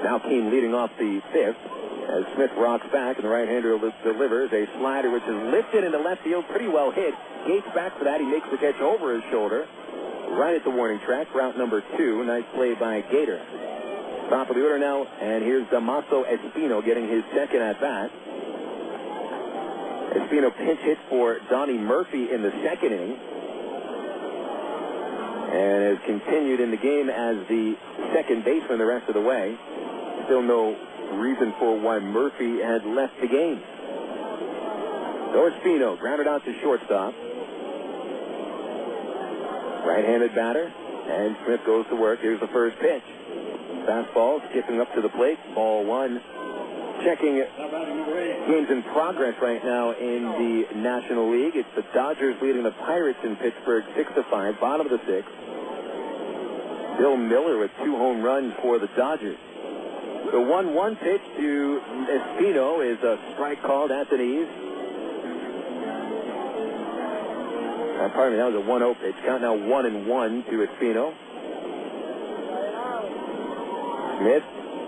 Speaker 3: Now Keene leading off the 5th as Smith rocks back, and the right-hander delivers a slider which is lifted into left field, pretty well hit. Gates back for that. He makes the catch over his shoulder, right at the warning track, route number 2. Nice play by Gator. Top of the order now, and here's Damaso Espino getting his 2nd at-bat. Espino pinch hit for Donnie Murphy in the 2nd inning, and has continued in the game as the 2nd baseman the rest of the way. Still no reason for why Murphy had left the game. So Espino grounded out to shortstop. Right-handed batter, and Smith goes to work. Here's the first pitch. Fastball skipping up to the plate. Ball 1. Checking games in progress right now in the National League. It's the Dodgers leading the Pirates in Pittsburgh 6-5, bottom of the 6th. Bill Miller with 2 home runs for the Dodgers. The 1-1 pitch to Espino is a strike called at the knees. Pardon me, that was a 1-0 pitch. Count now 1-1 to Espino. Smith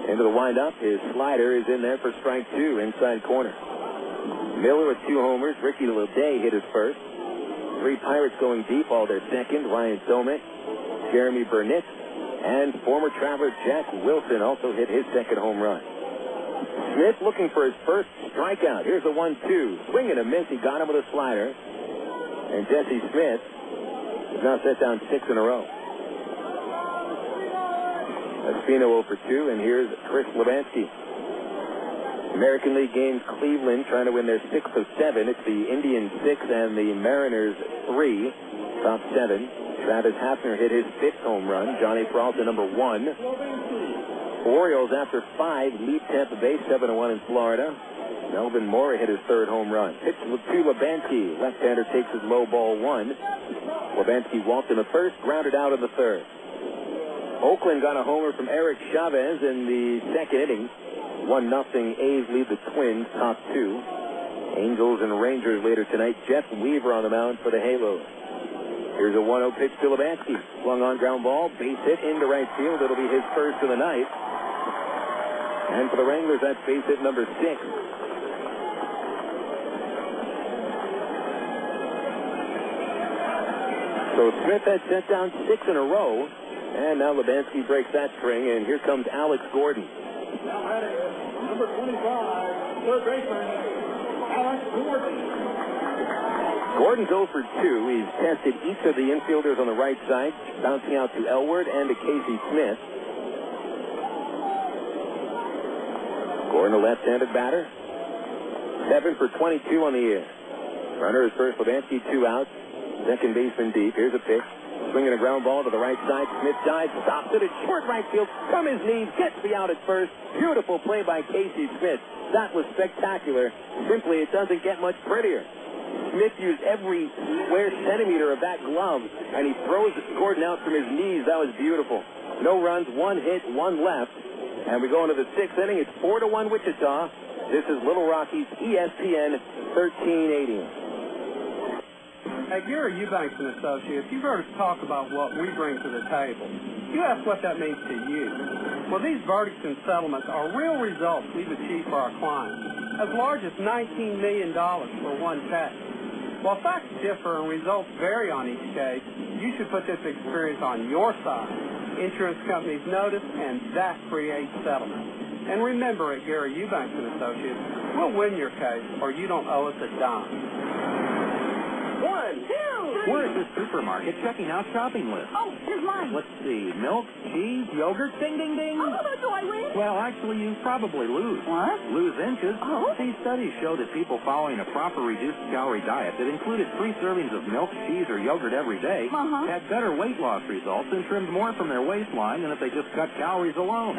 Speaker 3: into the windup. His slider is in there for strike 2, inside corner. Miller with 2 homers. Ricky Leday hit his first. 3 Pirates going deep, all their 2nd. Ryan Domek, Jeremy Burnett, and former Traveler Jack Wilson also hit his 2nd home run. Smith looking for his first strikeout. Here's the 1-2. Swing and a miss. He got him with a slider. And Jesse Smith has now set down 6 in a row. Espino 0 for 2, and here's Chris Levansky. American League games, Cleveland trying to win their 6th of 7. It's the Indians 6 and the Mariners 3. Top 7. Travis Hafner hit his 5th home run. Johnny Peralta, number 1. Orioles, after 5, lead Tampa Bay 7-1 in Florida. Melvin Mora hit his 3rd home run. Pitch to Lebansky. Left-hander takes his low ball 1. Lebansky walked in the 1st, grounded out in the 3rd. Oakland got a homer from Eric Chavez in the 2nd inning. 1-0 A's lead the Twins, top 2. Angels and Rangers later tonight. Jeff Weaver on the mound for the Halos. Here's a 1-0 pitch to Lebansky. Swung on ground ball, base hit into right field. It'll be his 1st of the night. And for the Wranglers, that's base hit number 6. So Smith had sent down 6 in a row, and now Lebansky breaks that string, and here comes Alex Gordon.
Speaker 16: Now batting number 25, third baseman, Alex Gordon.
Speaker 3: Gordon's 0 for 2. He's tested each of the infielders on the right side, bouncing out to Elward and to Casey Smith. Gordon, a left-handed batter. 7 for 22 on the year. Runner is first, Lebansky, 2 outs. Second baseman deep. Here's a pitch. Swinging a ground ball to the right side. Smith dives, stops it at short right field. From his knees, gets the out at first. Beautiful play by Casey Smith. That was spectacular. Simply, it doesn't get much prettier. Smith used every square centimeter of that glove, and he throws Gordon out from his knees. That was beautiful. No runs, 1 hit, 1 left. And we go into the 6th inning. It's 4-1 Wichita. This is Little Rocky's ESPN 1380.
Speaker 12: At Gary Eubanks and Associates, you've heard us talk about what we bring to the table. You ask what that means to you. Well, these verdicts and settlements are real results we've achieved for our clients, as large as $19 million for one case. While facts differ and results vary on each case, you should put this experience on your side. Insurance companies notice, and that creates settlement. And remember, at Gary Eubanks and Associates, we'll win your case, or you don't owe us a dime.
Speaker 15: 1, 2, 3.
Speaker 21: We're at the supermarket checking out shopping lists.
Speaker 15: Oh, here's mine.
Speaker 21: Let's see. Milk, cheese, yogurt, ding, ding, ding.
Speaker 15: Oh, do I win?
Speaker 21: Well, actually, you probably lose.
Speaker 15: What?
Speaker 21: Lose inches.
Speaker 15: Oh.
Speaker 21: These studies show that people following a proper reduced calorie diet that included 3 servings of milk, cheese, or yogurt every day had better weight loss results and trimmed more from their waistline than if they just cut calories alone.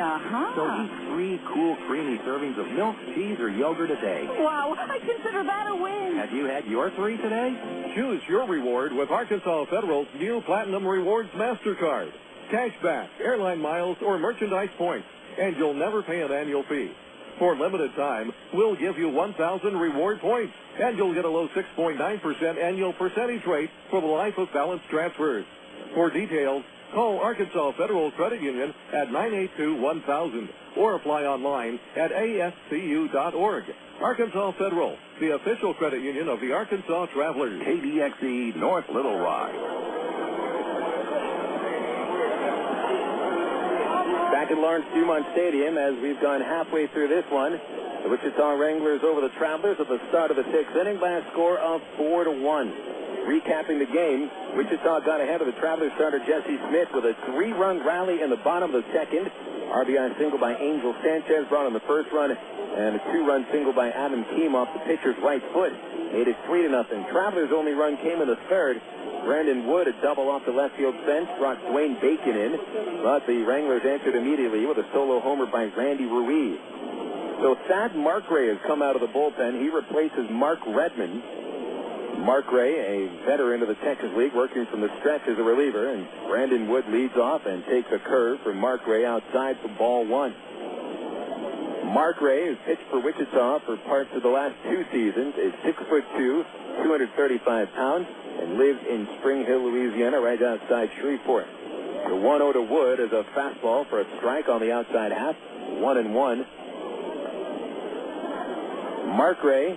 Speaker 21: So eat 3 cool, creamy servings of milk, cheese, or yogurt a day.
Speaker 15: Wow, I consider that a win.
Speaker 21: Have you had your 3 today?
Speaker 2: Choose your reward with Arkansas Federal's new Platinum Rewards MasterCard. Cashback, airline miles, or merchandise points, and you'll never pay an annual fee. For limited time, we'll give you 1,000 reward points, and you'll get a low 6.9% annual percentage rate for the life of balance transfers. For details, call Arkansas Federal Credit Union at 982-1000 or apply online at ascu.org. Arkansas Federal, the official credit union of the Arkansas Travelers.
Speaker 4: KDXE North Little Rock.
Speaker 3: Back at Lawrence Dumont Stadium as we've gone halfway through this one. The Wichita Wranglers over the Travelers at the start of the 6th inning by a score of 4-1. Recapping the game, Wichita got ahead of the Travelers starter Jesse Smith with a 3-run rally in the bottom of the 2nd. RBI single by Ángel Sánchez brought on the 1st run, and a 2-run single by Adam Keem off the pitcher's right foot made it 3-0. Travelers' only run came in the 3rd. Brandon Wood, a double off the left field fence, brought Dwayne Bacon in, but the Wranglers answered immediately with a solo homer by Randy Ruiz. So Thad Markray has come out of the bullpen. He replaces Mark Redmond. Markray, a veteran of the Texas League, working from the stretch as a reliever, and Brandon Wood leads off and takes a curve from Markray outside for ball 1. Markray has pitched for Wichita for parts of the last 2 seasons, is 6'2", 235 pounds, and lives in Spring Hill, Louisiana, right outside Shreveport. The 1-0 to Wood is a fastball for a strike on the outside half, 1-1. Markray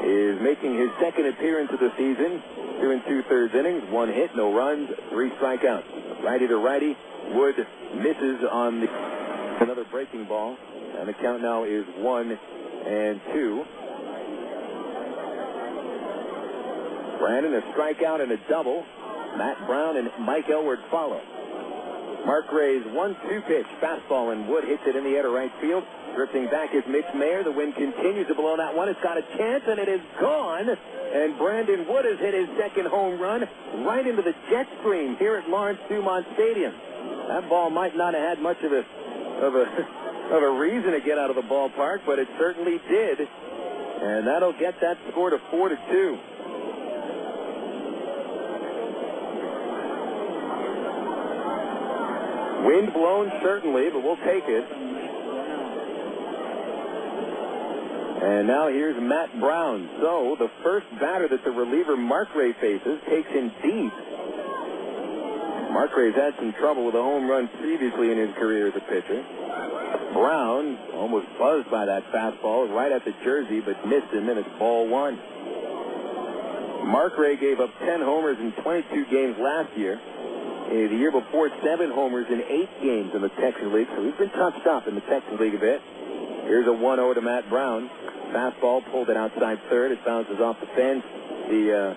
Speaker 3: is making his 2nd appearance of the season, 2 2/3 innings, 1 hit, no runs, 3 strikeouts. Righty to righty, Wood misses on another breaking ball, and the count now is 1-2. Brandon, a strikeout and a double. Matt Brown and Mike Elward follow. Mark Ray's 1-2 pitch. Fastball, and Wood hits it in the air to right field. Drifting back is Mitch Maier. The wind continues to blow that one. It's got a chance, and it is gone. And Brandon Wood has hit his second home run right into the jet stream here at Lawrence Dumont Stadium. That ball might not have had much of a reason to get out of the ballpark, but it certainly did. And that'll get that score to 4-2. Wind blown, certainly, but we'll take it. And now here's Matt Brown. So the first batter that the reliever Mark Ray faces takes him deep. Mark Ray's had some trouble with a home run previously in his career as a pitcher. Brown almost buzzed by that fastball right at the jersey, but missed him, and it's ball one. Mark Ray gave up 10 homers in 22 games last year. The year before, 7 homers in 8 games in the Texas League, so he's been touched up in the Texas League a bit. Here's a 1-0 to Matt Brown. Fastball pulled it outside third. It bounces off the fence, the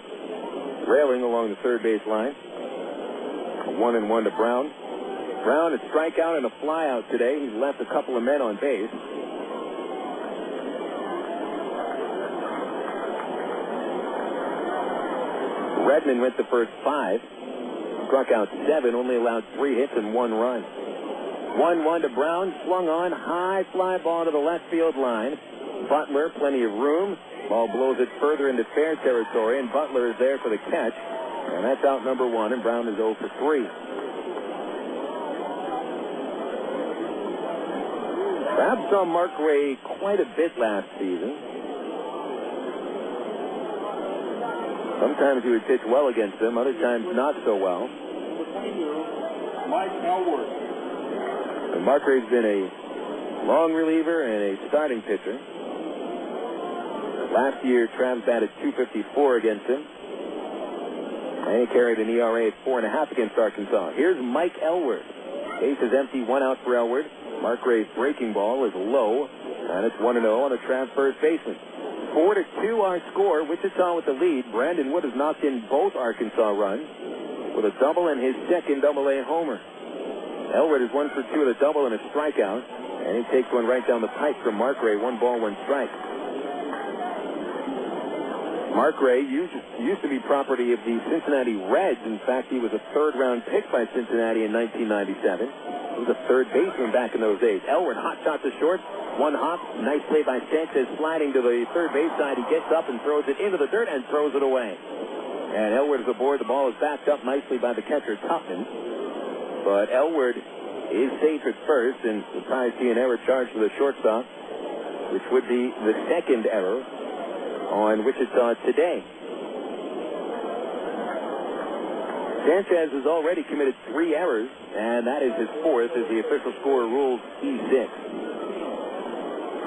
Speaker 3: railing along the third base line. A 1-1 to Brown. Brown, a strikeout and a flyout today. He's left a couple of men on base. Redmond went the first 5. Struck out 7, only allowed 3 hits and 1 run. 1-1 to Brown, swung on, high fly ball to the left field line. Butler, plenty of room. Ball blows it further into fair territory, and Butler is there for the catch. And that's out number 1, and Brown is 0 for 3. Perhaps saw Mark Ray quite a bit last season. Sometimes he would pitch well against them, other times not so well.
Speaker 16: Mike Elwood.
Speaker 3: And Mark Ray's been a long reliever and a starting pitcher. Last year, Travis batted .254 against him. And he carried an ERA at 4.5 against Arkansas. Here's Mike Elwood. Base is empty, 1 out for Elwood. Mark Ray's breaking ball is low, and it's 1-0 on a Trav first baseman. 4-2 our score. Wichita with the lead. Brandon Wood has knocked in both Arkansas runs with a double and his second AA homer. Elwood is 1 for 2 with a double and a strikeout, and he takes one right down the pipe from Mark Ray. 1 ball, 1 strike. Mark Ray used to be property of the Cincinnati Reds. In fact, he was a third-round pick by Cincinnati in 1997. He was a third baseman back in those days. Elwood, hot shot to short. 1 hop. Nice play by Sánchez, sliding to the third base side. He gets up and throws it into the dirt and throws it away. And Elwood is aboard. The ball is backed up nicely by the catcher, Tupman. But Elwood is safe at first, and surprised he an error charged for the shortstop, which would be the second error on Wichita today. Sánchez has already committed 3 errors, and that is his 4th as the official score rules E6.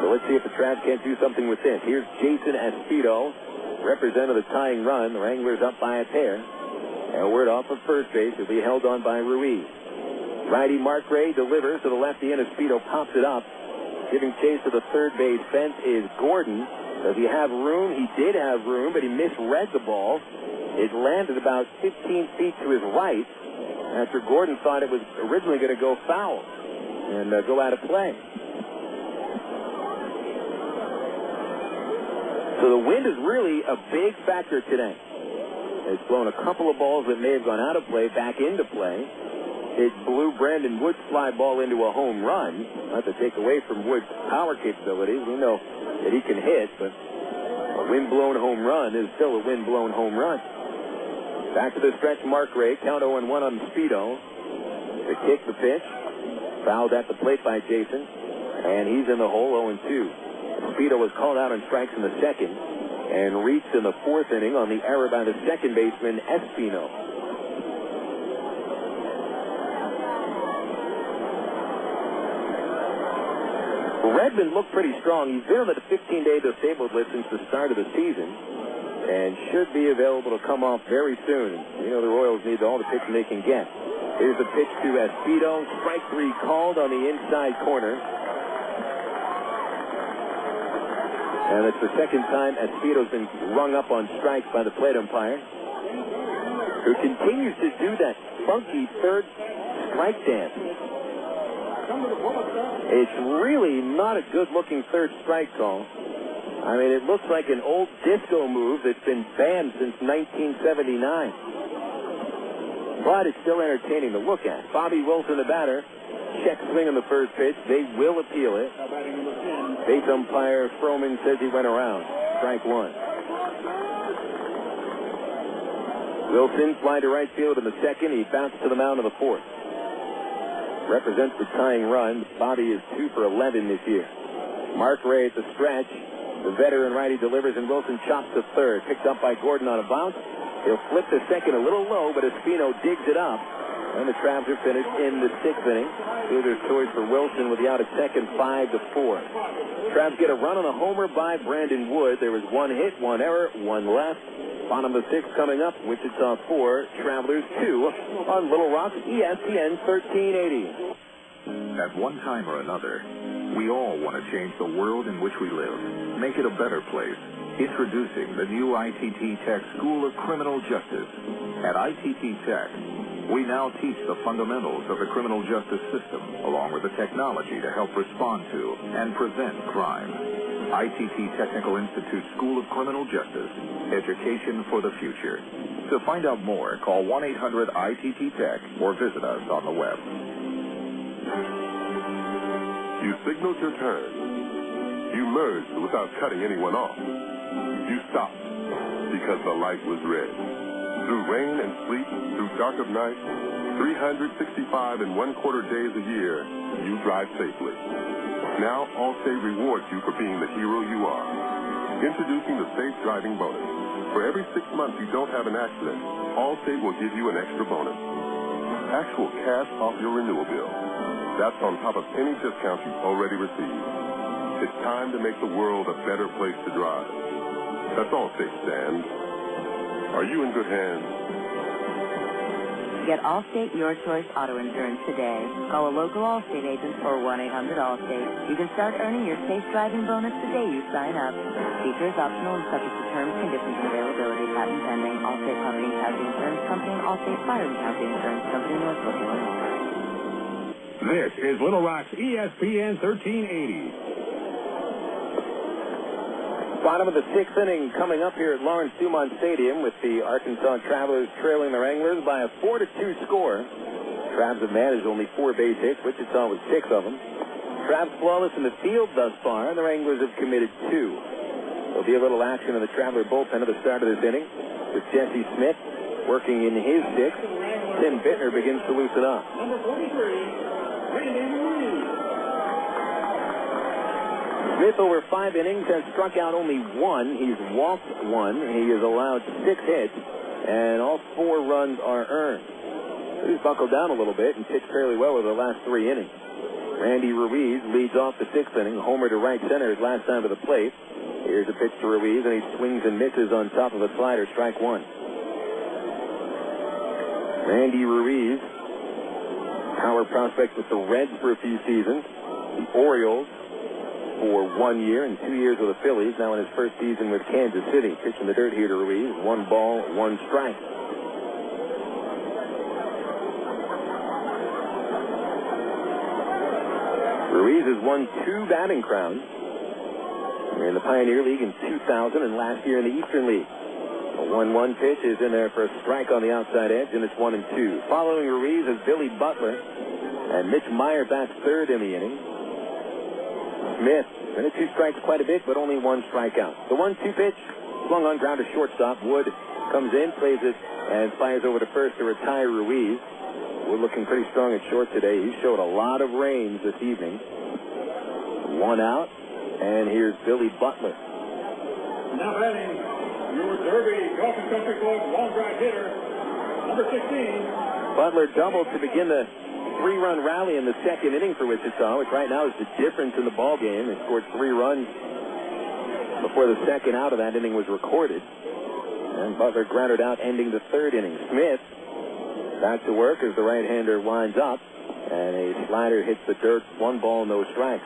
Speaker 3: So let's see if the Travs can't do something with this. Here's Jason Espedo, representative of the tying run. The Wranglers up by a pair. Elwood off of first base. He'll be held on by Ruiz. Righty Mark Ray delivers to the lefty, and Espedo pops it up. Giving chase to the third base fence is Gordon. Does he have room? He did have room, but he misread the ball. It landed about 15 feet to his right after Gordon thought it was originally going to go foul and go out of play. So the wind is really a big factor today. It's blown a couple of balls that may have gone out of play back into play. It blew Brandon Wood's fly ball into a home run. Not to take away from Wood's power capabilities. We know that he can hit, but a wind-blown home run is still a wind-blown home run. Back to the stretch, Mark Ray. Count 0-1 on Speedo. The kick, the pitch. Fouled at the plate by Jason. And he's in the hole, 0-2. Speedo was called out on strikes in the second and reached in the 4th inning on the error by the second baseman, Espino. Redmond looked pretty strong. He's been on the 15-day disabled list since the start of the season and should be available to come off very soon. You know the Royals need all the pitching they can get. Here's the pitch to Espedo. Strike 3 called on the inside corner. And it's the second time Espedo's been rung up on strikes by the plate umpire, who continues to do that funky third strike dance. It's really not a good-looking third strike call. I mean, it looks like an old disco move that's been banned since 1979. But it's still entertaining to look at. Bobby Wilson, the batter, check swing on the first pitch. They will appeal it. Base umpire Froman says he went around. Strike one. Wilson fly to right field in the second. He bounced to the mound in the fourth. Represents the tying run. Bobby is 2 for 11 this year. Mark Ray at the stretch. The veteran righty delivers, and Wilson chops to third. Picked up by Gordon on a bounce. He'll flip to second a little low, but Espino digs it up. And the Travs are finished in the 6th inning. Fielder's choice for Wilson with the out at second, 5-4. Travs get a run on a homer by Brandon Wood. There was 1 hit, 1 error, 1 left. Bottom of the 6th coming up. Wichita 4, Travelers 2 on Little Rock, ESPN 1380.
Speaker 4: At one time or another, we all want to change the world in which we live, make it a better place. Introducing the new ITT Tech School of Criminal Justice. At ITT Tech, we now teach the fundamentals of the criminal justice system, along with the technology to help respond to and prevent crime. ITT Technical Institute School of Criminal Justice. Education for the future. To find out more, call 1-800-ITT-TECH or visit us on the web.
Speaker 8: You signaled your turn. You merged without cutting anyone off. You stopped because the light was red. Through rain and sleet, through dark of night, 365 and 1/4 days a year, you drive safely. Now, Allstate rewards you for being the hero you are. Introducing the Safe Driving Bonus. For every 6 months you don't have an accident, Allstate will give you an extra bonus. Actual cash off your renewal bill. That's on top of any discounts you've already received. It's time to make the world a better place to drive. That's Allstate stands. Are you in good hands?
Speaker 22: Get Allstate Your Choice Auto Insurance today. Call a local Allstate agent or 1-800-ALLSTATE. You can start earning your safe driving bonus the day you sign up. Features optional and subject to terms, conditions, and availability. Patent pending. Allstate Property and Casualty Insurance Company. Allstate Fire and Casualty Insurance Company, Northbrook, Illinois.
Speaker 13: This is Little Rock's ESPN 1380.
Speaker 3: Bottom of the 6th inning coming up here at Lawrence Dumont Stadium with the Arkansas Travelers trailing the Wranglers by a 4-2 score. Travs have managed only 4 base hits. Wichita with 6 of them. Travs flawless in the field thus far, and the Wranglers have committed 2. There'll be a little action in the Traveler bullpen at the start of this inning with Jesse Smith working in his 6th. Tim Bittner begins to loosen up.
Speaker 16: Number 43, Randy Ruiz.
Speaker 3: Smith over 5 innings has struck out only 1. He's walked 1. He has allowed 6 hits, and all 4 runs are earned. He's buckled down a little bit and pitched fairly well over the last 3 innings. Randy Ruiz leads off the 6th inning. Homer to right center his last time to the plate. Here's a pitch to Ruiz, and he swings and misses on top of a slider. Strike 1. Randy Ruiz, power prospect with the Reds for a few seasons. The Orioles for 1 year and 2 years with the Phillies. Now in his first season with Kansas City. Pitching the dirt here to Ruiz. 1 ball, 1 strike. Ruiz has won 2 batting crowns in the Pioneer League in 2000 and last year in the Eastern League. A 1-1 pitch is in there for a strike on the outside edge, and it's 1-2. Following Ruiz is Billy Butler, and Mitch Maier bats third in the inning. Smith, and 2 strikes quite a bit, but only 1 strikeout. The 1-2 pitch, swung on ground to shortstop. Wood comes in, plays it, and fires over to first to retire Ruiz. Wood looking pretty strong at short today. He showed a lot of range this evening. 1 out, and here's Billy Butler.
Speaker 16: Now batting, your Derby Golf and Country Club long drive hitter, number 16.
Speaker 3: Butler doubled to begin the 3-run rally in the 2nd inning for Wichita, which right now is the difference in the ball game. They scored 3 runs before the 2nd out of that inning was recorded. And Butler grounded out, ending the 3rd inning. Smith back to work as the right-hander winds up, and a slider hits the dirt. 1 ball, no strikes.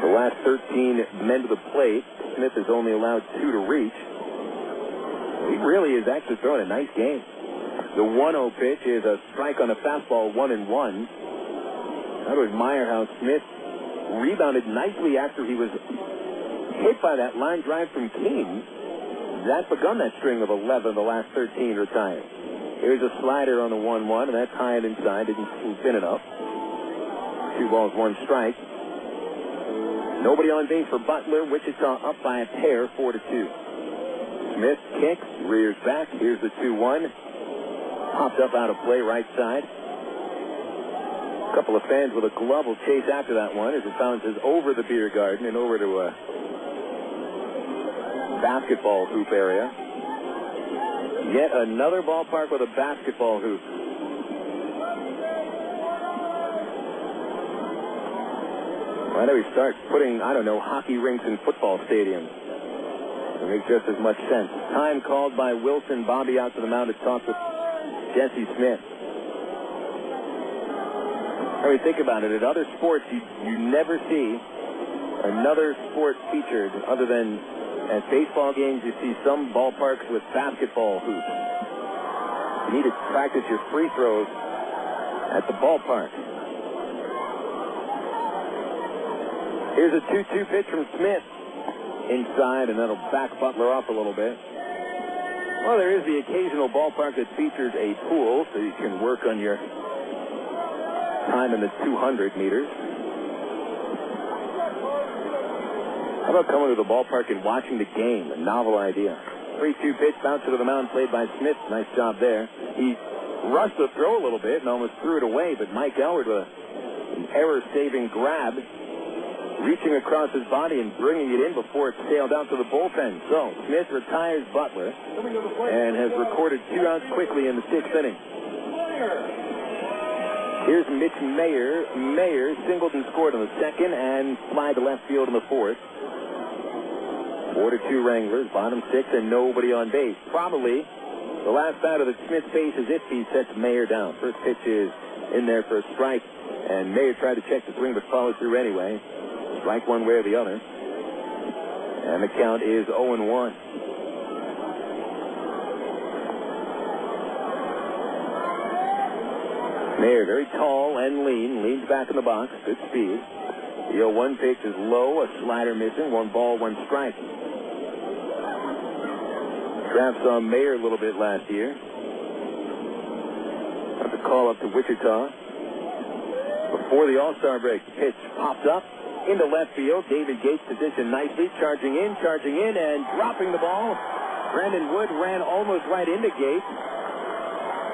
Speaker 3: The last 13 men to the plate. Smith has only allowed 2 to reach. He really is actually throwing a nice game. The 1-0 pitch is a strike on the fastball, 1-1. That was Maier. How Smith rebounded nicely after he was hit by that line drive from Keene. That begun that string of 11, the last 13 retired. Here's a slider on the 1-1, and that's high and inside. Didn't seem thin enough. 2 balls, 1 strike. Nobody on base for Butler. Wichita up by a pair, 4-2. Smith kicks, rears back. Here's the 2-1. Popped up out of play, right side. A couple of fans with a glove will chase after that one as it bounces over the beer garden and over to a basketball hoop area. Yet another ballpark with a basketball hoop. Why don't we start putting, hockey rinks in football stadiums? It makes just as much sense. Time called by Wilson. Bobby out to the mound to talk with Jesse Smith. I mean, think about it. At other sports, you never see another sport featured other than at baseball games. You see some ballparks with basketball hoops. You need to practice your free throws at the ballpark. Here's a 2-2 pitch from Smith. Inside, and that'll back Butler off a little bit. Well, there is the occasional ballpark that features a pool, so you can work on your time in the 200 meters. How about coming to the ballpark and watching the game? A novel idea. 3-2 pitch, bouncer to the mound, played by Smith. Nice job there. He rushed the throw a little bit and almost threw it away, but Mike Elward with an error-saving grab, reaching across his body and bringing it in before it sailed out to the bullpen. So, Smith retires Butler and has recorded 2 outs quickly in the 6th inning. Here's Mitch Maier. Maier singled and scored in the 2nd and fly to left field in the 4th. 4-2 Wranglers, bottom 6, and nobody on base. Probably the last out of the Smith faces if he sets Maier down. First pitch is in there for a strike, and Maier tried to check the swing but followed through anyway. Strike one way or the other. And the count is 0-1. Maier, very tall and lean, leans back in the box, good speed. The 0-1 pitch is low, a slider missing, 1 ball, 1 strike. Traps on Maier a little bit last year. Got the call up to Wichita. Before the All-Star break, the pitch popped up into left field. David Gates positioned nicely, charging in, and dropping the ball. Brandon Wood ran almost right into Gates.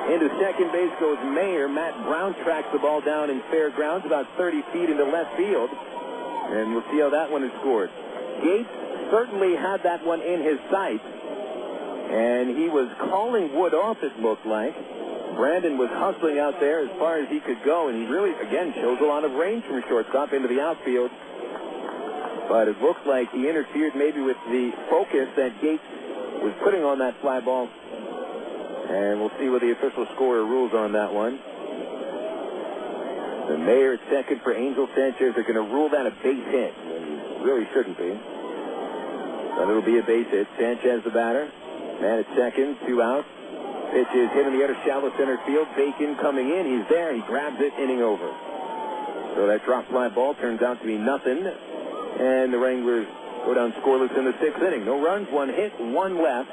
Speaker 3: Into second base goes Maier. Matt Brown tracks the ball down in fair grounds about 30 feet into left field. And we'll see how that one is scored. Gates certainly had that one in his sights. And he was calling Wood off, it looked like. Brandon was hustling out there as far as he could go, and he really, again, shows a lot of range from shortstop into the outfield. But it looks like he interfered maybe with the focus that Gates was putting on that fly ball. And we'll see what the official scorer rules on that one. The Maier at second for Ángel Sánchez. They're going to rule that a base hit. And really shouldn't be. But it'll be a base hit. Sánchez the batter. Man at second, 2 outs. Pitch is hit in the other shallow center field. Bacon coming in. He's there. He grabs it, inning over. So that drop fly ball turns out to be nothing. And the Wranglers go down scoreless in the 6th inning. No runs, 1 hit, 1 left.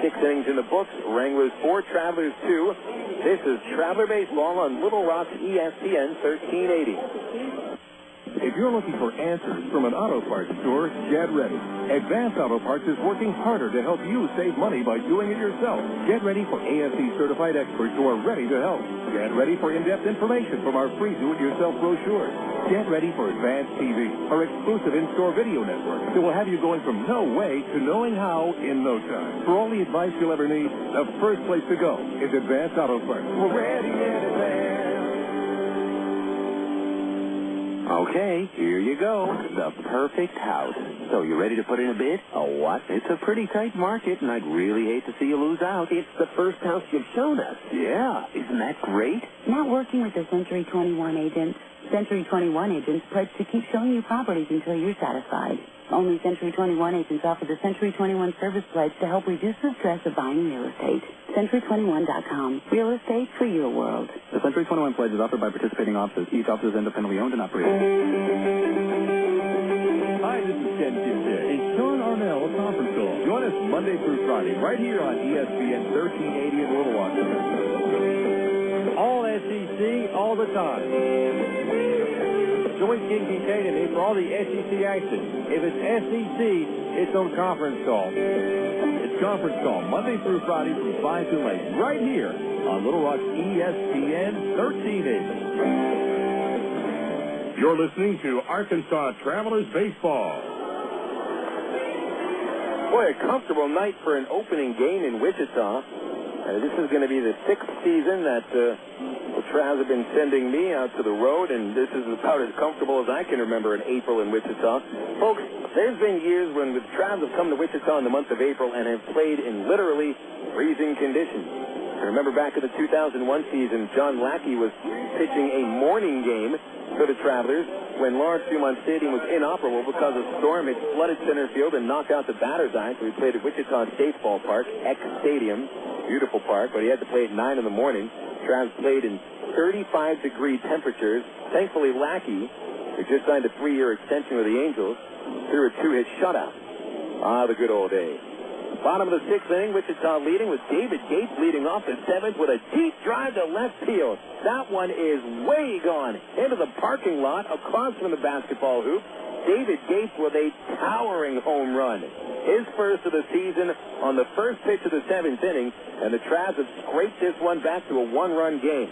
Speaker 3: 6 innings in the books. Wranglers 4, Travelers 2. This is Traveler Baseball on Little Rock ESPN 1380.
Speaker 2: If you're looking for answers from an auto parts store, get ready. Advance Auto Parts is working harder to help you save money by doing it yourself. Get ready for ASE-certified experts who are ready to help. Get ready for in-depth information from our free do-it-yourself brochures. Get ready for Advanced TV, our exclusive in-store video network that will have you going from no way to knowing how in no time. For all the advice you'll ever need, the first place to go is Advanced Auto Parts. We're ready in advance.
Speaker 14: Okay, here you go. The perfect house. So you ready to put in a bid? A what? It's a pretty tight market, and I'd really hate to see you lose out.
Speaker 21: It's the first house you've shown us.
Speaker 14: Yeah, isn't that great?
Speaker 17: Now working with the Century 21 agent. Century 21 agents pledge to keep showing you properties until you're satisfied. Only Century 21 agents offer the Century 21 service pledge to help reduce the stress of buying real estate. Century21.com. Real estate for your world.
Speaker 21: The Century 21 pledge is offered by participating offices. Each office is independently owned and operated.
Speaker 2: Hi, this is Ken Kidd. It's Sean Arnell of Conference Call. Join us Monday through Friday right here on ESPN 1380 in Little Rock. All SEC, all the time. Join King Kincaid and me for all the SEC action. If it's SEC, it's on Conference Call. It's Conference Call Monday through Friday from 5 to 8 right here on Little Rock's ESPN 1380.
Speaker 13: You're listening to Arkansas Travelers Baseball.
Speaker 3: Boy, a comfortable night for an opening game in Wichita. This is going to be the 6th season that the Travs have been sending me out to the road, and this is about as comfortable as I can remember in April in Wichita. Folks, there's been years when the Travs have come to Wichita in the month of April and have played in literally freezing conditions. I remember back in the 2001 season, John Lackey was pitching a morning game for the Travelers when Lawrence Dumont Stadium was inoperable because a storm had flooded center field and knocked out the batter's eye. So we played at Wichita State Ballpark, X-Stadium, beautiful park, but he had to play at 9 in the morning. Travs played in 35-degree temperatures. Thankfully, Lackey, who just signed a 3-year extension with the Angels, threw a 2-hit shutout. Ah, the good old days. Bottom of the 6th inning, Wichita leading with David Gates leading off the 7th with a deep drive to left field. That one is way gone into the parking lot across from the basketball hoop. David Gates with a towering home run. His first of the season on the first pitch of the 7th inning, and the Travs have scraped this one back to a 1-run game.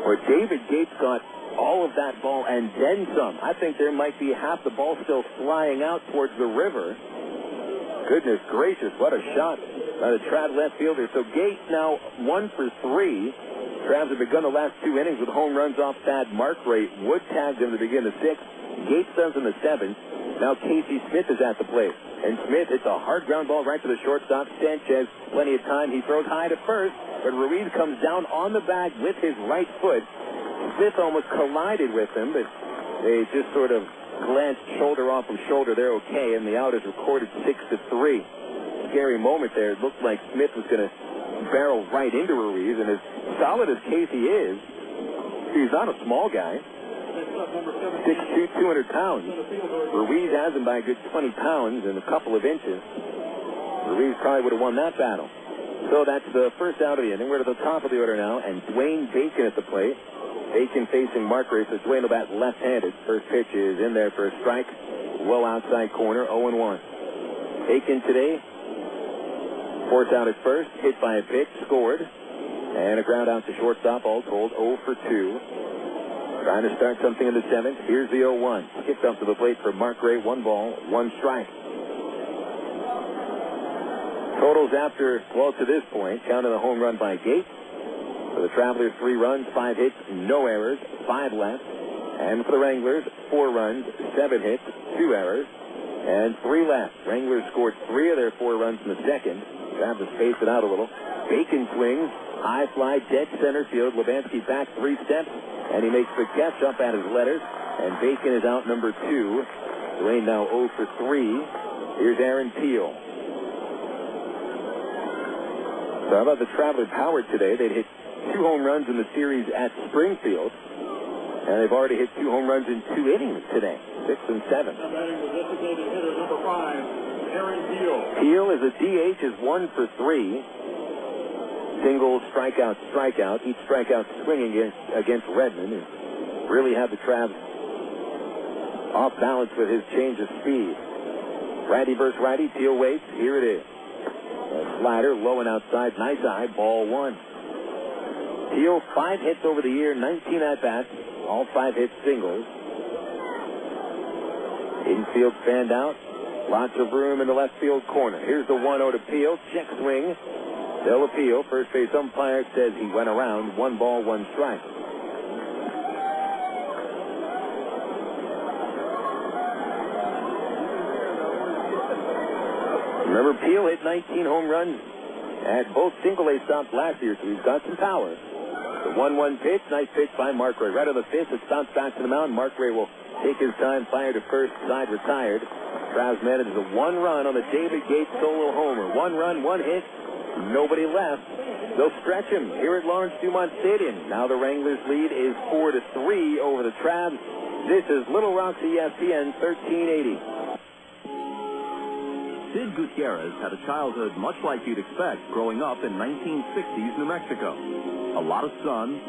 Speaker 3: Where David Gates got all of that ball and then some. I think there might be half the ball still flying out towards the river. Goodness gracious, what a shot by the Travs left fielder. So Gates now 1 for 3. Travs have begun the last 2 innings with home runs off Thad Markray. Wood tagged him to begin the 6th. Gates does in the 7th. Now Casey Smith is at the plate. And Smith hits a hard ground ball right to the shortstop. Sanchez, plenty of time. He throws high to first, but Ruiz comes down on the bag with his right foot. Smith almost collided with him, but they just sort of glanced shoulder off of shoulder. They're okay, and the out is recorded 6-3. Scary moment there. It looked like Smith was going to barrel right into Ruiz, and as solid as Casey is, he's not a small guy. 6'2", 200 pounds. Ruiz has him by a good 20 pounds and a couple of inches. Ruiz probably would have won that battle. So that's the first out of the inning. We're to the top of the order now, and Dwayne Bacon at the plate. Bacon facing Markray, so Dwayne will bat left-handed. First pitch is in there for a strike. Low outside corner, 0-1. Bacon today, forced out at first, hit by a pitch, scored, and a ground out to shortstop, all told 0 for 2. Trying to start something in the 7th. Here's the 0-1. Skipped up to the plate for Markray. 1 ball, 1 strike. Totals after, well, to this point, counting the home run by Gates. For the Travelers, 3 runs, 5 hits, no errors, 5 left. And for the Wranglers, 4 runs, 7 hits, 2 errors, and 3 left. Wranglers scored 3 of their 4 runs in the 2nd. Travs to space it out a little. Bacon swings, high fly, dead center field. Levansky back 3 steps, and he makes the catch up at his letters. And Bacon is out number 2. Dwayne now 0 for 3. Here's Aaron Peel. So how about the Travelers powered today? They'd hit 2 home runs in the series at Springfield. And they've already hit 2 home runs in 2 innings today, 6 and 7.
Speaker 16: Batting the designated hitter, number 5, Aaron Peel.
Speaker 3: Peel is a DH, is 1 for 3. Single, strikeout, strikeout. Each strikeout swinging against Redmond. And really had the Travs off balance with his change of speed. Righty versus righty. Peel waits. Here it is. A slider, low and outside. Nice eye. Ball 1. Peel, 5 hits over the year, 19 at-bats. All 5 hits singles. Infield fanned out. Lots of room in the left field corner. Here's the 1-0 to Peel. Check swing. Still a Peel. First base umpire says he went around. 1 ball, 1 strike. Remember, Peel hit 19 home runs at both single-A stops last year, so he's got some power. The 1-1 pitch, nice pitch by Markray. Right on the fifth, it's bounced back to the mound. Markray will take his time, fire to first, side retired. Travs manages a 1 run on the David Gates solo homer. 1 run, 1 hit, nobody left. They'll stretch him here at Lawrence Dumont Stadium. Now the Wranglers' lead is 4-3 over the Travs. This is Little Rock's ESPN 1380.
Speaker 2: Sid Gutierrez had a childhood much like you'd expect growing up in 1960s New Mexico. A lot of sun,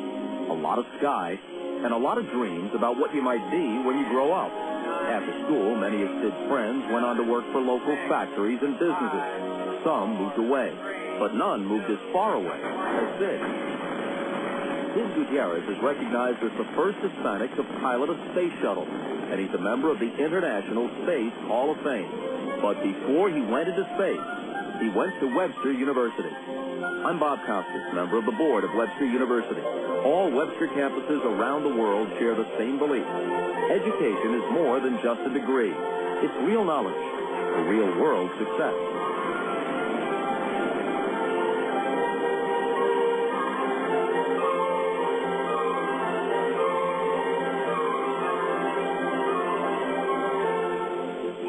Speaker 2: a lot of sky, and a lot of dreams about what you might be when you grow up. After school, many of Sid's friends went on to work for local factories and businesses. Some moved away, but none moved as far away as Sid. Sid Gutierrez is recognized as the first Hispanic to pilot a space shuttle, and he's a member of the International Space Hall of Fame. But before he went into space, he went to Webster University. I'm Bob Costas, member of the board of Webster University. All Webster campuses around the world share the same belief. Education is more than just a degree. It's real knowledge, for real-world success.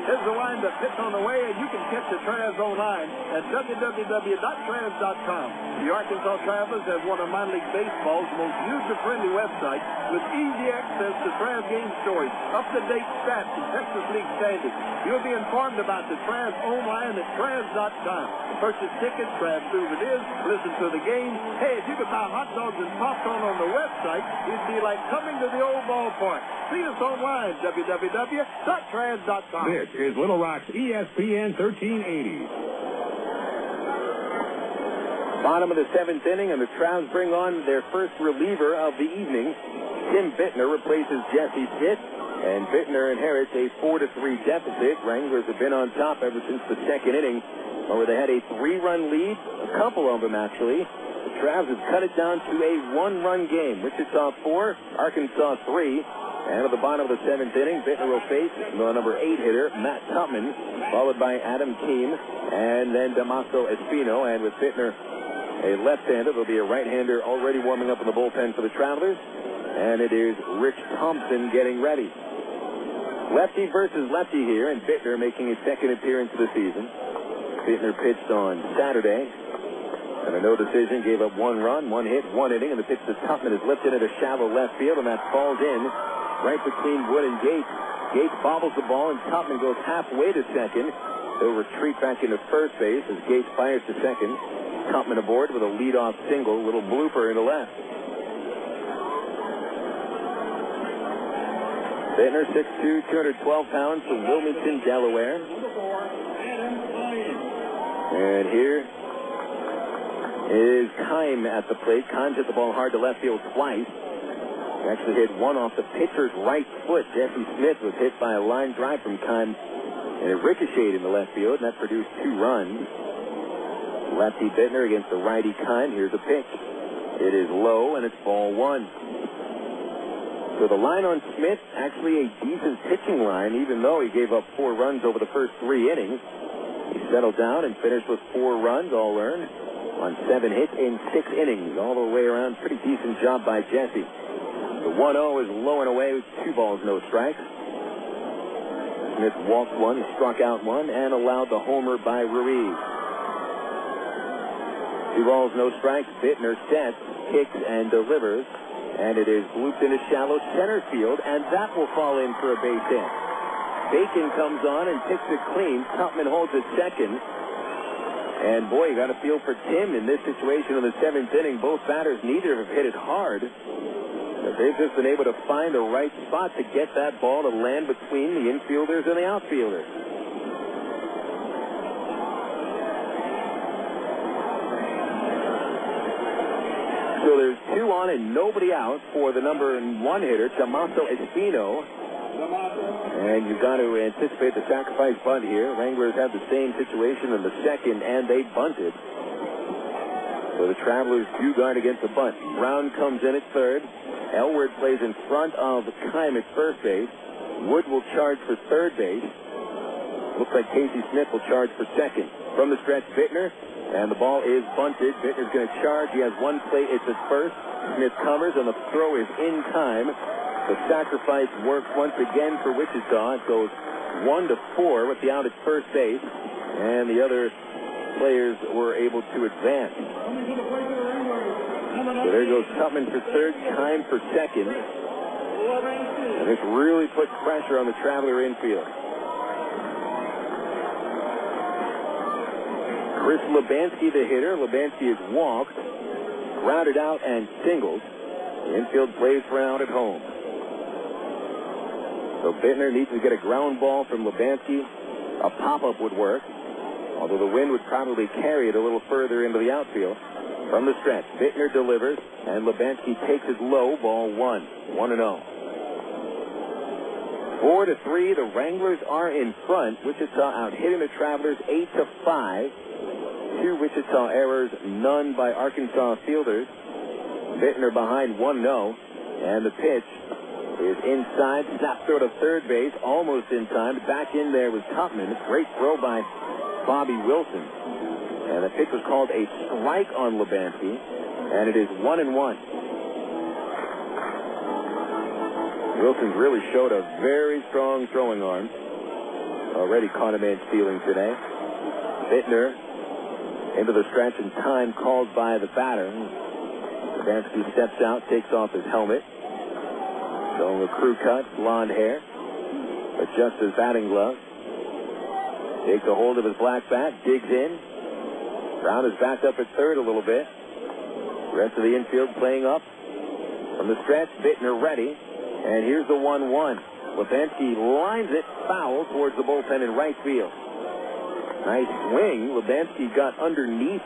Speaker 20: Here's the wind-up pitch on the way, and you can catch the Travs online at www.travs.com. The Arkansas Travelers have one of minor league baseball's most user-friendly websites with easy access to Travs game stories, up-to-date stats, and Texas League standings. You'll be informed about the Travs online at Travs.com. Purchase tickets, Travs souvenirs, listen to the game. Hey, if you could buy hot dogs and popcorn on the website, it'd be like coming to the old ballpark. See us online, www.Travs.com.
Speaker 13: This is Little Rock's ESPN 1380.
Speaker 3: Bottom of the 7th inning, and the Travs bring on their first reliever of the evening. Tim Bittner replaces Jesse Smith, and Bittner inherits a 4-3 deficit. Wranglers have been on top ever since the 2nd inning, where they had a 3-run lead, a couple of them actually. The Travs have cut it down to a 1-run game. Wichita 4, Arkansas 3. And at the bottom of the 7th inning, Bittner will face the number 8 hitter, Matt Tupman, followed by Adam Keene, and then Damaso Espino. And with Bittner a left-hander, there'll be a right-hander already warming up in the bullpen for the Travelers. And it is Rich Thompson getting ready. Lefty versus lefty here, and Bittner making his 2nd appearance of the season. Bittner pitched on Saturday, and a no decision, gave up 1 run, 1 hit, 1 inning, and the pitch to Tupman is lifted into shallow left field, and that falls in right between Wood and Gates. Gates bobbles the ball, and Tupman goes halfway to second. He'll retreat back into first base as Gates fires to second. Tupman aboard with a leadoff single, little blooper into left. Bittner, 6'2", 212 pounds from Wilmington, Delaware. And here is Keim at the plate. Keim's hit the ball hard to left field twice. He actually hit one off the pitcher's right foot. Jesse Smith was hit by a line drive from Keim, and it ricocheted in the left field, and that produced 2 runs. Lefty Bittner against the righty Keim. Here's a pitch. It is low, and it's ball 1. So the line on Smith, actually a decent pitching line, even though he gave up 4 runs over the first 3 innings. He settled down and finished with 4 runs, all earned, on 7 hits in 6 innings. All the way around, pretty decent job by Jesse. The 1-0 is low and away with 2 balls, no strikes. Smith walked 1, struck out 1, and allowed the homer by Ruiz. 2 balls, no strikes. Bittner sets, kicks, and delivers. And it is looped into shallow center field, and that will fall in for a base hit. Bacon comes on and picks it clean. Tupman holds it second. And boy, you got to feel for Tim in this situation in the 7th inning. Both batters, neither have hit it hard. But they've just been able to find the right spot to get that ball to land between the infielders and the outfielders. So there's 2 on and nobody out for the number 1 hitter, Damaso Espino. And you've got to anticipate the sacrifice bunt here. Wranglers had the same situation in the 2nd, and they bunted. So the Travelers do guard against the bunt. Brown comes in at 3rd. Elward plays in front of Keim at first base. Wood will charge for 3rd base. Looks like Casey Smith will charge for 2nd. From the stretch, Bittner. And the ball is bunted. Bittner's going to charge. He has 1 play. It's at first. Smith covers, and the throw is in time. The sacrifice works once again for Wichita. It goes 1-4 with the out at first base, and the other players were able to advance. So there goes Tupman for third, Kime for second. And this really puts pressure on the Traveler infield. Chris Lubanski, the hitter. Lubanski is walked, grounded out, and singled. The infield plays for out at home. So Bittner needs to get a ground ball from Lubanski. A pop-up would work, although the wind would probably carry it a little further into the outfield. From the stretch, Bittner delivers, and Lubanski takes it low, ball 1-0. 4-3, the Wranglers are in front. Wichita out hitting the Travelers 8-5. 2 Wichita errors, none by Arkansas fielders. Bittner behind 1-0, and the pitch is inside. Snap throw to third base, almost in time. Back in there was Tupman. Great throw by Bobby Wilson. And the pitch was called a strike on Lubanski, and it is 1-1. Wilson's really showed a very strong throwing arm. Already caught a man stealing today. Bittner into the stretch in time called by the batter. Lubanski steps out, takes off his helmet. Showing a crew cut, blonde hair. Adjusts his batting glove. Takes a hold of his black bat, digs in. Brown is backed up at third a little bit. The rest of the infield playing up. From the stretch, Bittner ready. And here's the 1-1. Lubanski lines it foul towards the bullpen in right field. Nice swing. Lubanski got underneath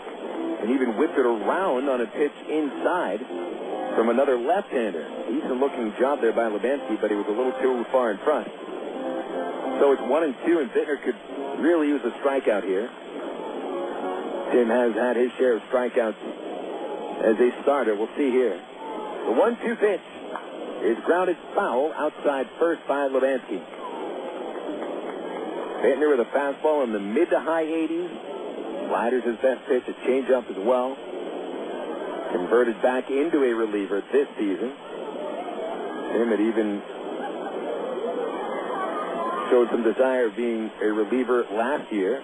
Speaker 3: and even whipped it around on a pitch inside from another left-hander. Decent looking job there by Lubanski, but he was a little too far in front. So it's 1-2, and Bittner could really use a strikeout here. Tim has had his share of strikeouts as a starter. We'll see here. The 1-2 pitch is grounded foul outside first by Lubanski. Bittner with a fastball in the mid to high 80s. Slider's his best pitch, a changeup as well. Converted back into a reliever this season. Tim had even showed some desire of being a reliever last year.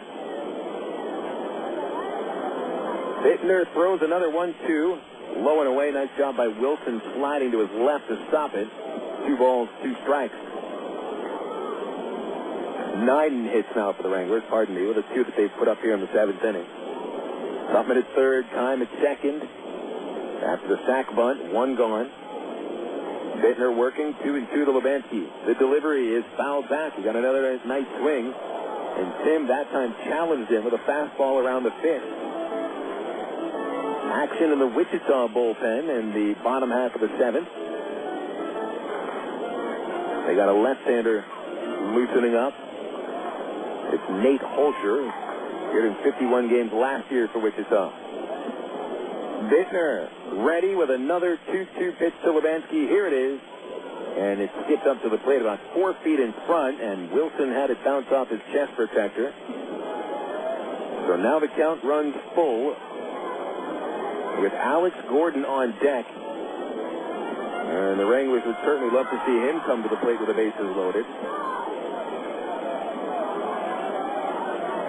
Speaker 3: Bittner throws another 1-2. Low and away. Nice job by Wilson sliding to his left to stop it. 2 balls, 2 strikes. 9 hits now for the Wranglers, pardon me, with the 2 that they've put up here in the 7th inning. Tupman at third, Kime at second. After the sack bunt, 1 gone. Bittner working 2-2 to Lubanski. The delivery is fouled back. He got another nice swing. And Tim that time challenged him with a fastball around the fifth. Action in the Wichita bullpen in the bottom half of the 7th. They got a left-hander loosening up. It's Nate Holscher. Hit in 51 games last year for Wichita. Bittner ready with another 2-2 pitch to Lubanski. Here it is. And it skipped up to the plate about 4 feet in front, and Wilson had it bounce off his chest protector. So now the count runs full with Alex Gordon on deck. And the Wranglers would certainly love to see him come to the plate with the bases loaded.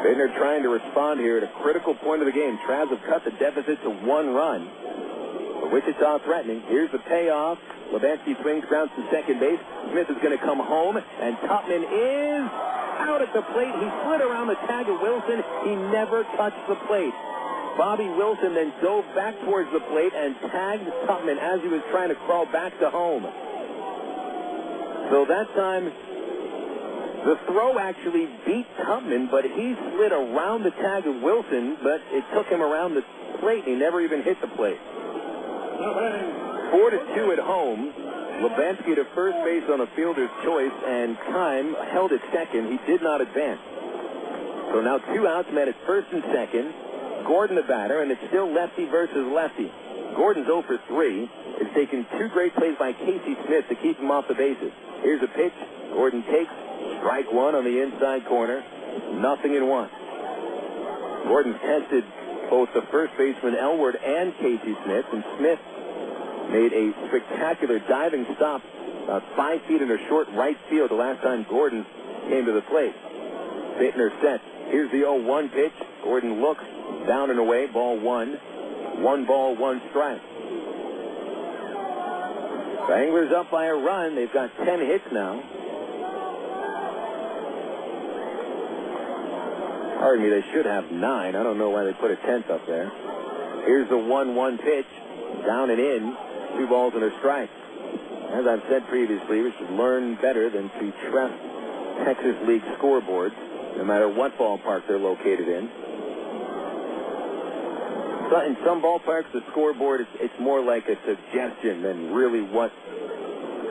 Speaker 3: Bittner trying to respond here at a critical point of the game. Travs have cut the deficit to 1 run. But Wichita threatening. Here's the payoff. Lubanski swings, grounds to second base. Smith is going to come home, and Tupman is out at the plate. He slid around the tag of Wilson. He never touched the plate. Bobby Wilson then dove back towards the plate and tagged Tupman as he was trying to crawl back to home. So that time, the throw actually beat Tupman, but he slid around the tag of Wilson, but it took him around the plate. He never even hit the plate. 4-2 at home. Lubanski to first base on a fielder's choice, and Kime held at second. He did not advance. So now 2 outs, men at first and second. Gordon the batter, and it's still lefty versus lefty. Gordon's 0 for 3. It's taken 2 great plays by Casey Smith to keep him off the bases. Here's a pitch. Gordon takes strike 1 on the inside corner. 0-1. Gordon tested both the first baseman Elward and Casey Smith, and Smith made a spectacular diving stop About 5 feet in a short right field the last time Gordon came to the plate. Bittner set. Here's the 0-1 pitch. Gordon looks down and away. Ball 1. 1 ball, 1 strike. Wranglers up by a run. They've got 10 hits now. Pardon me, they should have 9. I don't know why they put a 10th up there. Here's the 1-1 pitch. Down and in. 2 balls and a strike. As I've said previously, we should learn better than to trust Texas League scoreboards, no matter what ballpark they're located in. So in some ballparks, the scoreboard, it's more like a suggestion than really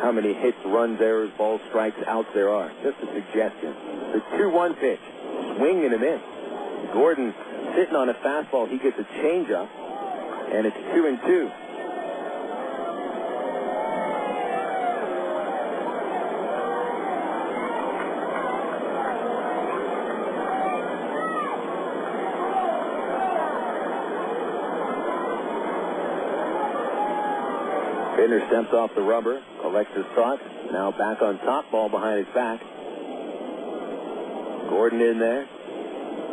Speaker 3: how many hits, runs, errors, balls, strikes, outs there are. Just a suggestion. The 2-1 pitch. Swing and a miss. Gordon sitting on a fastball. He gets a changeup, and it's 2-2. Bittner steps off the rubber, collects his thoughts, now back on top, ball behind his back. Gordon in there,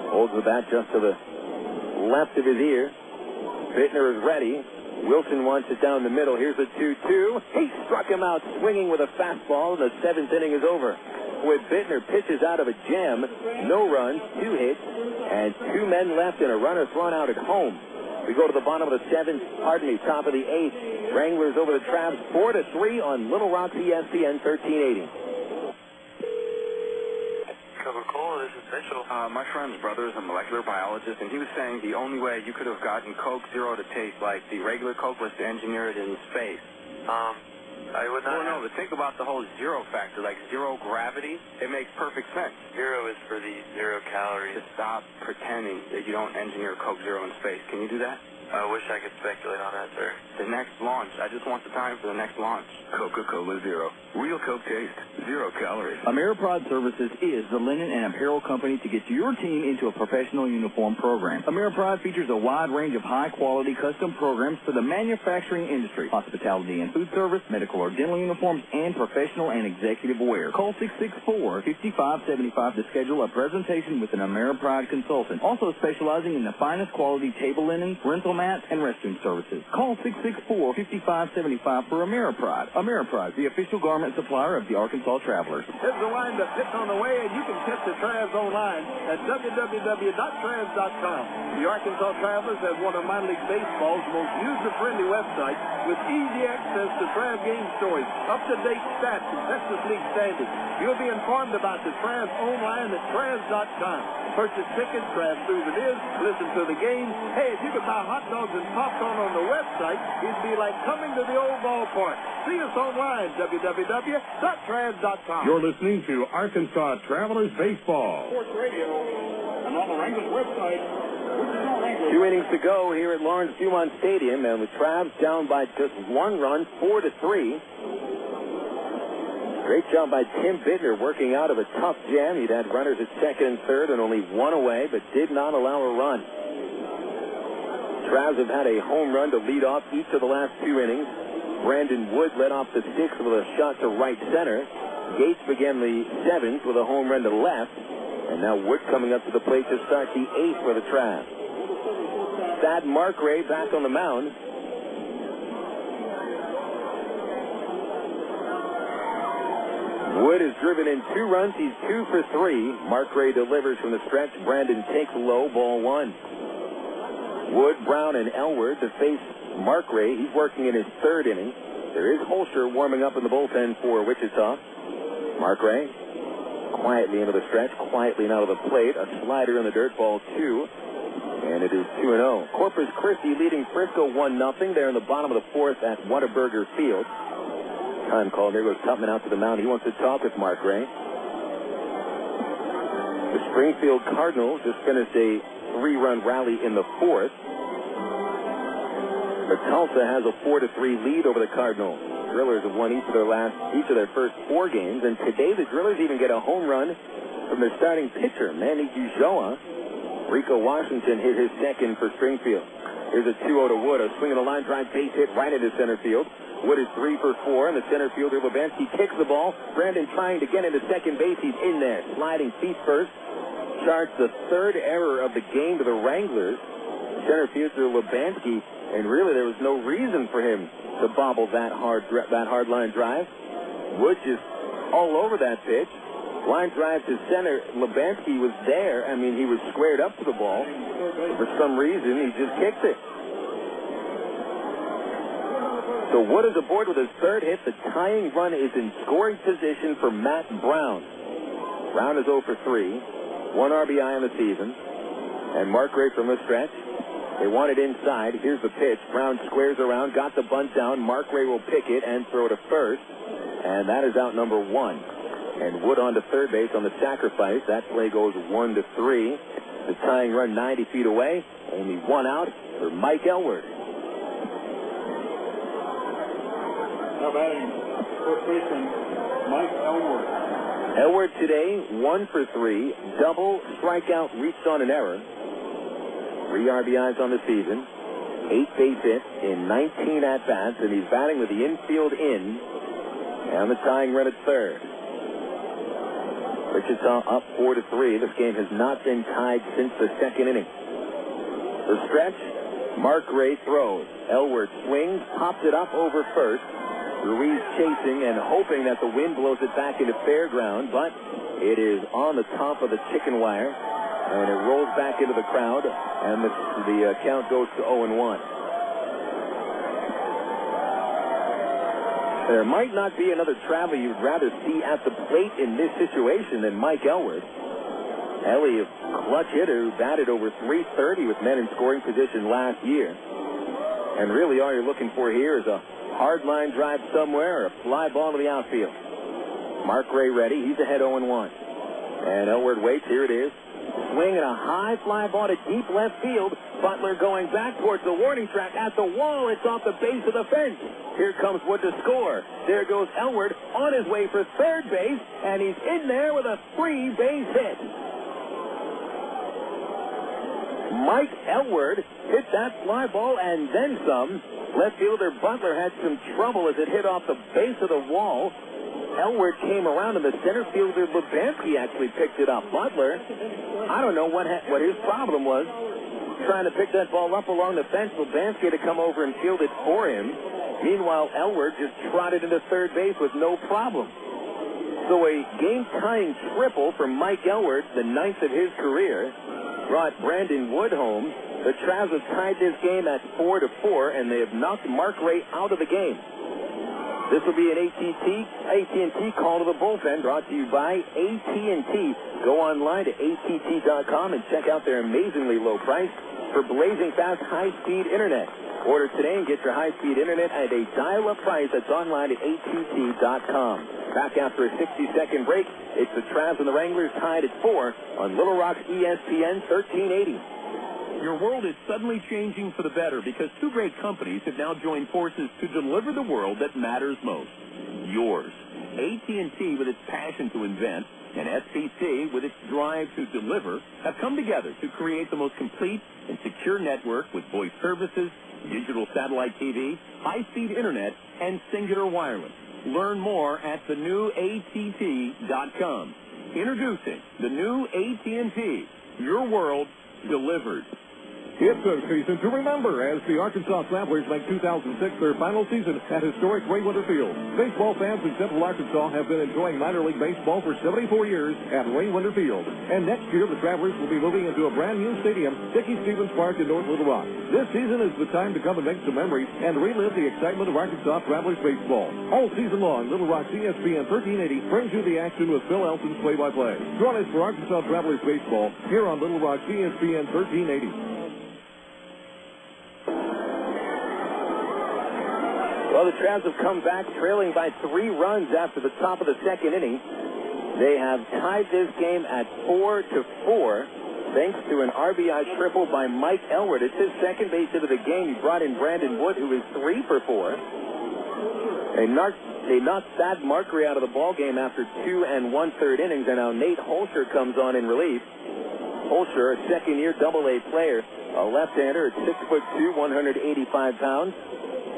Speaker 3: holds the bat just to the left of his ear. Bittner is ready. Wilson wants it down the middle. Here's a 2-2. He struck him out swinging with a fastball. The 7th inning is over. With Bittner pitches out of a jam, no runs, 2 hits, and 2 men left and a runner thrown out at home. We go to the bottom of the 7th, top of the 8th. Wranglers over the Travs 4-3 on Little Rock's ESPN 1380.
Speaker 10: Coca-Cola, this is Mitchell. My friend's brother is a molecular biologist, and he was saying the only way you could have gotten Coke Zero to taste like the regular Coke was to engineer it in space.
Speaker 11: I would not.
Speaker 10: No, but think about the whole zero factor, like zero gravity. It makes perfect sense.
Speaker 11: Zero is for the 0 calories.
Speaker 10: Just stop pretending that you don't engineer Coke Zero in space. Can you do that?
Speaker 11: I wish I could speculate on that, sir.
Speaker 10: The next launch. I just want the time for the next launch.
Speaker 4: Coca-Cola Zero. Real Coke taste. 0 calories.
Speaker 18: AmeriPride Services is the linen and apparel company to get your team into a professional uniform program. AmeriPride features a wide range of high-quality custom programs for the manufacturing industry, hospitality and food service, medical or dental uniforms, and professional and executive wear. Call 664-5575 to schedule a presentation with an AmeriPride consultant, also specializing in the finest quality table linen, rental mats, and restroom services. Call 664-5575 for AmeriPride. AmeriPride, the official garment supplier of the Arkansas Travelers.
Speaker 20: Here's the wind up pitch on the way, and you can catch the Travs online at www.travs.com. The Arkansas Travelers have one of minor league baseball's most user-friendly websites with easy access to Travs game stories, up-to-date stats, and Texas League standings. You'll be informed about the Travs online at Travs.com. Purchase tickets, Travs souvenirs, listen to the game. Hey, if you could buy hot dogs and popcorn on the website, it'd be like coming to the old ballpark. See us online, www.travs.com.
Speaker 13: You're listening to Arkansas Travelers Baseball.
Speaker 16: Sports Radio and on the Wranglers website.
Speaker 3: 2 innings to go here at Lawrence Dumont Stadium, and the Travs down by just 1 run, 4-3. Great job by Tim Bittner working out of a tough jam. He'd had runners at second and third and only 1 away, but did not allow a run. Travs have had a home run to lead off each of the last 2 innings. Brandon Wood led off the 6th with a shot to right center. Gates began the 7th with a home run to left. And now Wood coming up to the plate to start the 8th for the Travs. Thad Markray back on the mound. Wood has driven in 2 runs. He's 2 for 3. Markray delivers from the stretch. Brandon takes low, ball 1. Wood, Brown, and Elward to face Markray. He's working in his 3rd inning. There is Holscher warming up in the bullpen for Wichita. Markray quietly into the stretch, quietly out of the plate. A slider in the dirt, ball 2. And it is 2-0. Corpus Christi leading Frisco 1-0 there in the bottom of the 4th at Whataburger Field. Time called. There goes Tupman out to the mound. He wants to talk with Markray. The Springfield Cardinals just finished a 3-run rally in the 4th. But Tulsa has a 4-3 lead over the Cardinals. Drillers have won each of their first 4 games, and today the Drillers even get a home run from their starting pitcher, Manny Ujoa. Rico Washington hit his 2nd for Springfield. Here's a 2-0 to Wood. A swing on the line drive base hit right into center field. Wood is 3 for 4, and the center fielder Lubanski kicks the ball. Brandon trying to get into second base. He's in there, sliding feet first. Charts the third error of the game to the Wranglers. Center fielder Lubanski, and really there was no reason for him to bobble that hard line drive. Wood just all over that pitch. Line drive to center. Lubanski was there. I mean, he was squared up to the ball. For some reason, he just kicked it. So Wood is aboard with his third hit. The tying run is in scoring position for Matt Brown. Brown is 0 for 3. 1 RBI on the season. And Mark Gray from the stretch. They want it inside. Here's the pitch. Brown squares around, got the bunt down. Mark Gray will pick it and throw to first. And that is out number 1. And Wood on to third base on the sacrifice. That play goes 1 to 3. The tying run 90 feet away. Only 1 out for Mike Elward.
Speaker 16: Now batting, first baseman Mike Elward.
Speaker 3: Elward today, 1 for 3. Double, strikeout, reached on an error. 3 RBIs on the season. 8 base hits in 19 at-bats, and he's batting with the infield in. And the tying run at third. Wichita up 4 to 3. This game has not been tied since the second inning. The stretch, Mark Gray throws. Elward swings, pops it up over first. Ruiz chasing and hoping that the wind blows it back into fair ground, but it is on the top of the chicken wire, and it rolls back into the crowd, and the count goes to 0-1. There might not be another traveler you'd rather see at the plate in this situation than Mike Elward. Ellie, a clutch hitter who batted over .330 with men in scoring position last year. And really all you're looking for here is a hard line drive somewhere or a fly ball to the outfield. Mark Gray ready. He's ahead 0-1. And Elward waits. Here it is. Swing and a high fly ball to deep left field. Butler going back towards the warning track. At the wall, it's off the base of the fence. Here comes Wood to score. There goes Elward on his way for third base, and he's in there with a free base hit. Mike Elward hit that fly ball and then some. Left fielder Butler had some trouble as it hit off the base of the wall. Elward came around, and the center fielder Lubanski actually picked it up. Butler, I don't know what his problem was, trying to pick that ball up along the fence. Lubanski had to come over and field it for him. Meanwhile, Elward just trotted into third base with no problem. So a game-tying triple from Mike Elward, the 9th of his career, brought Brandon Wood home. The Travs have tied this game at 4 to 4, and they have knocked Mark Gray out of the game. This will be an AT&T call to the bullpen, brought to you by AT&T. Go online to att.com and check out their amazingly low price for blazing fast high-speed internet. Order today and get your high-speed internet at a dial-up price that's online at att.com. Back after a 60-second break, it's the Travs and the Wranglers tied at 4 on Little Rock's ESPN 1380.
Speaker 2: Your world is suddenly changing for the better because 2 great companies have now joined forces to deliver the world that matters most. Yours. AT&T, with its passion to invent, and SBC, with its drive to deliver, have come together to create the most complete and secure network with voice services, digital satellite TV, high-speed internet, and singular wireless. Learn more at thenewatt.com. Introducing the new AT&T. Your world delivered.
Speaker 13: It's a season to remember as the Arkansas Travelers make 2006 their final season at historic Ray Winter Field. Baseball fans in Central Arkansas have been enjoying minor league baseball for 74 years at Ray Winter Field. And next year, the Travelers will be moving into a brand new stadium, Dickey Stevens Park in North Little Rock. This season is the time to come and make some memories and relive the excitement of Arkansas Travelers baseball. All season long, Little Rock's ESPN 1380 brings you the action with Phil Elson's play-by-play. Join us for Arkansas Travelers baseball here on Little Rock's ESPN 1380.
Speaker 3: Well, the Travs have come back trailing by 3 runs after the top of the second inning. They have tied this game at 4 to 4 thanks to an RBI triple by Mike Elward. It's his second base hit of the game. He brought in Brandon Wood, who is 3 for 4. They knocked Thad Mark Gray out of the ball game after 2 1/3 innings, and now Nate Holscher comes on in relief. Holscher, a second-year Double-A player, a left-hander at 6'2", 185 pounds.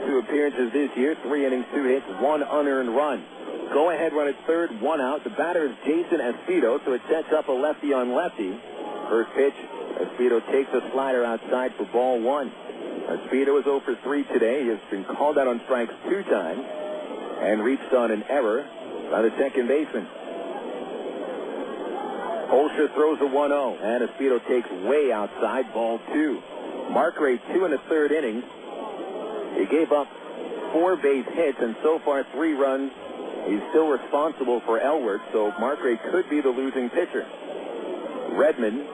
Speaker 3: 2 appearances this year, 3 innings, 2 hits, 1 unearned run. Go-ahead run at third, 1 out. The batter is Jason Esposito, so it sets up a lefty on lefty. First pitch, Esposito takes a slider outside for ball 1. Esposito is 0 for 3 today. He has been called out on strikes 2 times and reached on an error by the second baseman. Holscher throws a 1-0, and Esposito takes way outside, ball 2. Markray 2 in the 3rd inning. He gave up 4 base hits, and so far 3 runs. He's still responsible for Elwood, so Markray could be the losing pitcher. Redmond,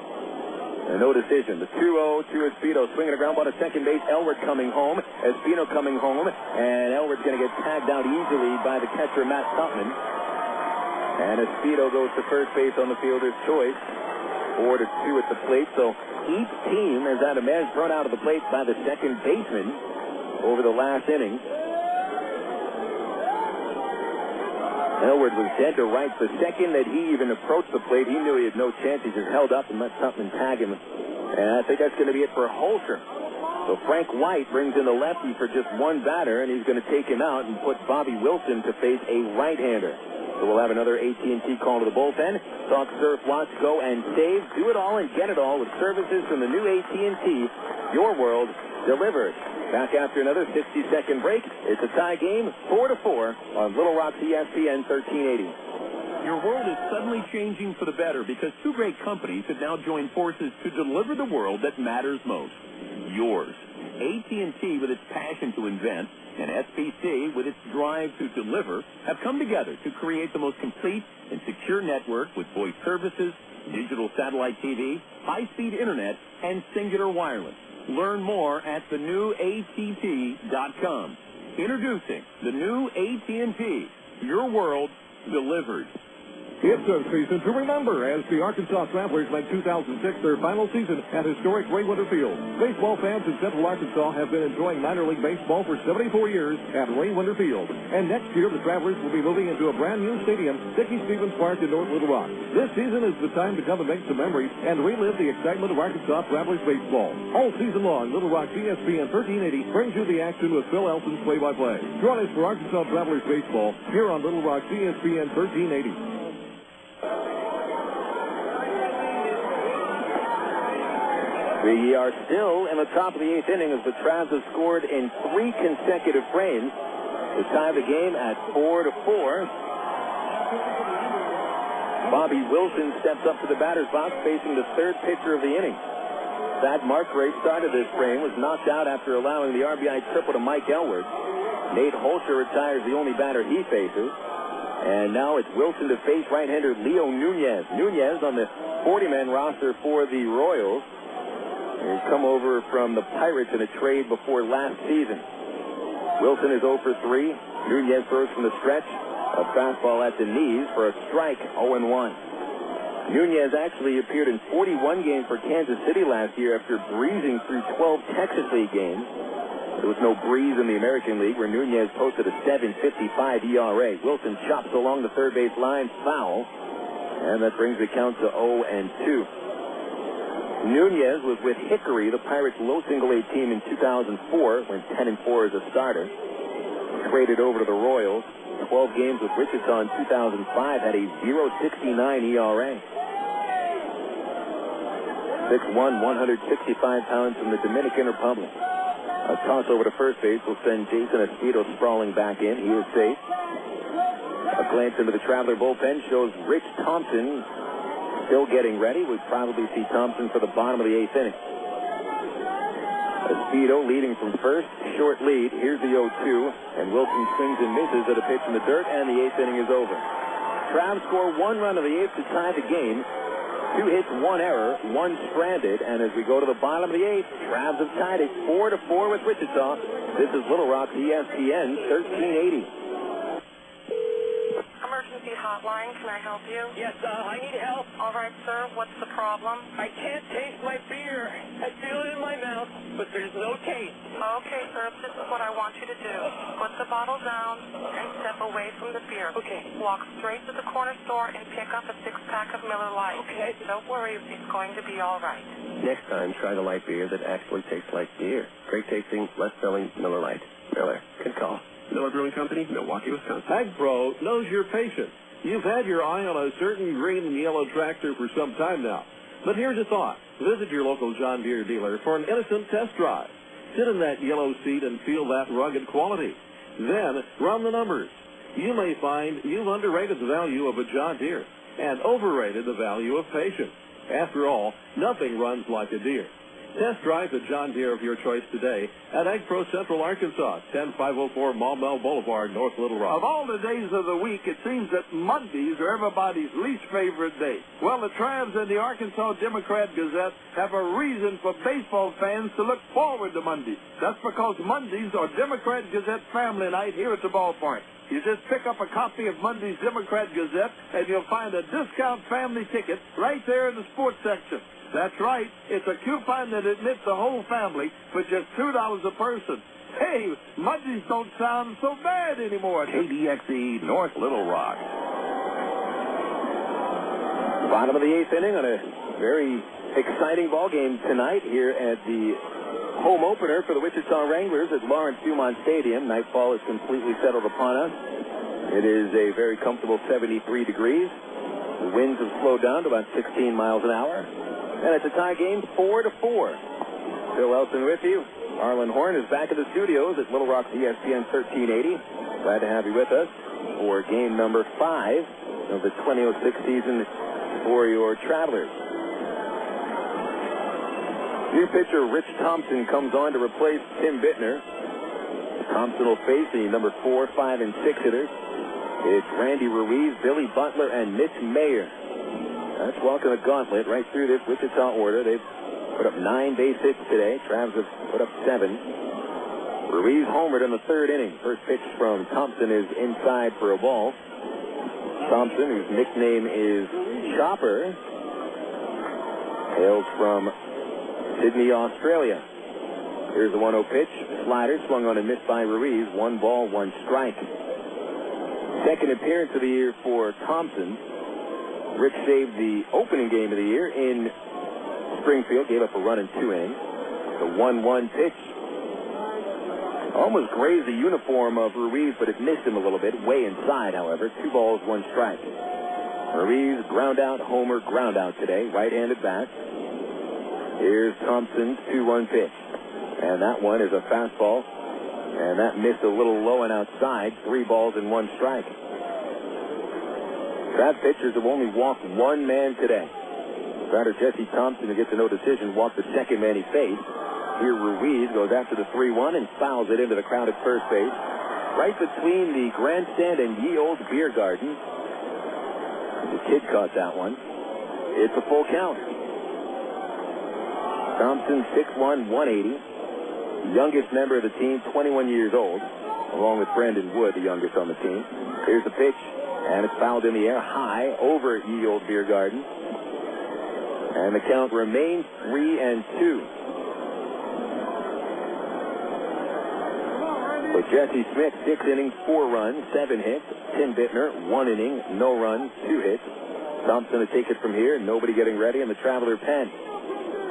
Speaker 3: no decision. The 2-0 to Esposito, swinging a ground ball to second base. Elwood coming home. Esposito coming home, and Elwood's going to get tagged out easily by the catcher, Matt Tupman. And Esposito goes to first base on the fielder's choice. 4-2 at the plate, so each team has had a man thrown out of the plate by the second baseman over the last inning. Elwood was dead to rights the second that he even approached the plate. He knew he had no chance. He just held up and let Tupman tag him. And I think that's going to be it for Holscher. So Frank White brings in the lefty for just 1 batter, and he's going to take him out and put Bobby Wilson to face a right-hander. So we'll have another AT&T call to the bullpen. Talk, surf, watch, go, and save. Do it all and get it all with services from the new AT&T. Your world delivered. Back after another 60-second break. It's a tie game, 4-4 on Little Rock's ESPN 1380.
Speaker 1: Your world is suddenly changing for the better because 2 great companies have now joined forces to deliver the world that matters most. Yours. AT&T with its passion to invent and SPC with its drive to deliver have come together to create the most complete and secure network with voice services, digital satellite TV, high-speed internet, and singular wireless. Learn more at thenewatt.com. Introducing the new AT&T. Your world delivered.
Speaker 13: It's a season to remember as the Arkansas Travelers make 2006 their final season at historic Ray Winter Field. Baseball fans in Central Arkansas have been enjoying minor league baseball for 74 years at Ray Winter Field. And next year, the Travelers will be moving into a brand new stadium, Dickie Stevens Park in North Little Rock. This season is the time to come and make some memories and relive the excitement of Arkansas Travelers baseball. All season long, Little Rock's ESPN 1380 brings you the action with Phil Elson's play-by-play. Join us for Arkansas Travelers baseball here on Little Rock's ESPN 1380.
Speaker 3: We are still in the top of the 8th inning as the Travs have scored in 3 consecutive frames to tie the game at 4-4. Bobby Wilson steps up to the batter's box facing the 3rd pitcher of the inning. Thad Markray started this frame, was knocked out after allowing the RBI triple to Mike Elwood. Nate Holscher retires the only batter he faces. And now it's Wilson to face right-hander Leo Nunez. Nunez on the 40-man roster for the Royals. He's come over from the Pirates in a trade before last season. Wilson is 0 for 3. Nunez throws from the stretch. A fastball at the knees for a strike, 0-1. Nunez actually appeared in 41 games for Kansas City last year after breezing through 12 Texas League games. There was no breeze in the American League where Nunez posted a 7.55 ERA. Wilson chops along the third base line, foul, and that brings the count to 0-2. Nunez was with Hickory, the Pirates' low single-A team in 2004, went 10-4 as a starter. Traded over to the Royals. 12 games with Wichita in 2005, had a 0.69 ERA. 6'1", 165 pounds from the Dominican Republic. A toss over to first base will send Jason Esposito sprawling back in. He is safe. A glance into the Traveler bullpen shows Rich Thompson still getting ready. We'd probably see Thompson for the bottom of the 8th inning. Esposito leading from first, short lead. Here's the 0-2, and Wilson swings and misses at a pitch in the dirt, and the 8th inning is over. Travs score 1 run of the 8th to tie the game. 2 hits, 1 error, 1 stranded, and as we go to the bottom of the 8th, Travs have tied it 4-4 with Wichita. This is Little Rock's ESPN 1380.
Speaker 5: Emergency hotline, can I help you?
Speaker 6: Yes, I need help.
Speaker 5: All right, sir, what's the problem?
Speaker 6: I can't taste my beer. I feel it in my mouth, but there's no taste.
Speaker 5: Okay, sir, this is what I want you to do. Put the bottle down and step away from the beer.
Speaker 6: Okay.
Speaker 5: Walk straight to the corner store and pick up a 6-pack of Miller Lite.
Speaker 6: Okay.
Speaker 5: Don't worry, it's going to be all right.
Speaker 19: Next time, try the light beer that actually tastes like beer. Great tasting, less filling Miller Lite.
Speaker 7: Miller. Good call. Miller Brewing Company, Milwaukee, Wisconsin.
Speaker 13: AgPro knows your patience. You've had your eye on a certain green and yellow tractor for some time now. But here's a thought. Visit your local John Deere dealer for an innocent test drive. Sit in that yellow seat and feel that rugged quality. Then run the numbers. You may find you've underrated the value of a John Deere and overrated the value of patience. After all, nothing runs like a Deere. Test drive the John Deere of your choice today at AgPro Central Arkansas, 10504 Maumelle Boulevard, North Little Rock.
Speaker 20: Of all the days of the week, it seems that Mondays are everybody's least favorite day. Well, the Travs and the Arkansas Democrat-Gazette have a reason for baseball fans to look forward to Mondays. That's because Mondays are Democrat-Gazette family night here at the ballpark. You just pick up a copy of Monday's Democrat-Gazette, and you'll find a discount family ticket right there in the sports section. That's right. It's a coupon that admits the whole family for just $2 a person. Hey, Mondays don't sound so bad anymore.
Speaker 3: KDXE, North Little Rock. Bottom of the eighth inning on a very exciting ball game tonight here at the home opener for the Wichita Wranglers at Lawrence Dumont Stadium. Nightfall is completely settled upon us. It is a very comfortable 73 degrees. The winds have slowed down to about 16 miles an hour. And it's a tie game, 4-4. Phil Elson with you. Arlen Horn is back at the studios at Little Rock's ESPN 1380. Glad to have you with us for game number 5 of the 2006 season for your Travelers. New pitcher Rich Thompson comes on to replace Tim Bittner. Thompson will face the number 4, 5, and 6 hitters. It's Randy Ruiz, Billy Butler, and Mitch Maier. That's walking the gauntlet right through this Wichita order. They've put up 9 base hits today. Travs have put up 7. Ruiz homered in the 3rd inning. First pitch from Thompson is inside for a ball. Thompson, whose nickname is Chopper, hails from Sydney, Australia. Here's the 1-0 pitch. Slider swung on and missed by Ruiz. 1 ball, 1 strike. Second appearance of the year for Thompson. Rich saved the opening game of the year in Springfield. Gave up a run in 2 innings. The 1-1 pitch almost grazed the uniform of Ruiz, but it missed him a little bit. Way inside, however. 2 balls, 1 strike. Ruiz ground out, homer, ground out today. Right-handed bat. Here's Thompson's 2-1 pitch. And that one is a fastball. And that missed a little low and outside. 3 balls and 1 strike. Travs pitchers have only walked 1 man today. Starter Jesse Thompson, who gets a no decision, walked the second man he faced. Here Ruiz goes after the 3-1 and fouls it into the crowd at first base. Right between the grandstand and Ye Olde Beer Garden. The kid caught that one. It's a full count. Thompson, 6'1", 180. Youngest member of the team, 21 years old, along with Brandon Wood, the youngest on the team. Here's the pitch, and it's fouled in the air high over Ye Olde Beer Garden. And the count remains 3-2. For Jesse Smith, 6 innings, 4 runs, 7 hits. Tim Bittner, 1 inning, no runs, 2 hits. Thompson to take it from here, nobody getting ready in the Traveler pen.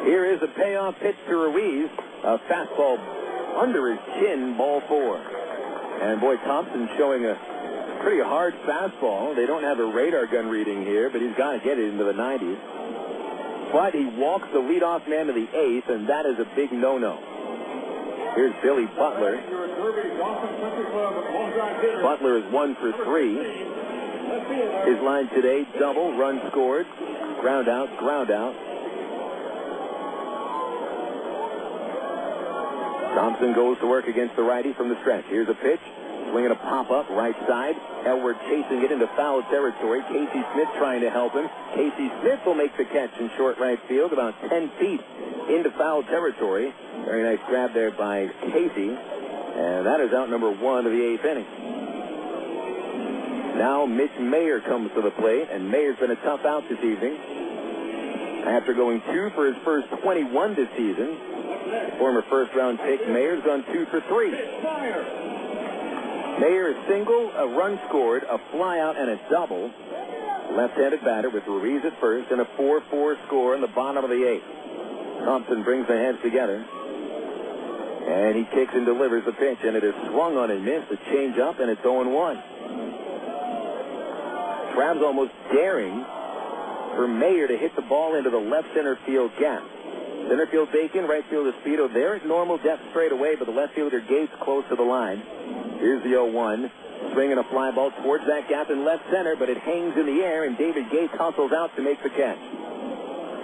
Speaker 3: Here is a payoff pitch to Ruiz. A fastball under his chin, ball 4. And boy, Thompson showing a pretty hard fastball. They don't have a radar gun reading here, but he's got to get it into the 90s. But he walks the leadoff man to the 8th, and that is a big no-no. Here's Billy Butler. Butler is 1 for 3. His line today, double, run scored, ground out, ground out. Thompson goes to work against the righty from the stretch. Here's a pitch. Swinging a pop-up, right side. Elward chasing it into foul territory. Casey Smith trying to help him. Casey Smith will make the catch in short right field, about 10 feet into foul territory. Very nice grab there by Casey. And that is out number 1 of the 8th inning. Now Mitch Maier comes to the plate, and Mayer's been a tough out this evening. After going 2 for his first 21 this season, former first-round pick Mayer's gone 2 for 3. Maier is single, a run scored, a flyout, and a double. Left-handed batter with Ruiz at first, and a 4-4 score in the bottom of the 8th. Thompson brings the heads together. And he kicks and delivers the pitch, and it is swung on and missed. A change up, and it's 0-1. Trav's almost daring for Maier to hit the ball into the left center field gap. Center field vacant, right fielder Speedo there at normal depth straight away, but the left fielder Gates close to the line. Here's the 0-1. Swinging a fly ball towards that gap in left center, but it hangs in the air, and David Gates hustles out to make the catch.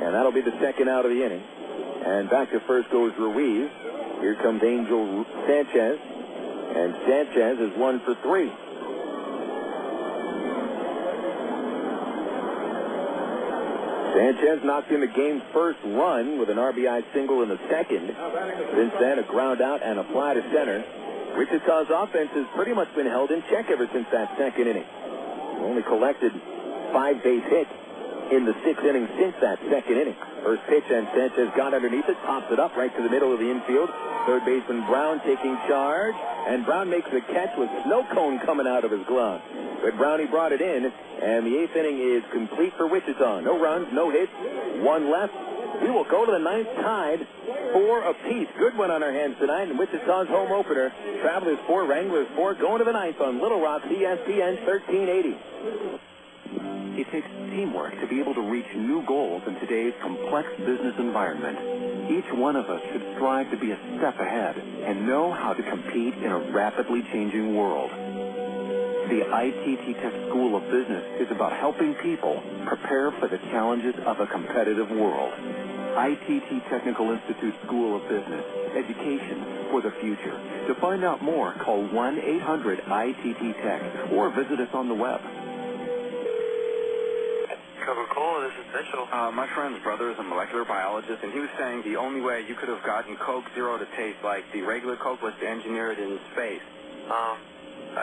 Speaker 3: And that'll be the second out of the inning. And back to first goes Ruiz. Here comes Ángel Sánchez. And Sánchez is 1 for 3. Sánchez knocked in the game's first run with an RBI single in the second. Since then, a ground out and a fly to center. Wichita's offense has pretty much been held in check ever since that second inning. Only collected 5 base hits in the 6th inning since that second inning. First pitch, and Sánchez got underneath it, pops it up right to the middle of the infield. Third baseman Brown taking charge, and Brown makes the catch with snow cone coming out of his glove. But Brownie brought it in, and the 8th inning is complete for Wichita. No runs, no hits, 1 left. We will go to the 9th tied 4 apiece. Good one on our hands tonight, and Wichita's home opener. Travelers 4, Wranglers 4, going to the 9th on Little Rock, ESPN 1380.
Speaker 9: It takes teamwork to be able to reach new goals in today's complex business environment. Each one of us should strive to be a step ahead and know how to compete in a rapidly changing world. The ITT Tech School of Business is about helping people prepare for the challenges of a competitive world. ITT Technical Institute School of Business, education for the future. To find out more, call 1-800-ITT-TECH or visit us on the web.
Speaker 11: Coca-Cola, this is Mitchell.
Speaker 10: My friend's brother is a molecular biologist, and he was saying the only way you could have gotten Coke Zero to taste like the regular Coke was to engineer it in space.
Speaker 11: I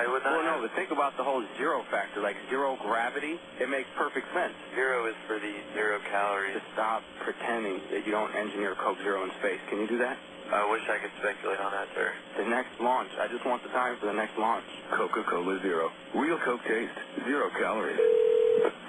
Speaker 11: would not.
Speaker 10: Well, no, but think about the whole zero factor, like zero gravity. It makes perfect sense.
Speaker 11: Zero is for the 0 calories.
Speaker 10: Just stop pretending that you don't engineer Coke Zero in space. Can you do that?
Speaker 11: I wish I could speculate on that, sir.
Speaker 10: The next launch. I just want the time for the next launch.
Speaker 4: Coca-Cola Zero. Real Coke taste. 0 calories.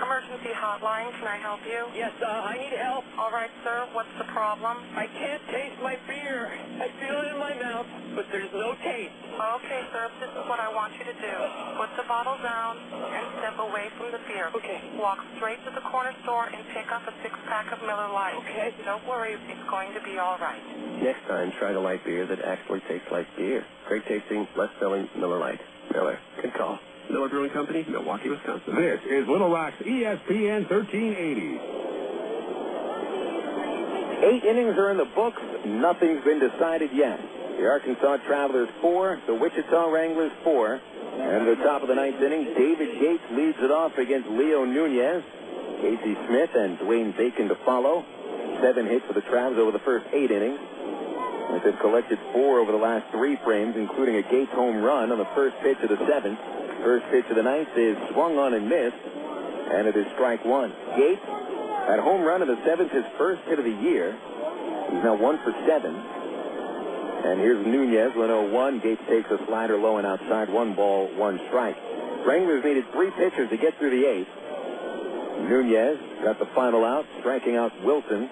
Speaker 5: Emergency hotline, can I help you?
Speaker 6: Yes, I need help.
Speaker 5: All right, sir, what's the problem?
Speaker 6: I can't taste my beer. I feel it in my mouth, but there's no taste.
Speaker 5: Okay, sir, this is what I want you to do. Put the bottle down and step away from the beer.
Speaker 6: Okay.
Speaker 5: Walk straight to the corner store and pick up a 6-pack of Miller Lite.
Speaker 6: Okay.
Speaker 5: Don't worry, it's going to be all right.
Speaker 7: Next time, try the light beer that actually tastes like beer. Great tasting, less filling Miller Lite. Miller, good call.
Speaker 9: Miller Brewing Company, Milwaukee, Wisconsin.
Speaker 2: This is Little Rock's ESPN 1380.
Speaker 3: 8 innings are in the books. Nothing's been decided yet. The Arkansas Travelers 4, the Wichita Wranglers 4. And at the top of the 9th inning, David Gates leads it off against Leo Nunez. Casey Smith and Dwayne Bacon to follow. 7 hits for the Travs over the first 8 innings. They've collected 4 over the last 3 frames, including a Gates home run on the first pitch of the 7th. First pitch of the 9th is swung on and missed, and it is strike 1. Gates, that home run of the 7th, his first hit of the year. He's now 1 for 7. And here's Nunez, 1-0-1. Gates takes a slider low and outside. 1 ball, 1 strike. Wranglers needed 3 pitchers to get through the 8th. Nunez got the final out, striking out Wilson.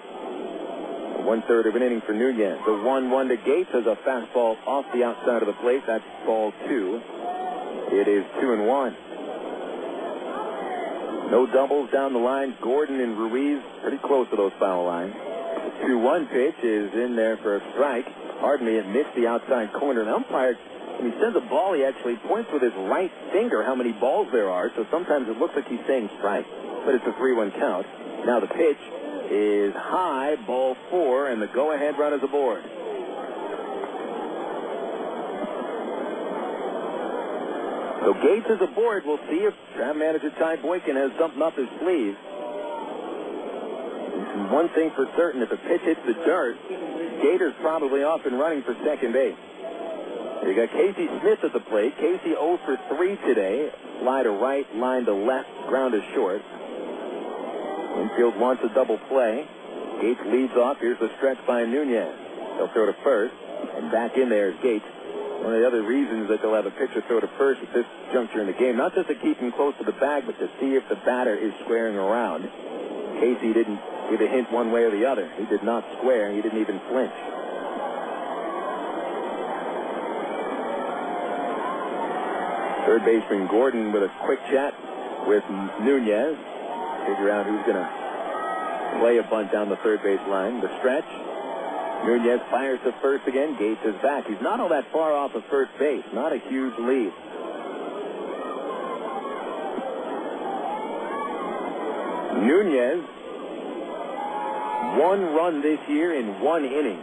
Speaker 3: 1/3 of an inning for Nunez. The 1-1 to Gates as a fastball off the outside of the plate. That's ball 2. It is 2-1. No doubles down the line. Gordon and Ruiz pretty close to those foul lines. The 2-1 pitch is in there for a strike. Pardon me, it missed the outside corner. The umpire, when he sends a ball, he actually points with his right finger how many balls there are, so sometimes it looks like he's saying strike. But it's a 3-1 count. Now the pitch is high, ball 4, and the go-ahead run is aboard. So Gates is aboard. We'll see if Tram manager Ty Boykin has something up his sleeve. One thing for certain, if the pitch hits the dirt, Gator's probably off and running for second base. You got Casey Smith at the plate. Casey 0 for 3 today. Fly to right, line to left, ground to short. Infield wants a double play. Gates leads off. Here's the stretch by Nunez. They'll throw to first, and back in there is Gates. One of the other reasons that they'll have a pitcher throw to first at this juncture in the game, not just to keep him close to the bag, but to see if the batter is squaring around. Casey didn't give a hint one way or the other. He did not square. He didn't even flinch.
Speaker 12: Third baseman Gordon with a quick chat with Nunez. Figure out who's going to play a bunt down the third base line. The stretch. Nunez fires to first again. Gates is back. He's not all that far off of first base. Not a huge lead. Nunez, 1 run this year in 1 inning.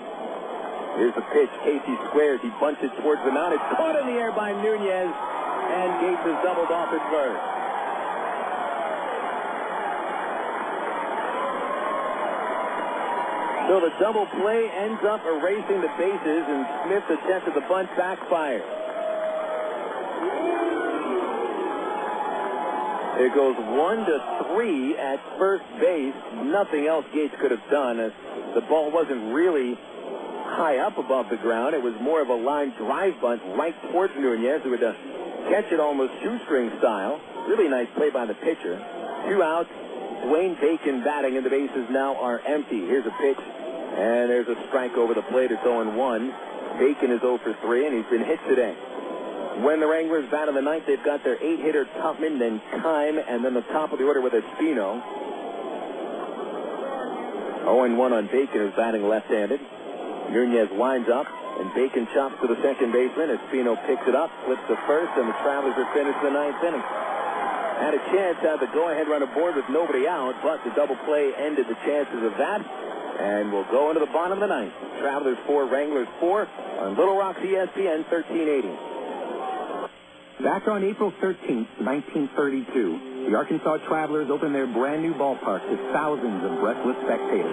Speaker 12: Here's the pitch. Casey squares. He bunts it towards the mound. It's caught in the air by Nunez, and Gates is doubled off at first. So the double play ends up erasing the bases, and Smith's attempt at the bunt backfires. It goes 1-3 at first base. Nothing else Gates could have done. The ball wasn't really high up above the ground. It was more of a line drive bunt right towards Nunez, who would catch it almost shoestring style. Really nice play by the pitcher. 2 outs. Dwayne Bacon batting, and the bases now are empty. Here's a pitch, and there's a strike over the plate. It's 0-1. Bacon is 0 for 3, and he's been hit today. When the Wranglers bat in the ninth, they've got their 8-hitter Tupman, then Kime, and then the top of the order with Espino. 0-1 on Bacon, who's batting left-handed. Nunez lines up, and Bacon chops to the second baseman. Espino picks it up, flips to first, and the Travelers are finished the ninth inning. Had a chance to have the go-ahead run aboard with nobody out, but the double play ended the chances of that. And we'll go into the bottom of the ninth. Travelers 4, Wranglers 4 on Little Rock's ESPN 1380.
Speaker 15: Back on April 13th, 1932, the Arkansas Travelers opened their brand-new ballpark to thousands of breathless spectators.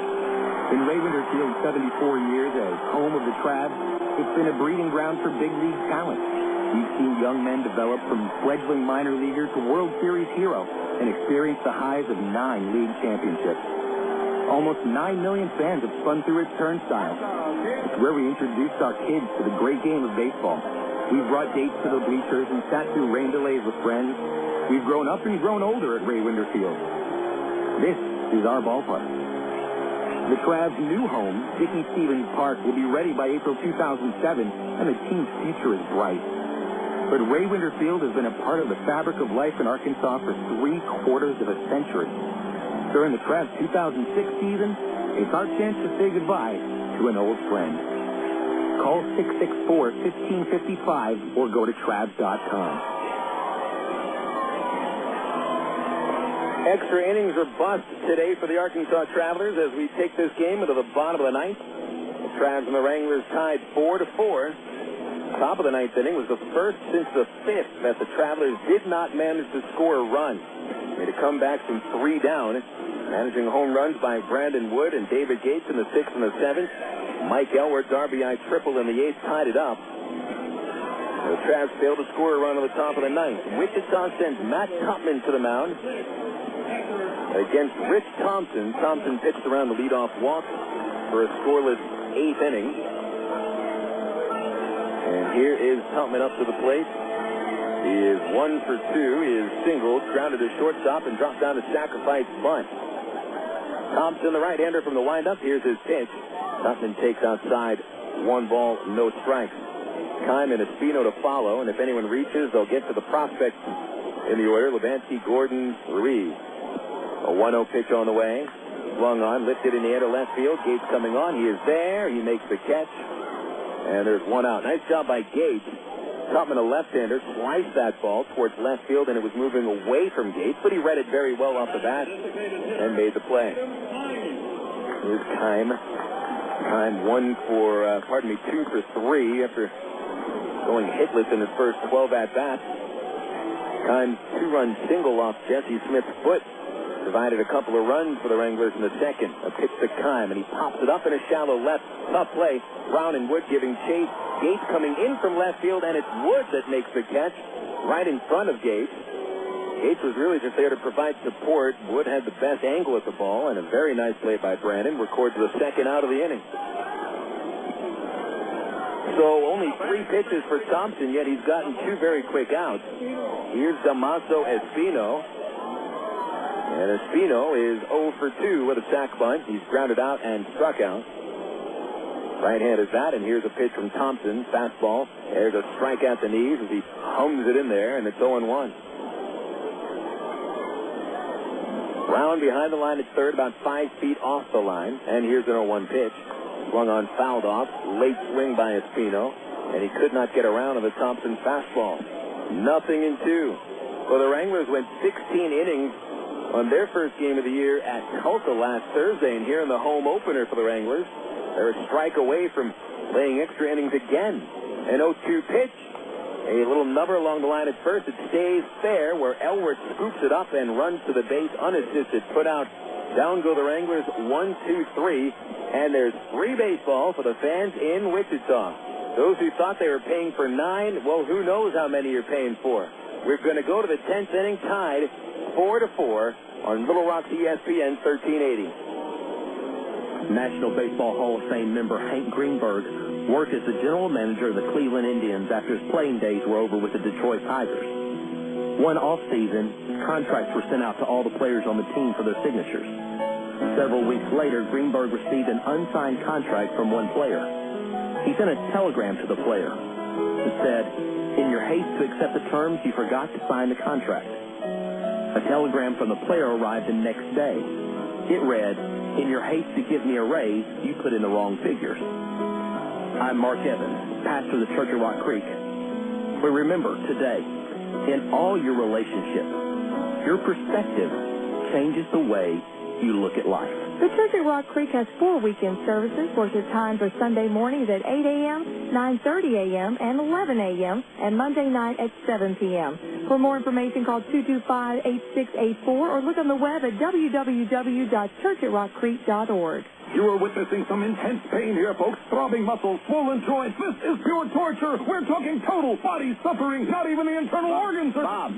Speaker 15: In Raywinder Field's 74 years as home of the Travs, it's been a breeding ground for big league talent. We've seen young men develop from fledgling minor leaguer to World Series hero and experience the highs of 9 league championships. Almost 9 million fans have spun through its turnstile. It's where we introduced our kids to the great game of baseball. We've brought dates to the bleachers and sat through rain delays with friends. We've grown up and grown older at Raywinder Field. This is our ballpark. The Travs' new home, Dickey Stevens Park, will be ready by April 2007, and the team's future is bright. But Raywinder Field has been a part of the fabric of life in Arkansas for 3/4 of a century. During the Travs' 2006 season, it's our chance to say goodbye to an old friend. Call 664-1555 or go to Travs.com.
Speaker 12: Extra innings or bust today for the Arkansas Travelers as we take this game into the bottom of the ninth. The Travs and the Wranglers tied 4-4. Top of the ninth inning was the first since the 5th that the Travelers did not manage to score a run. Made a comeback from 3 down, managing home runs by Brandon Wood and David Gates in the 6th and the 7th. Mike Elward's RBI triple in the 8th tied it up. The Travs failed to score a run on the top of the ninth. Wichita sends Matt Tupman to the mound against Rich Thompson. Thompson pitched around the leadoff walk for a scoreless 8th inning. And here is Tupman up to the plate. He is 1 for 2. He is singled, grounded to shortstop, and dropped down to sacrifice bunt. Thompson, the right-hander from the windup. Here's his pitch. Tupman takes outside. 1 ball, no strikes. Kime and Espino to follow, and if anyone reaches, they'll get to the prospects in the order. Levansky, Gordon, Ruiz. A 1-0 pitch on the way. Swung on, lifted in the air to left field. Gates coming on. He is there. He makes the catch. And there's 1 out. Nice job by Gates. Tupman, a left-hander, sliced that ball towards left field, and it was moving away from Gates, but he read it very well off the bat and made the play. Here's Kime. Kime 2 for 3 after going hitless in his first 12 at-bats. Kime's 2-run single off Jesse Smith's foot provided a couple of runs for the Wranglers in the second. A pitch to Kime, and he pops it up in a shallow left. Tough play. Brown and Wood giving chase. Gates coming in from left field, and it's Wood that makes the catch right in front of Gates. Gates was really just there to provide support. Wood had the best angle at the ball, and a very nice play by Brandon records the second out of the inning. So only 3 pitches for Thompson, yet he's gotten 2 very quick outs. Here's Damaso Espino. And Espino is 0 for 2 with a sac bunt. He's grounded out and struck out. Right-handed bat, and here's a pitch from Thompson. Fastball. There's a strike at the knees as he hums it in there, and it's 0-1. Brown behind the line at third, about 5 feet off the line. And here's an 0-1 pitch. Swung on, fouled off. Late swing by Espino. And he could not get around on the Thompson fastball. 0-2. Well, the Wranglers went 16 innings on their first game of the year at Tulsa last Thursday. And here in the home opener for the Wranglers, they're a strike away from laying extra innings again. An 0-2 pitch. A little number along the line at first. It stays fair where Elworth scoops it up and runs to the base unassisted. Put out. Down go the Wranglers. 1-2-3. And there's free baseball for the fans in Wichita. Those who thought they were paying for 9, well, who knows how many you're paying for. We're going to go to the 10th inning tied 4-4 on Little Rock's ESPN 1380.
Speaker 8: National Baseball Hall of Fame member Hank Greenberg worked as the general manager of the Cleveland Indians after his playing days were over with the Detroit Tigers. One off-season, contracts were sent out to all the players on the team for their signatures. Several weeks later, Greenberg received an unsigned contract from one player. He sent a telegram to the player. It said, "In your haste to accept the terms, you forgot to sign the contract." A telegram from the player arrived the next day. It read, "In your haste to give me a raise, you put in the wrong figures." I'm Mark Evans, pastor of the Church at Rock Creek. We remember today, in all your relationships, your perspective changes the way you look at life.
Speaker 22: The Church at Rock Creek has 4 weekend services. Worship times are Sunday mornings at 8 a.m., 9:30 a.m., and 11 a.m., and Monday night at 7 p.m. For more information, call 225-8684 or look on the web at www.churchatrockcreek.org.
Speaker 13: You are witnessing some intense pain here, folks. Throbbing muscles, swollen joints. This is pure torture. We're talking total body suffering. Not even the internal organs are...
Speaker 21: Bob,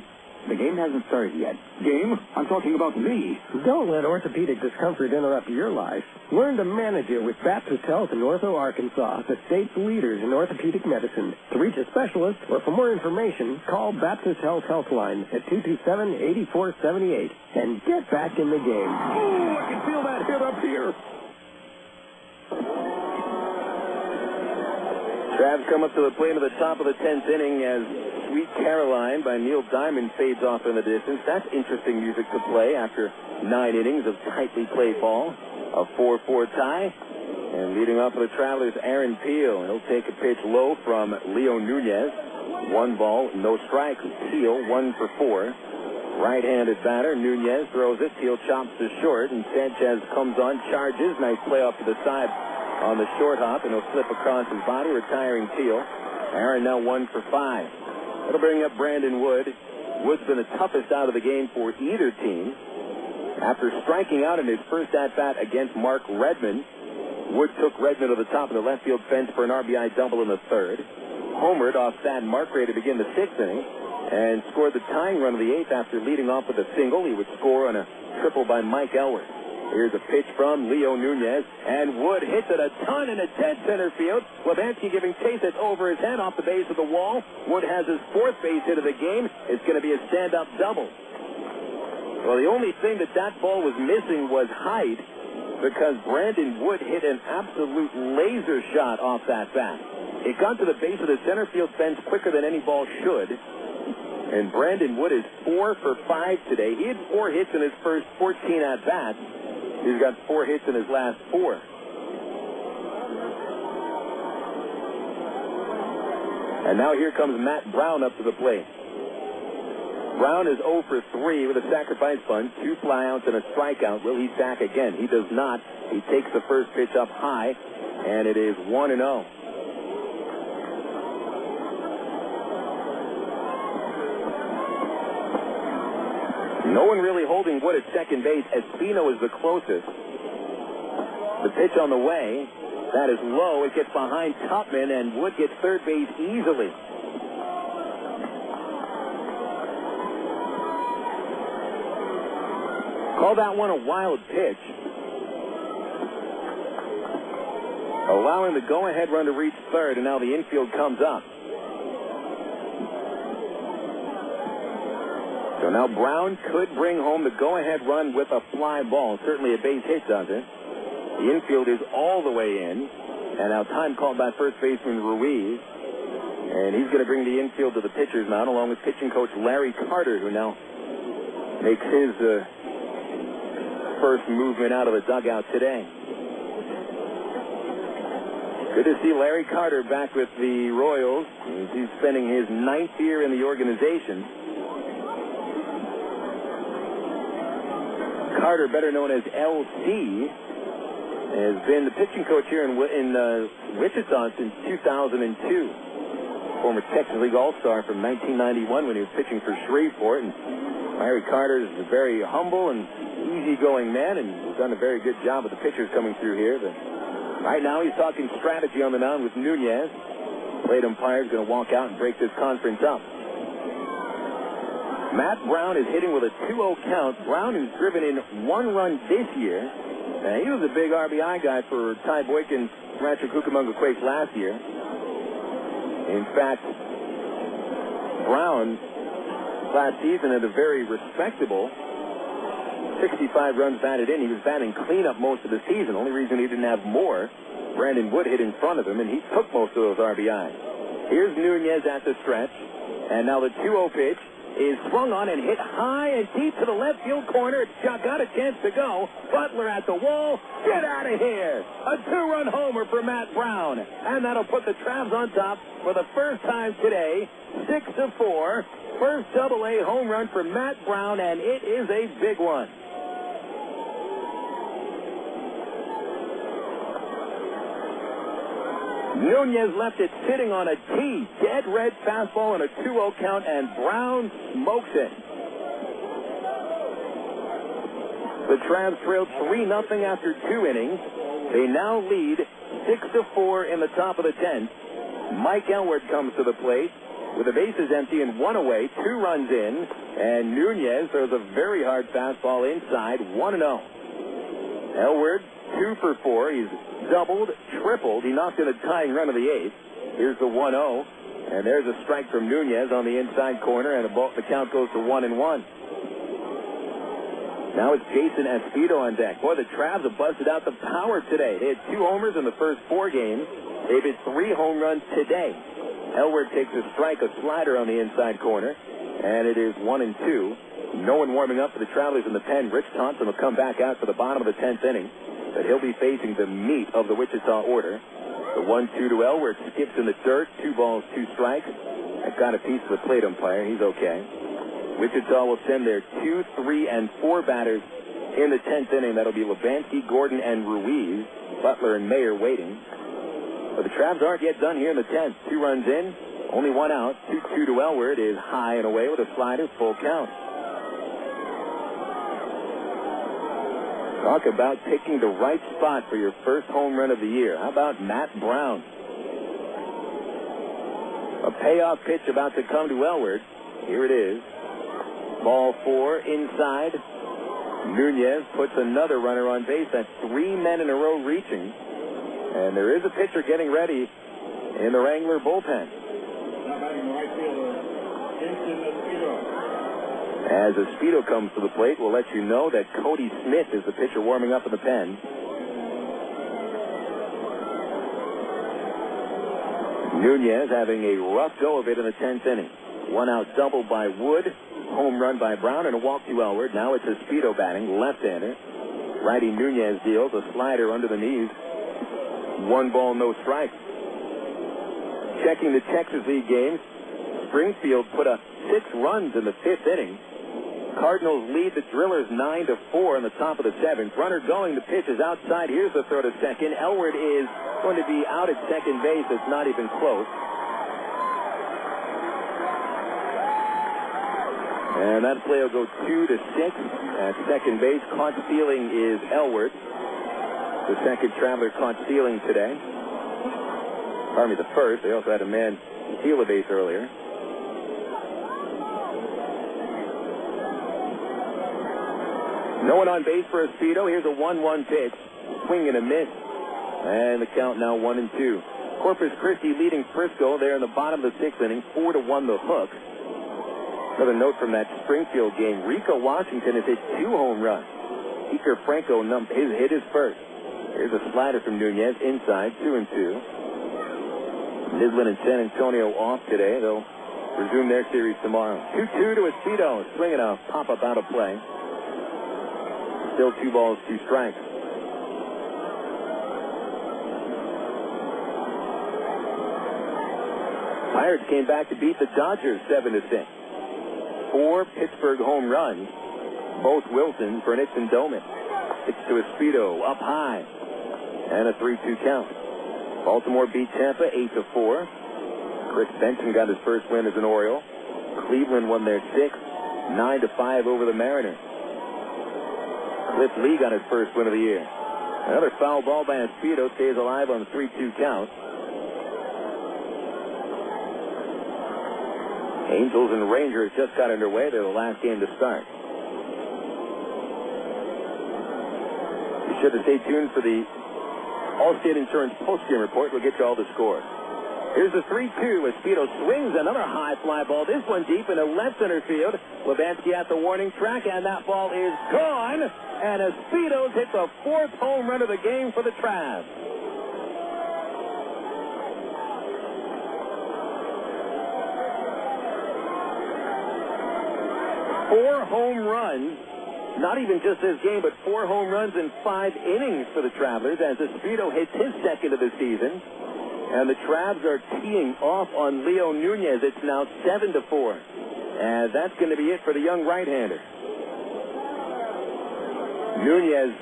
Speaker 21: the game hasn't started yet.
Speaker 13: Game? I'm talking about me.
Speaker 19: Don't let orthopedic discomfort interrupt your life. Learn to manage it with Baptist Health in Ortho, Arkansas, the state's leaders in orthopedic medicine. To reach a specialist or for more information, call Baptist Health Helpline at 227-8478 and get back in the game.
Speaker 13: Oh, I can feel that hit up here.
Speaker 12: Travs come up to the plate at the top of the 10th inning as Sweet Caroline by Neil Diamond fades off in the distance. That's interesting music to play after 9 innings of tightly played ball. A 4-4 tie. And leading off for the Travelers, Aaron Peel. He'll take a pitch low from Leo Nunez. 1 ball, no strikes. Peel 1 for 4. Right-handed batter, Nunez throws it. Peel chops to short, and Sanchez comes on, charges. Nice play off to the side on the short hop, and he'll slip across his body, retiring Peel. Aaron now 1 for 5. That'll bring up Brandon Wood. Wood's been the toughest out of the game for either team. After striking out in his first at-bat against Mark Redmond, Wood took Redmond to the top of the left field fence for an RBI double in the 3rd. Homered off Thad Markray to begin the 6th inning, and scored the tying run of the 8th after leading off with a single. He would score on a triple by Mike Elworth. Here's a pitch from Leo Nunez, and Wood hits it a ton in a dead center field. Levansky giving chase. It's over his head off the base of the wall. Wood has his 4th base hit of the game. It's going to be a stand-up double. Well, the only thing that ball was missing was height, because Brandon Wood hit an absolute laser shot off that bat. It got to the base of the center field fence quicker than any ball should. And Brandon Wood is 4 for 5 today. He had 4 hits in his first 14 at-bats. He's got 4 hits in his last 4. And now here comes Matt Brown up to the plate. Brown is 0 for 3 with a sacrifice bunt, 2 flyouts and a strikeout. Will he sack again? He does not. He takes the first pitch up high, and it is 1-0. No one really holding Wood at second base. Espino is the closest. The pitch on the way. That is low. It gets behind Tupman, and Wood gets third base easily. Call that one a wild pitch. Allowing the go-ahead run to reach third, and now the infield comes up. So now Brown could bring home the go-ahead run with a fly ball. Certainly a base hit, does it? The infield is all the way in. And now time called by first baseman Ruiz. And he's going to bring the infield to the pitcher's mound along with pitching coach Larry Carter, who now makes his first movement out of the dugout today. Good to see Larry Carter back with the Royals. He's spending his 9th year in the organization. Carter, better known as LC, has been the pitching coach here in Wichita since 2002. Former Texas League All-Star from 1991 when he was pitching for Shreveport. And Larry Carter is a very humble and easygoing man, and has done a very good job with the pitchers coming through here. But right now he's talking strategy on the mound with Nunez. Plate umpire is going to walk out and break this conference up. Matt Brown is hitting with a 2-0 count. Brown, who's driven in 1 run this year. He was a big RBI guy for Ty Boykin's Rancho Cucamonga Quakes last year. In fact, Brown last season had a very respectable 65 runs batted in. He was batting cleanup most of the season. Only reason he didn't have more, Brandon Wood hit in front of him, and he took most of those RBIs. Here's Nunez at the stretch, and now the 2-0 pitch is swung on and hit high and deep to the left field corner. It's got a chance to go. Butler at the wall. Get out of here. A 2-run homer for Matt Brown. And that'll put the Travs on top for the first time today. 6-4. First AA home run for Matt Brown, and it is a big one. Nunez left it sitting on a tee. Dead red fastball on a 2-0 count, and Brown smokes it. The Travs trailed 3-0 after 2 innings. They now lead 6-4 in the top of the 10th. Mike Elward comes to the plate with the bases empty and 1 away, 2 runs in, and Nunez throws a very hard fastball inside, 1-0. Elward 2 for 4. He's doubled, tripled. He knocked in a tying run of the 8th. Here's the 1-0, and there's a strike from Nunez on the inside corner, and the count goes to 1-1. Now it's Jason Esposito on deck. Boy, the Travs have busted out the power today. They had 2 homers in the first 4 games. They've hit 3 home runs today. Elward takes a strike, a slider on the inside corner, and it is 1-2. No one warming up for the Travelers in the pen. Rich Thompson will come back out for the bottom of the 10th inning, but he'll be facing the meat of the Wichita order. The 1-2 to Elward skips in the dirt. 2 balls, 2 strikes. That got a piece of the plate umpire. He's okay. Wichita will send their 2, 3, and 4 batters in the 10th inning. That'll be Levansky, Gordon, and Ruiz. Butler and Maier waiting. But the Travs aren't yet done here in the 10th. 2 runs in, only 1 out. 2-2 to Elward is high and away with a slider, full count. Talk about picking the right spot for your first home run of the year. How about Matt Brown? A payoff pitch about to come to Elward. Here it is. Ball 4 inside. Nunez puts another runner on base. That's 3 men in a row reaching. And there is a pitcher getting ready in the Wrangler bullpen. As Esposito comes to the plate, we'll let you know that Cody Smith is the pitcher warming up in the pen. Nunez having a rough go of it in the 10th inning. 1 out double by Wood, home run by Brown, and a walk to Elward. Now it's Esposito batting, left-hander. Righty Nunez deals a slider under the knees. 1 ball, no strike. Checking the Texas League games, Springfield put up 6 runs in the 5th inning. Cardinals lead the Drillers 9-4 in the top of the 7th. Runner going, the pitch is outside. Here's the throw to second. Elward is going to be out at second base. It's not even close. And that play will go 2-6 at second base. Caught stealing is Elward. The second Traveler caught stealing today. Pardon me, the first. They also had a man steal a base earlier. No one on base for Esposito. Here's a 1-1 pitch. Swing and a miss. And the count now 1-2. Corpus Christi leading Frisco there in the bottom of the 6th inning. 4-1 the Hook. Another note from that Springfield game. Rico Washington has hit 2 home runs. Iker Franco hit his first. Here's a slider from Nunez inside, 2-2. Midland and San Antonio off today. They'll resume their series tomorrow. 2-2 to Espedo. Swinging a pop-up out of play. Still 2 balls, 2 strikes. Pirates came back to beat the Dodgers 7-6. 4 Pittsburgh home runs, both Wilsons for Nixon Doman. It's to Espedo, up high, and a 3-2 count. Baltimore beat Tampa 8-4. Chris Benson got his first win as an Oriole. Cleveland won their 6th, 9-5 over the Mariners. Cliff Lee got his first win of the year. Another foul ball by Espedo stays alive on the 3-2 count. Angels and Rangers just got underway. They're the last game to start. Be sure to stay tuned for the Allstate Insurance postgame report. We'll get you all the scores. Here's the 3-2. Espedo swings another high fly ball. This one deep into left center field. Levansky at the warning track, and that ball is gone. And Espedo's hit the 4th home run of the game for the Travs. 4 home runs, not even just this game, but 4 home runs in 5 innings for the Travelers as Espedo hits his 2nd of the season. And the Travs are teeing off on Leo Nunez. It's now 7-4. And that's going to be it for the young right-hander. Nunez,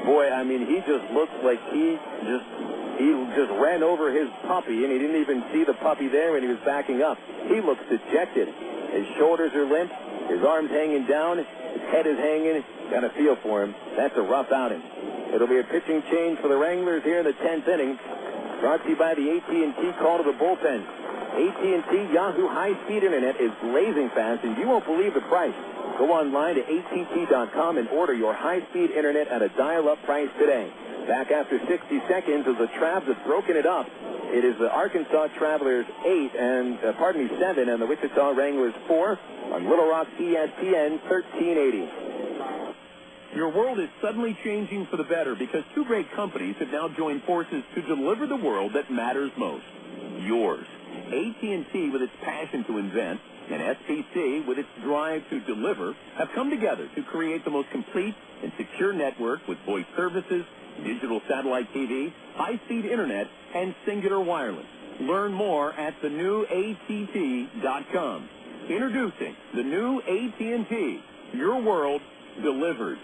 Speaker 12: boy, I mean, he just looks like he just ran over his puppy, and he didn't even see the puppy there when he was backing up. He looks dejected. His shoulders are limp. His arms hanging down. His head is hanging. Got a feel for him. That's a rough outing. It'll be a pitching change for the Wranglers here in the 10th inning. Brought to you by the AT&T call to the bullpen. AT&T Yahoo high-speed internet is blazing fast, and you won't believe the price. Go online to att.com and order your high-speed internet at a dial-up price today. Back after 60 seconds as the Travs have broken it up. It is the Arkansas Travelers 7 and the Wichita Wranglers 4 on Little Rock ESPN 1380.
Speaker 1: Your world is suddenly changing for the better because 2 great companies have now joined forces to deliver the world that matters most. Yours. AT&T with its passion to invent and SPC with its drive to deliver have come together to create the most complete and secure network with voice services, digital satellite TV, high-speed internet, and singular wireless. Learn more at thenewatt.com. Introducing the new AT&T. Your world delivered.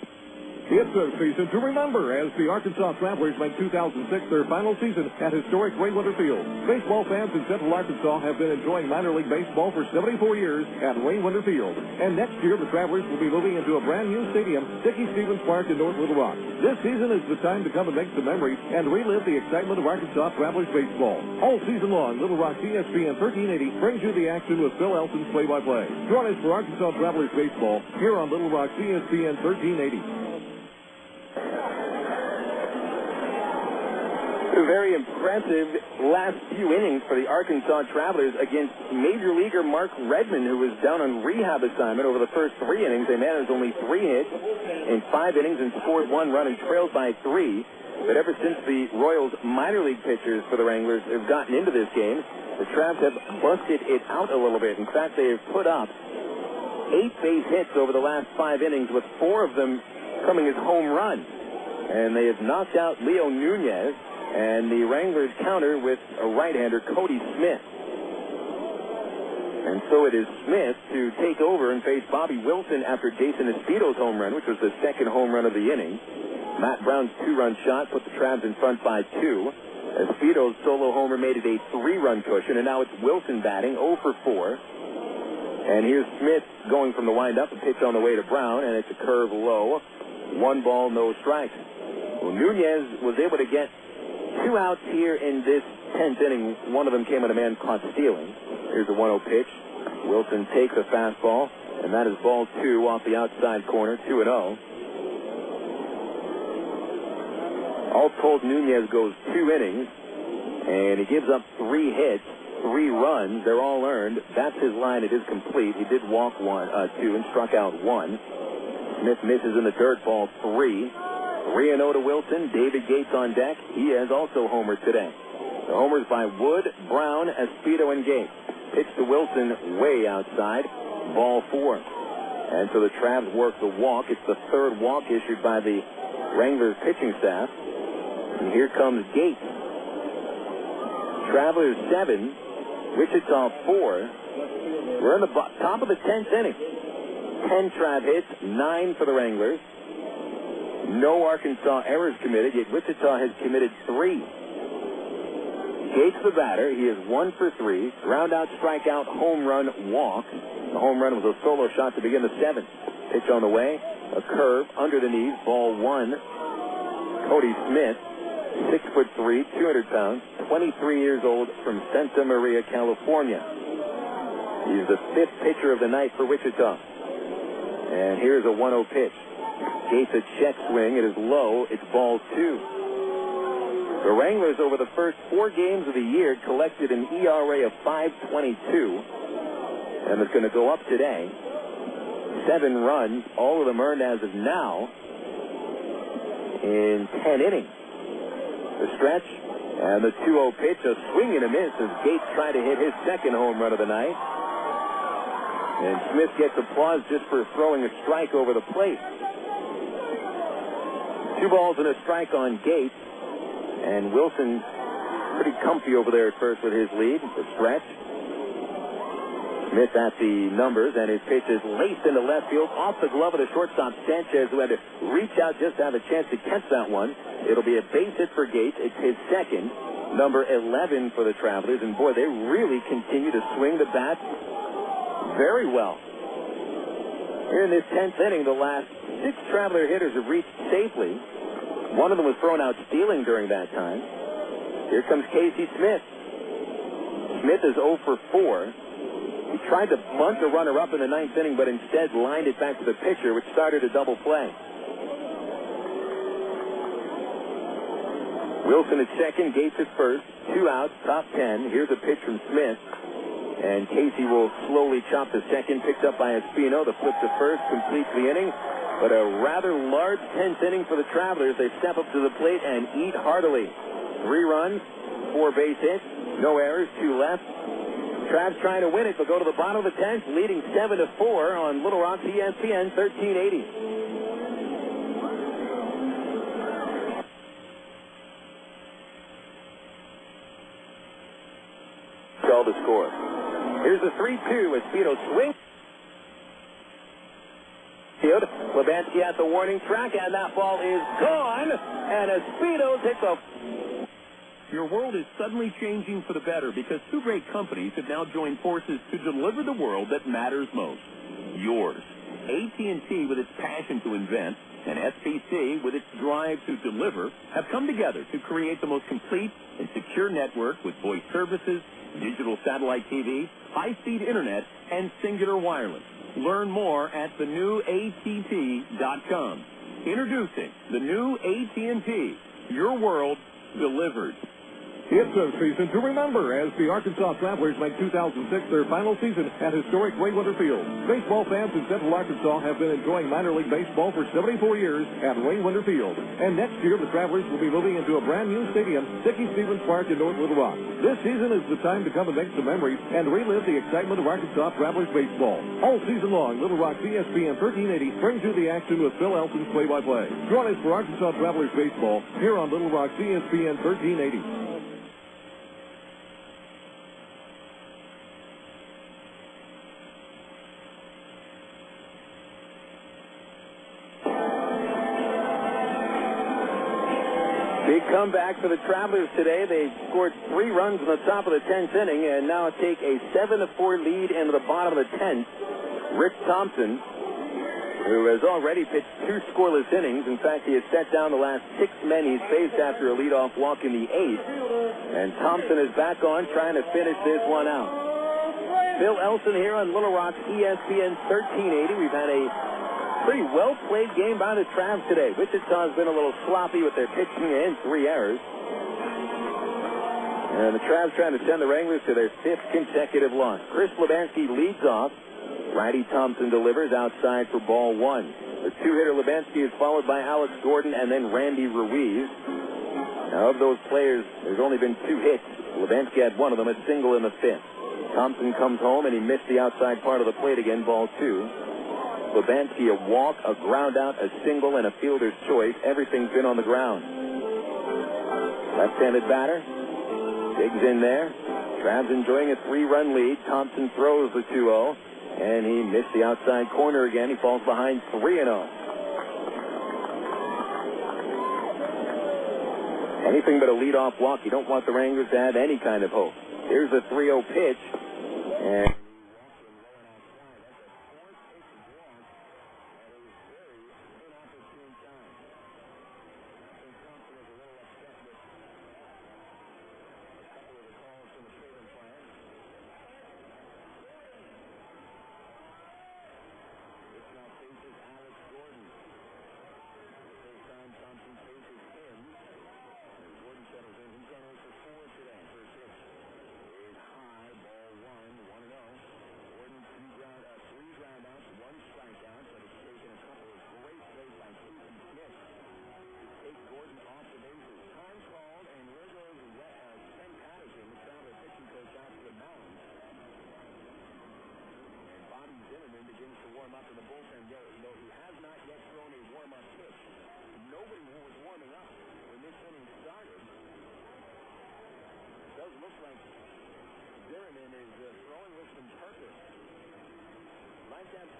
Speaker 2: It's a season to remember as the Arkansas Travelers make 2006 their final season at historic Ray Winter Field. Baseball fans in Central Arkansas have been enjoying minor league baseball for 74 years at Ray Winter Field. And next year, the Travelers will be moving into a brand new stadium, Dickie Stevens Park in North Little Rock. This season is the time to come and make some memories and relive the excitement of Arkansas Travelers baseball. All season long, Little Rock ESPN 1380 brings you the action with Phil Elson's play-by-play. Join us for Arkansas Travelers baseball here on Little Rock ESPN 1380.
Speaker 12: A very impressive last few innings for the Arkansas Travelers against Major Leaguer Mark Redmond, who was down on rehab assignment over the first 3 innings. They managed only 3 hits in 5 innings and scored 1 run and trailed by 3. But ever since the Royals minor league pitchers for the Wranglers have gotten into this game, the Travs have busted it out a little bit. In fact, they have put up 8 base hits over the last 5 innings, with 4 of them coming as home runs. And they have knocked out Leo Nunez. And the Wranglers counter with a right-hander, Cody Smith. And so it is Smith to take over and face Bobby Wilson after Jason Espedo's home run, which was the 2nd home run of the inning. Matt Brown's 2-run shot put the Travs in front by 2. Espedo's solo homer made it a 3-run cushion, and now it's Wilson batting 0 for 4. And here's Smith going from the windup, a pitch on the way to Brown, and it's a curve low. 1 ball, no strikes. Well, Nunez was able to get 2 outs here in this 10th inning. One of them came when a man caught stealing. Here's a 1-0 pitch. Wilson takes a fastball, and that is ball 2 off the outside corner, 2-0. All told, Nunez goes 2 innings, and he gives up 3 hits, 3 runs. They're all earned. That's his line. It is complete. He did walk 2 and struck out 1. Smith misses in the dirt, ball 3. 3-0 to Wilson. David Gates on deck. He has also homered today. The homers by Wood, Brown, Espedo, and Gates. Pitch to Wilson way outside. Ball 4. And so the Travs work the walk. It's the third walk issued by the Wranglers pitching staff. And here comes Gates. Travelers 7, Wichita 4. We're in the top of the 10th inning. 10 Trav hits, 9 for the Wranglers. No Arkansas errors committed, yet Wichita has committed 3. Gates the batter. He is 1 for 3. Ground out, strikeout, home run, walk. The home run was a solo shot to begin the 7th. Pitch on the way. A curve under the knees. Ball 1. Cody Smith, 6'3", 200 pounds, 23 years old, from Santa Maria, California. He's the 5th pitcher of the night for Wichita. And here's a 1-0 pitch. Gates a check swing. It is low. It's ball 2. The Wranglers over the first 4 games of the year collected an ERA of 5.22, and it's going to go up today. 7 runs, all of them earned as of now in 10 innings. The stretch and the 2-0 pitch, a swing and a miss as Gates tried to hit his second home run of the night. And Smith gets applause just for throwing a strike over the plate. 2 balls and a strike on Gates. And Wilson pretty comfy over there at first with his lead. The stretch. Smith at the numbers, and his pitch is laced into left field off the glove of the shortstop Sanchez, who had to reach out just to have a chance to catch that one. It'll be a base hit for Gates. It's his second, number 11 for the Travelers. And, boy, they really continue to swing the bat very well. Here in this 10th inning, the last 6 Traveler hitters have reached safely. One of them was thrown out stealing during that time. Here comes Casey Smith. Smith is 0 for 4. He tried to bunt the runner up in the 9th inning, but instead lined it back to the pitcher, which started a double play. Wilson at second, Gates at first. 2 outs, top 10. Here's a pitch from Smith. And Casey will slowly chop to second, picked up by Espino. The flip to first completes the inning. But a rather large 10th inning for the Travelers. They step up to the plate and eat heartily. 3 runs, 4 base hits, no errors, 2 left. Travs trying to win it, but go to the bottom of the 10th, leading 7-4 on Little Rock's ESPN 1380. Call the score. Here's the 3-2. Espino swings. Lebansky at the warning track, and that ball is gone. And Espino hits a...
Speaker 1: Your world is suddenly changing for the better because 2 great companies have now joined forces to deliver the world that matters most. Yours. AT&T, with its passion to invent, and SPC, with its drive to deliver, have come together to create the most complete and secure network with voice services, digital satellite TV, high-speed internet, and singular wireless. Learn more at thenewatt.com. Introducing the new AT&T. Your world delivered.
Speaker 2: It's a season to remember as the Arkansas Travelers make 2006 their final season at historic Ray Winter Field. Baseball fans in Central Arkansas have been enjoying minor league baseball for 74 years at Ray Winter Field. And next year, the Travelers will be moving into a brand new stadium, Dickie Stevens Park in North Little Rock. This season is the time to come and make some memories and relive the excitement of Arkansas Travelers baseball. All season long, Little Rock's ESPN 1380 brings you the action with Phil Elson's play-by-play. Join us for Arkansas Travelers baseball here on Little Rock's ESPN 1380.
Speaker 12: Big comeback for the Travelers today. They scored 3 runs in the top of the 10th inning and now take a 7-4 lead into the bottom of the 10th. Rich Thompson, who has already pitched 2 scoreless innings. In fact, he has set down the last 6 men he's faced after a leadoff walk in the 8th. And Thompson is back on trying to finish this one out. Phil Elson here on Little Rock's ESPN 1380. We've had a pretty well-played game by the Travs today. Wichita's been a little sloppy with their pitching and 3 errors. And the Travs trying to send the Wranglers to their 5th consecutive loss. Chris Lebansky leads off. Righty Thompson delivers outside for ball 1. The two-hitter Lubanski is followed by Alex Gordon and then Randy Ruiz. Now, of those players, there's only been 2 hits. Lubanski had one of them, a single in the 5th. Thompson comes home, and he missed the outside part of the plate again, ball 2. Lubanski, a walk, a ground out, a single, and a fielder's choice. Everything's been on the ground. Left-handed batter. Digs in there. Trav's enjoying a 3-run lead. Thompson throws the 2-0, and he missed the outside corner again. He falls behind 3-0. Anything but a leadoff walk. You don't want the Wranglers to have any kind of hope. Here's a 3-0 pitch, and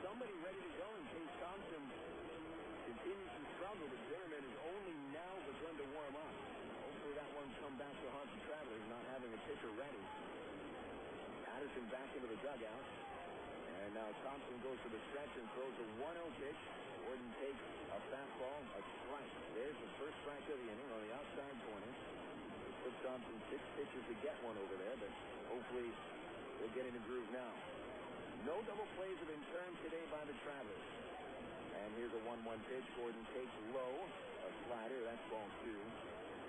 Speaker 3: somebody ready to go in case Thompson continues to struggle, but Zimmerman has only now begun to warm up. Hopefully that one come back to haunt the Travelers, not having a pitcher ready. Patterson back into the dugout. And now Thompson goes to the stretch and throws a 1-0 pitch. Gordon takes a fastball, a strike. There's the first strike of the inning on the outside corner. It took Thompson 6 pitches to get one over there, but hopefully he'll get in the groove now. No double plays have been turned today by the Travelers. And here's a 1-1 pitch. Gordon takes low. A slider. That's ball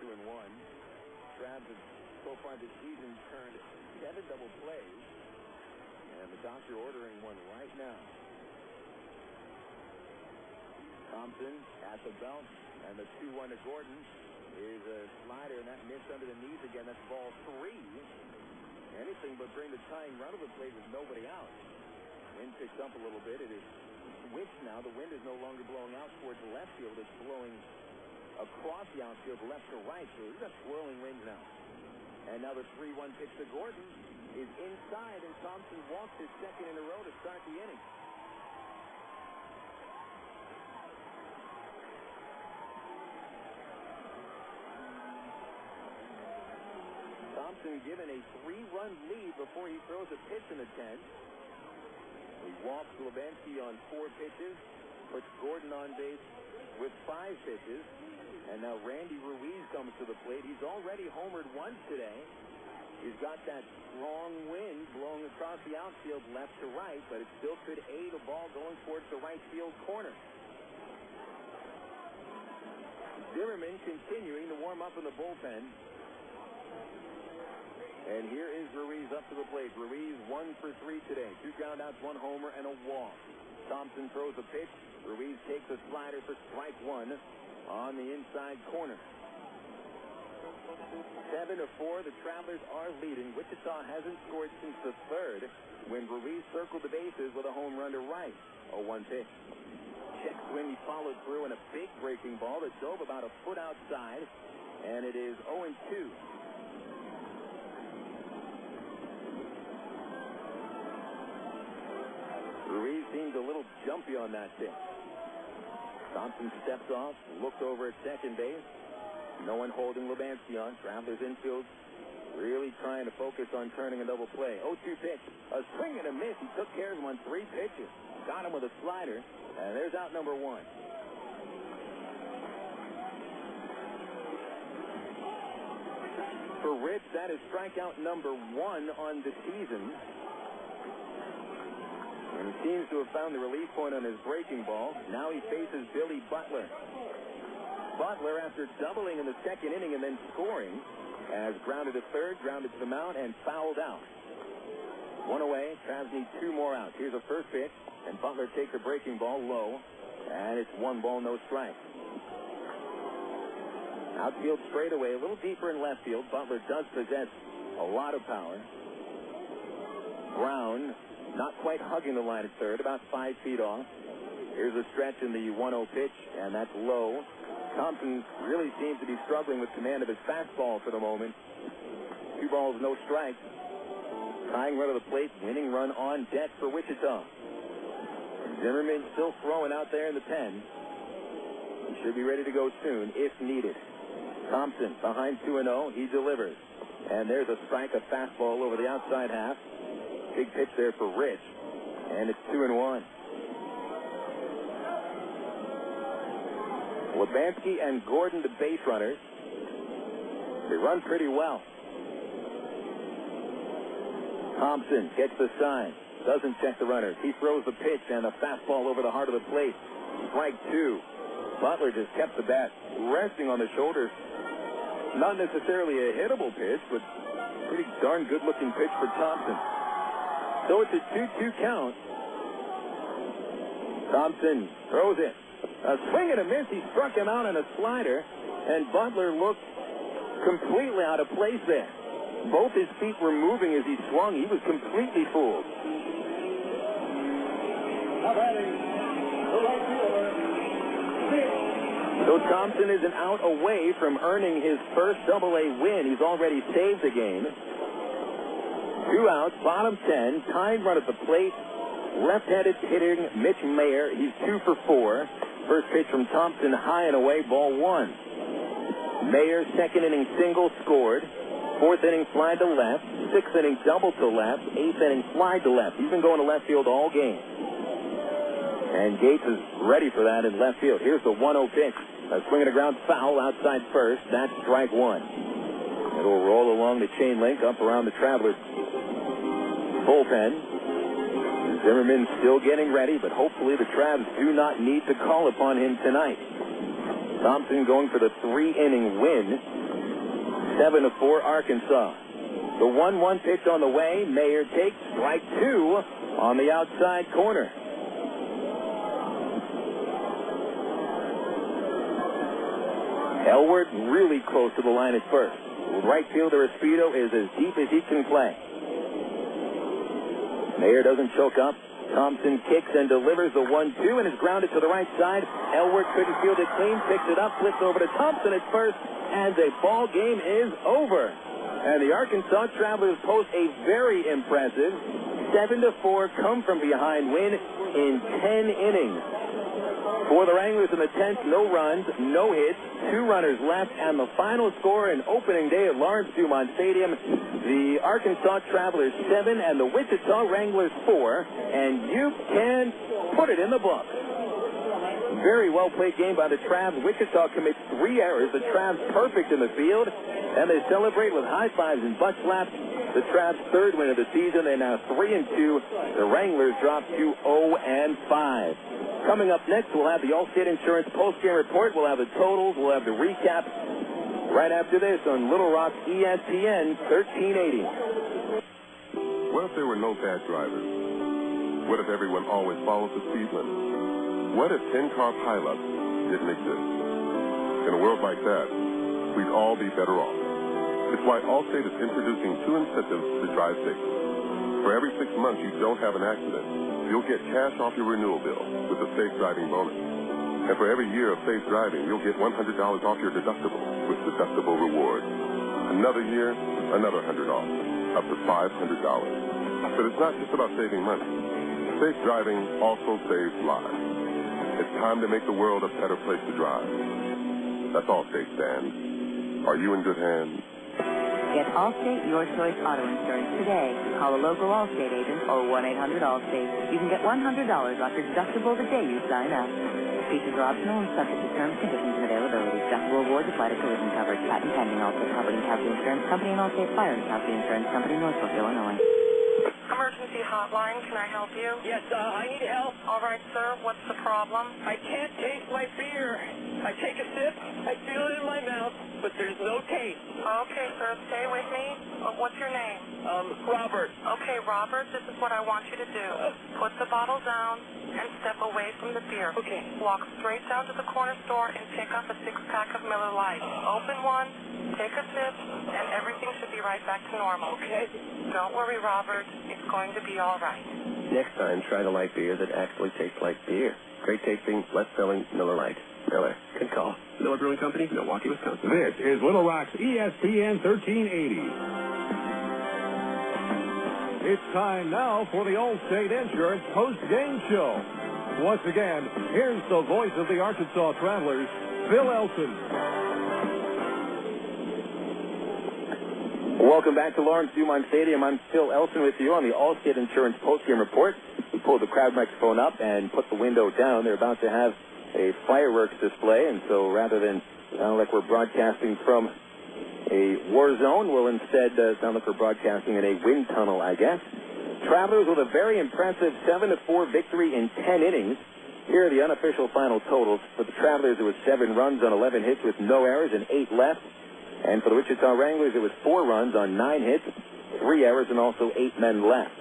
Speaker 3: 2. 2-1. Travis has so far this season turned 7 double plays. And the doctor ordering one right now. Thompson at the belt. And the 2-1 to Gordon is a slider. And that missed under the knees again. That's ball 3. Anything but bring the tying run of the plate with nobody out. Wind picks up a little bit. It is switched now. The wind is no longer blowing out towards the left field. It's blowing across the outfield left to right. So we've got swirling winds now. And now the 3-1 pitch to Gordon is inside, and Thompson walks his second in a row to start the inning. Thompson given a 3-run lead before he throws a pitch in the 10th. He walks Lubanski on 4 pitches, puts Gordon on base with 5 pitches, and now Randy Ruiz comes to the plate. He's already homered once today. He's got that strong wind blowing across the outfield left to right, but it still could aid a ball going towards the right field corner. Zimmerman continuing to warm up in the bullpen. And here is Ruiz up to the plate. Ruiz 1 for 3 today. 2 groundouts, 1 homer, and a walk. Thompson throws a pitch. Ruiz takes a slider for strike 1 on the inside corner. 7-4, the Travelers are leading. Wichita hasn't scored since the 3rd when Ruiz circled the bases with a home run to right. 0-1 pitch. Check swing, he followed through, and a big breaking ball that dove about a foot outside, and it is 0-2. Ruiz seemed a little jumpy on that pitch. Thompson steps off, looks over at second base. No one holding Lubanski on. Travelers infield really trying to focus on turning a double play. 0-2 pitch. A swing and a miss. He took care of him on 3 pitches. Got him with a slider. And there's out number 1. For Rich, that is strikeout number 1 on the season. And he seems to have found the release point on his breaking ball. Now he faces Billy Butler. Butler, after doubling in the 2nd inning and then scoring, has grounded to third, grounded to the mound, and fouled out. 1 away. Travs need 2 more outs. Here's a first pitch, and Butler takes a breaking ball low.
Speaker 12: And it's 1 ball, no strike. Outfield straightaway, a little deeper in left field. Butler does possess a lot of power. Brown not quite hugging the line at third, about 5 feet off. Here's a stretch in the 1-0 pitch, and that's low. Thompson really seems to be struggling with command of his fastball for the moment. 2 balls, no strikes. Tying run to the plate, winning run on deck for Wichita. Zimmerman still throwing out there in the pen. He should be ready to go soon if needed. Thompson behind 2-0. He delivers. And there's a strike, a fastball over the outside half. Big pitch there for Rich. And it's 2-1. Lebansky and Gordon, the base runners. They run pretty well. Thompson gets the sign. Doesn't check the runners. He throws the pitch and a fastball over the heart of the plate. Strike 2. Butler just kept the bat resting on the shoulders. Not necessarily a hittable pitch, but pretty darn good-looking pitch for Thompson. So it's a 2-2 count. Thompson throws it. A swing and a miss. He struck him out on a slider, and Butler looked completely out of place there. Both his feet were moving as he swung. He was completely fooled. So Thompson is an out away from earning his first AA win. He's already saved the game. 2 outs, bottom 10, tying run at the plate. Left-handed hitting Mitch Maier. He's 2 for 4. First pitch from Thompson, high and away, ball 1. Maier, second inning single, scored. 4th inning fly to left. 6th inning double to left. 8th inning fly to left. He's been going to left field all game. And Gates is ready for that in left field. Here's the 1-0 pitch. A swing and a ground foul outside first. That's strike 1. It'll roll along the chain link up around the Travelers bullpen. Zimmerman still getting ready, but hopefully the Travs do not need to call upon him tonight. Thompson going for the 3-inning win. 7-4 Arkansas. The 1-1 pitch on the way. Maier takes strike 2 on the outside corner. Elward really close to the line at first. Right fielder Espedo is as deep as he can play. Maier doesn't choke up. Thompson kicks and delivers the 1-2 and is grounded to the right side. Elward couldn't field it clean, picks it up, flips over to Thompson at first, and the ball game is over. And the Arkansas Travelers post a very impressive 7-4 come from behind win in 10 innings. For the Wranglers in the 10th, no runs, no hits, 2 runners left, and the final score in opening day at Lawrence Dumont Stadium, the Arkansas Travelers 7 and the Wichita Wranglers 4, and you can put it in the book. Very well played game by the Travs. Wichita commits 3 errors. The Travs perfect in the field, and they celebrate with high fives and butt slaps. The Travs' 3rd win of the season. They're now 3-2. The Wranglers drop to 0-5. Coming up next, we'll have the Allstate Insurance postgame report. We'll have the totals. We'll have the recap right after this on Little Rock ESPN 1380.
Speaker 14: What if there were no bad drivers? What if everyone always follows the speed limit? What if 10-car pileups didn't exist? In a world like that, we'd all be better off. It's why Allstate is introducing 2 incentives to drive safely. For every 6 months you don't have an accident, you'll get cash off your renewal bill with a safe driving bonus. And for every year of safe driving, you'll get $100 off your deductible with deductible rewards. Another year, another $100 off, up to $500. But it's not just about saving money. Safe driving also saves lives. It's time to make the world a better place to drive. That's Allstate stands. Are you in good hands?
Speaker 17: Get Allstate Your Choice Auto Insurance today. Call a local Allstate agent or 1-800-ALLSTATE. You can get $100 off your deductible the day you sign up. Features are optional and subject to terms, conditions, and availability. Deductible rewards apply to collision coverage. Patent pending. Allstate Property and Casualty Insurance Company and Allstate Fire and Casualty Insurance Company, Northbrook, Illinois.
Speaker 5: Emergency hotline, can I help you?
Speaker 6: Yes, I need help.
Speaker 5: All right, sir, what's the problem?
Speaker 6: I can't taste my beer. I take a sip, I feel it in my mouth, but there's no taste.
Speaker 5: Okay, sir, stay with me. What's your your name?
Speaker 6: Robert.
Speaker 5: Okay, Robert, this is what I want you to do. Put the bottle down and step away from the beer.
Speaker 6: Okay.
Speaker 5: Walk straight down to the corner store and pick up a 6-pack of Miller Lite. Open one, take a sip, and everything should be right back to normal.
Speaker 6: Okay.
Speaker 5: Don't worry, Robert. It's going to be all right.
Speaker 7: Next time, try the light beer that actually tastes like beer. Great tasting, less selling Miller Lite. Miller, good call. Miller Brewing Company, Milwaukee, Wisconsin.
Speaker 13: This is Little Rock's ESPN 1380. It's time now for the Allstate Insurance post-game show. Once again, here's the voice of the Arkansas Travelers, Phil Elson.
Speaker 12: Welcome back to Lawrence Dumont Stadium. I'm Phil Elson with you on the Allstate Insurance post-game report. We pulled the crowd microphone up and put the window down. They're about to have a fireworks display, and so rather than sound like we're broadcasting from a war zone, we'll instead sound like we're broadcasting in a wind tunnel, I guess. Travelers with a very impressive 7-4 victory in 10 innings. Here are the unofficial final totals. For the Travelers, it was 7 runs on 11 hits with no errors and 8 left. And for the Wichita Wranglers, it was 4 runs on 9 hits, 3 errors, and also 8 men left.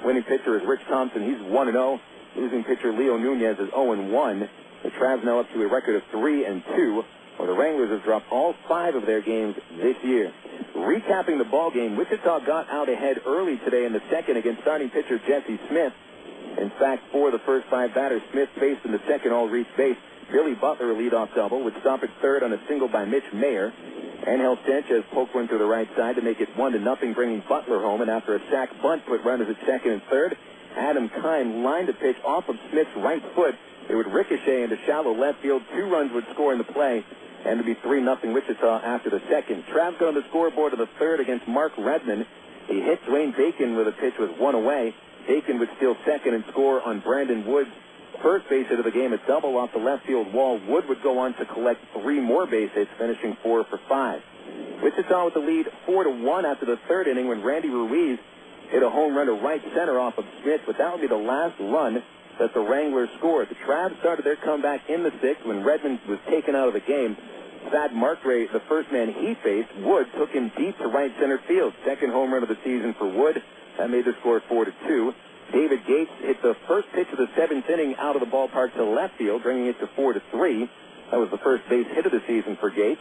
Speaker 12: Winning pitcher is Rich Thompson. He's 1-0. Losing pitcher Leo Nunez is 0-1. The Travs now up to a record of 3-2, where the Wranglers have dropped all 5 of their games this year. Recapping the ball game, Wichita got out ahead early today in the second against starting pitcher Jesse Smith. In fact, 4 of the first 5 batters Smith faced in the second all reached base. Billy Butler, a leadoff double, would stop at third on a single by Mitch Maier. Ángel Sánchez poked one to the right side to make it 1-0, bringing Butler home. And after a sac bunt put runners at second and third, Adam Kime lined a pitch off of Smith's right foot. It would ricochet into shallow left field. 2 runs would score in the play, and to be 3-0 Wichita after the second. Travs got on the scoreboard of the third against Mark Redmond. He hit Dwayne Bacon with a pitch with 1 away. Bacon would steal second and score on Brandon Wood's first base hit of the game, a double off the left field wall. Wood would go on to collect 3 more base hits, finishing 4 for 5. Wichita with the lead 4-1 after the third inning when Randy Ruiz hit a home run to right center off of Smith, but that would be the last run that the Wranglers scored. The Travs started their comeback in the sixth when Redmond was taken out of the game. Thad Markray, the first man he faced, Wood took him deep to right center field. Second home run of the season for Wood. That made the score 4-2. David Gates hit the first pitch of the 7th inning out of the ballpark to left field, bringing it to 4-3. That was the first base hit of the season for Gates.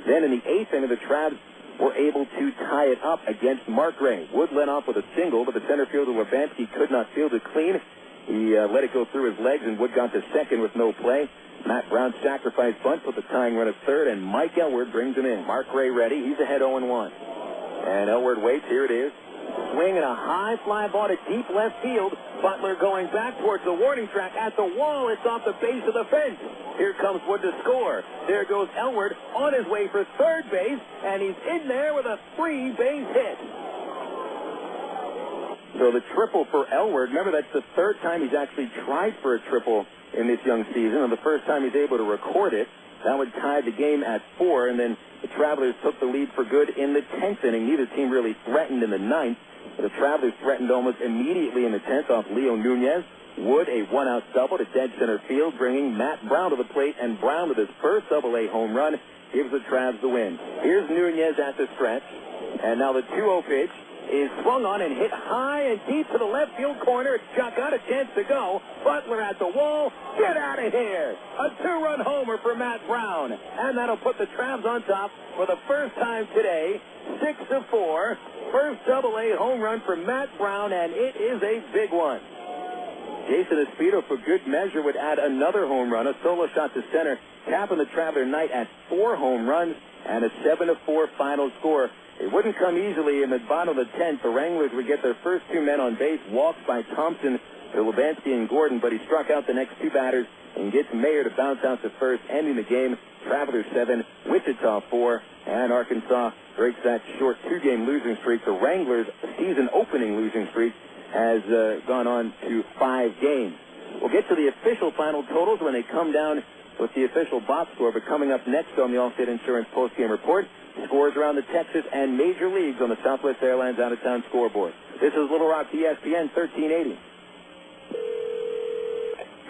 Speaker 12: Then in the 8th inning, the Travs were able to tie it up against Markray. Wood led off with a single, but the center fielder Wabanski could not field it clean. He let it go through his legs, and Wood got to second with no play. Matt Brown's sacrifice bunt put the tying run at third, and Mike Elward brings him in. Markray ready. He's ahead 0-1. And Elward waits. Here it is. Swing and a high fly ball to deep left field. Butler going back towards the warning track at the wall. It's off the base of the fence. Here comes Wood to score. There goes Elward on his way for third base, and he's in there with a 3-base hit. So the triple for Elward. Remember, that's the third time he's actually tried for a triple in this young season, and the first time he's able to record it. That would tie the game at 4, and then the Travelers took the lead for good in the 10th inning. Neither team really threatened in the 9th. The Travelers threatened almost immediately in the 10th off Leo Nunez. Wood, a 1-out double to dead center field, bringing Matt Brown to the plate, and Brown with his first AA home run gives the Travs the win. Here's Nunez at the stretch, and now the 2-0 pitch is swung on and hit high and deep to the left field corner. It's got a chance to go. Butler at the wall. Get out of here. A 2-run homer for Matt Brown. And that'll put the Travs on top for the first time today. 6-4. First AA home run for Matt Brown, and it is a big one. Jason Espino, for good measure, would add another home run, a solo shot to center, capping the Traveler night at 4 home runs and a 7-4 final score. It wouldn't come easily in the bottom of the 10th. The Wranglers would get their first 2 men on base, walks by Thompson to Lubanski and Gordon, but he struck out the next 2 batters and gets Maier to bounce out to first, ending the game. Travelers 7, Wichita 4, and Arkansas breaks that short 2-game losing streak. The Wranglers' season-opening losing streak has gone on to 5 games. We'll get to the official final totals when they come down with the official box score, but coming up next on the Allstate Insurance postgame report, scores around the Texas and major leagues on the Southwest Airlines out-of-town scoreboard. This is Little Rock ESPN 1380.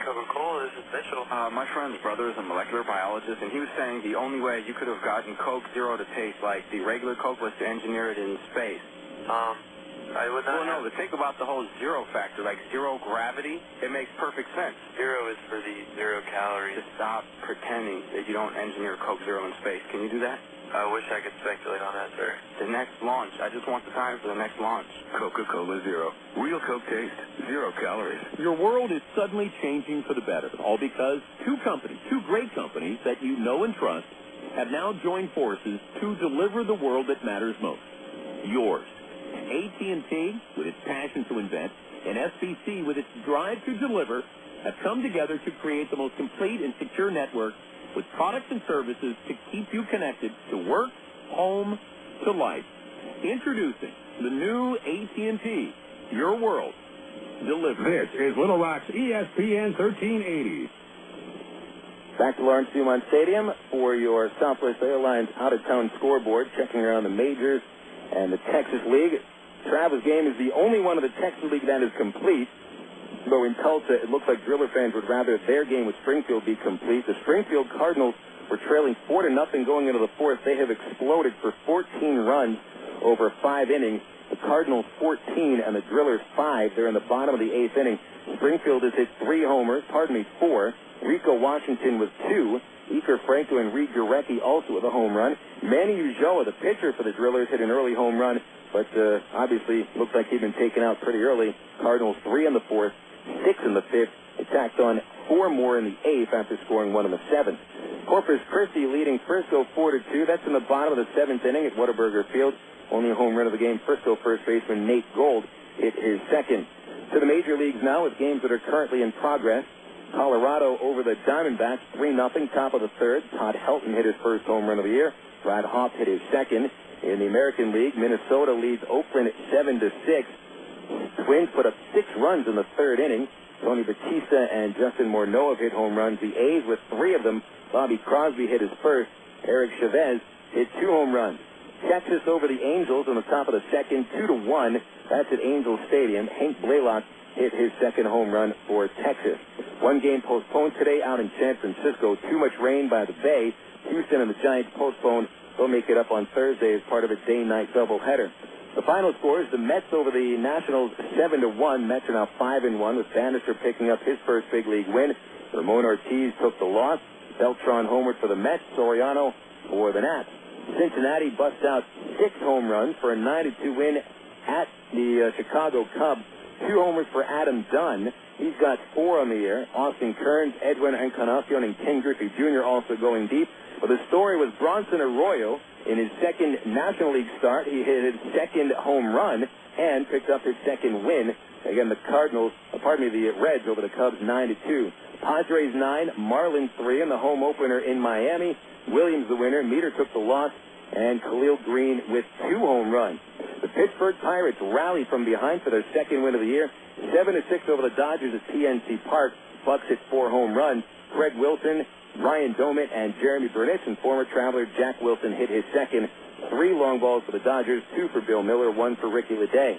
Speaker 11: Coca-Cola, this is Mitchell.
Speaker 10: My friend's brother is a molecular biologist, and he was saying the only way you could have gotten Coke Zero to taste like the regular Coke was to engineer it in space.
Speaker 11: I would not.
Speaker 10: Well, no, but think about the whole zero factor, like zero gravity. It makes perfect sense.
Speaker 11: Zero is for the 0 calories.
Speaker 10: Just stop pretending that you don't engineer Coke Zero in space. Can you do that?
Speaker 11: I wish I could speculate on that, sir.
Speaker 10: The next launch. I just want the time for the next launch.
Speaker 4: Coca-Cola Zero. Real Coke taste. 0 calories.
Speaker 1: Your world is suddenly changing for the better, all because two great companies that you know and trust, have now joined forces to deliver the world that matters most. Yours. AT&T, with its passion to invent, and SBC, with its drive to deliver, have come together to create the most complete and secure network with products and services to keep you connected to work, home, to life. Introducing the new AT&T, your world, delivered.
Speaker 13: This is Little Rock's ESPN 1380.
Speaker 12: Back to Lawrence Dumont Stadium for your Southwest Airlines out-of-town scoreboard, checking around the majors and the Texas League. Travis' game is the only one of the Texas League that is complete, though in Tulsa it looks like Driller fans would rather their game with Springfield be complete. The Springfield Cardinals were trailing 4-0 going into the fourth. They have exploded for 14 runs over 5 innings. The Cardinals 14 and the Drillers 5. They're in the bottom of the 8th inning. Springfield has hit 4. Rico Washington with 2. Iker Franco and Reed Gurecki also with a home run. Manny Ujoa, the pitcher for the Drillers, hit an early home run, but obviously looks like he'd been taken out pretty early. Cardinals 3 in the 4th, 6 in the 5th. It tacked on 4 more in the 8th after scoring 1 in the 7th. Corpus Christi leading Frisco 4-2. That's in the bottom of the 7th inning at Whataburger Field. Only a home run of the game. Frisco first baseman Nate Gold hit his second. To the major leagues now with games that are currently in progress. Colorado over the Diamondbacks, 3-0, top of the 3rd. Todd Helton hit his first home run of the year. Brad Hoff hit his second. In the American League, Minnesota leads Oakland 7-6. Twins put up 6 runs in the 3rd inning. Tony Batista and Justin Morneau have hit home runs. The A's with 3 of them. Bobby Crosby hit his first. Eric Chavez hit 2 home runs. Texas over the Angels in the top of the 2nd, 2-1. That's at Angels Stadium. Hank Blaylock hit his second home run for Texas. One game postponed today out in San Francisco. Too much rain by the Bay. Houston and the Giants postponed. They'll make it up on Thursday as part of a day-night doubleheader. The final scores, the Mets over the Nationals 7-1. Mets are now 5-1 with Bannister picking up his first big league win. Ramon Ortiz took the loss. Beltran homered for the Mets. Soriano for the Nats. Cincinnati busts out 6 home runs for a 9-2 win at the Chicago Cubs. 2 homers for Adam Dunn. He's got 4 on the year. Austin Kearns, Edwin Encarnacion, and Ken Griffey Jr. also going deep. But the story was Bronson Arroyo. In his second National League start, he hit his second home run and picked up his second win. Again, the Reds over the Cubs 9-2. Padres 9, Marlins 3 in the home opener in Miami. Williams the winner. Meter took the loss. And Khalil Green with 2 home runs. The Pittsburgh Pirates rally from behind for their second win of the year. 7-6 over the Dodgers at PNC Park. Bucks hit 4 home runs. Craig Wilson, Ryan Domit, and Jeremy Burnett, and former Traveler Jack Wilson hit his second. 3 long balls for the Dodgers, 2 for Bill Miller, 1 for Ricky Leday.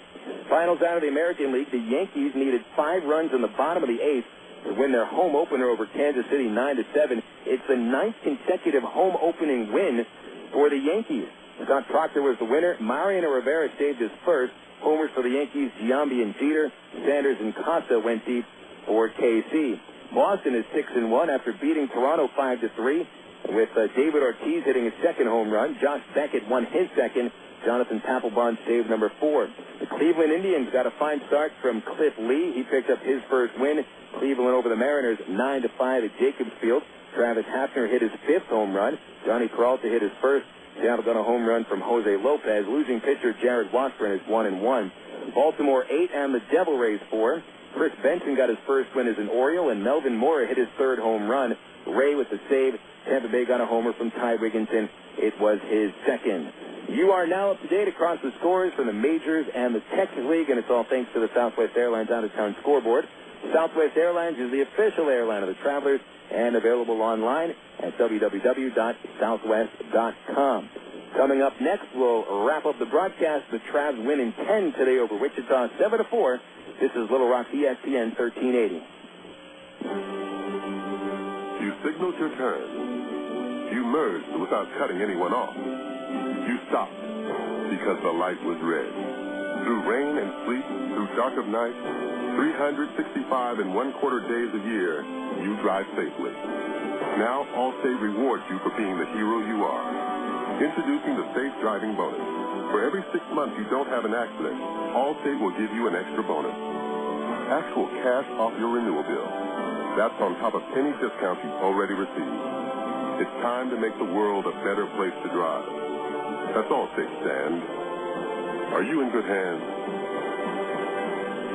Speaker 12: Finals out of the American League, the Yankees needed 5 runs in the bottom of the 8th to win their home opener over Kansas City 9-7. It's the 9th consecutive home opening win for the Yankees. Scott Proctor was the winner. Mariano Rivera saved his first. Homers for the Yankees, Giambi and Jeter. Sanders and Costa went deep for KC. Boston is 6-1 after beating Toronto 5-3, with David Ortiz hitting his second home run. Josh Beckett won his second. Jonathan Papelbon saved number 4. The Cleveland Indians got a fine start from Cliff Lee. He picked up his first win. Cleveland over the Mariners 9-5 at Jacobs Field. Travis Hafner hit his 5th home run. Johnny Peralta hit his first. Seattle got a home run from Jose Lopez. Losing pitcher Jared Washburn is 1-1. Baltimore 8 and the Devil Rays 4. Chris Benson got his first win as an Oriole, and Melvin Mora hit his 3rd home run. Ray with the save. Tampa Bay got a homer from Ty Wigginton. It was his 2nd. You are now up to date across the scores from the majors and the Texas League, and it's all thanks to the Southwest Airlines out-of-town scoreboard. Southwest Airlines is the official airline of the Travelers and available online at www.southwest.com. Coming up next, we'll wrap up the broadcast. The Travs win in 10 today over Wichita 7-4. This is Little Rock's ESPN 1380.
Speaker 14: You signaled your turn. You merged without cutting anyone off. You stopped because the light was red. and sleep through dark of night, 365 and 1/4 days a year, you drive safely. Now, Allstate rewards you for being the hero you are. Introducing the Safe Driving Bonus. For every 6 months you don't have an accident, Allstate will give you an extra bonus. Actual cash off your renewal bill. That's on top of any discounts you've already received. It's time to make the world a better place to drive. That's Allstate, Stan. Are you in good hands?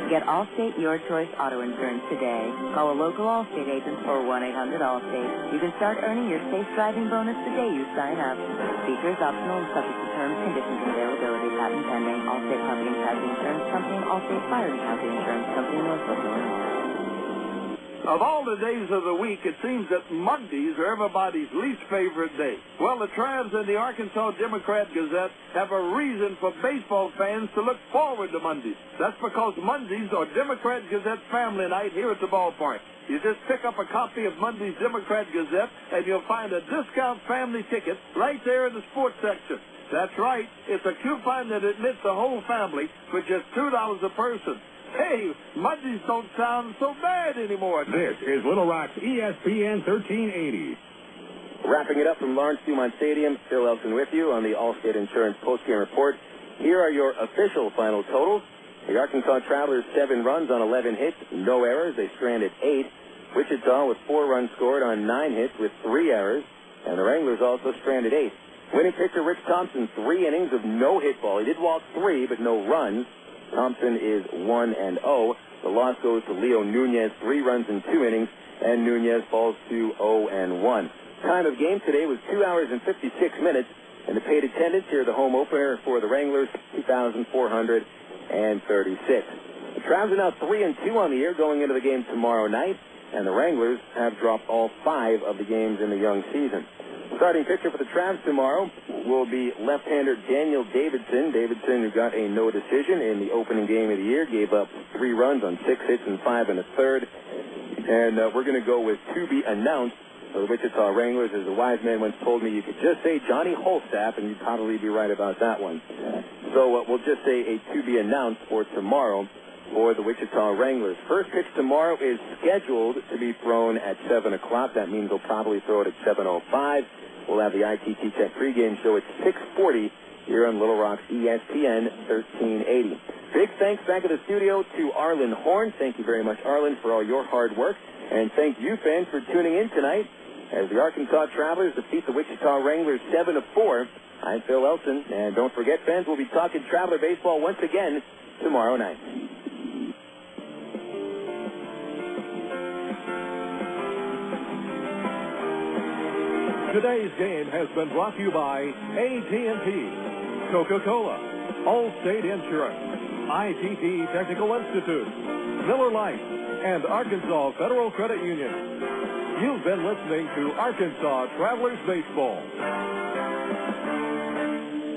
Speaker 17: Get Allstate Your Choice Auto Insurance today. Call a local Allstate agent or 1-800-ALLSTATE. You can start earning your safe driving bonus the day you sign up. Features optional and subject to terms, conditions, and availability. Patent pending. Allstate Property and Casualty Insurance Company and Allstate Fire and Casualty Insurance Company in Northbrook, Illinois.
Speaker 20: Of all the days of the week, it seems that Mondays are everybody's least favorite day. Well, the Travs and the Arkansas Democrat Gazette have a reason for baseball fans to look forward to Mondays. That's because Mondays are Democrat Gazette family night here at the ballpark. You just pick up a copy of Monday's Democrat Gazette, and you'll find a discount family ticket right there in the sports section. That's right. It's a coupon that admits the whole family for just $2 a person. Hey, Mondays don't sound so bad anymore.
Speaker 13: This is Little Rock's ESPN 1380.
Speaker 12: Wrapping it up from Lawrence Dumont Stadium, Phil Elson with you on the Allstate Insurance postgame report. Here are your official final totals. The Arkansas Travelers, 7 runs on 11 hits, no errors. They stranded 8. Wichita with 4 runs scored on 9 hits with 3 errors. And the Wranglers also stranded 8. Winning pitcher Rich Thompson, 3 innings of no hit ball. He did walk 3, but no runs. Thompson is 1-0. The loss goes to Leo Nunez, 3 runs in 2 innings, and Nunez falls to 0-1. Time of game today was 2 hours and 56 minutes, and the paid attendance here at the home opener for the Wranglers, 2,436. The Travs are now 3-2 on the year going into the game tomorrow night, and the Wranglers have dropped all 5 of the games in the young season. Starting pitcher for the Travs tomorrow will be left-hander Daniel Davidson. Davidson, who got a no decision in the opening game of the year, gave up 3 runs on 6 hits and 5 1/3. And we're going to go with to be announced for the Wichita Wranglers. As a wise man once told me, you could just say Johnny Holstaff, and you'd probably be right about that one. So we'll just say a to be announced for tomorrow for the Wichita Wranglers. First pitch tomorrow is scheduled to be thrown at 7 o'clock. That means they'll probably throw it at 7:05. We'll have the ITT Tech pregame show at 6:40 here on Little Rock's ESPN 1380. Big thanks back at the studio to Arlen Horn. Thank you very much, Arlen, for all your hard work. And thank you, fans, for tuning in tonight as the Arkansas Travelers defeat the Wichita Wranglers 7-4. I'm Phil Elson. And don't forget, fans, we'll be talking Traveler baseball once again tomorrow night.
Speaker 2: Today's game has been brought to you by AT&T, Coca-Cola, Allstate Insurance, ITT Technical Institute, Miller Lite, and Arkansas Federal Credit Union. You've been listening to Arkansas Travelers Baseball.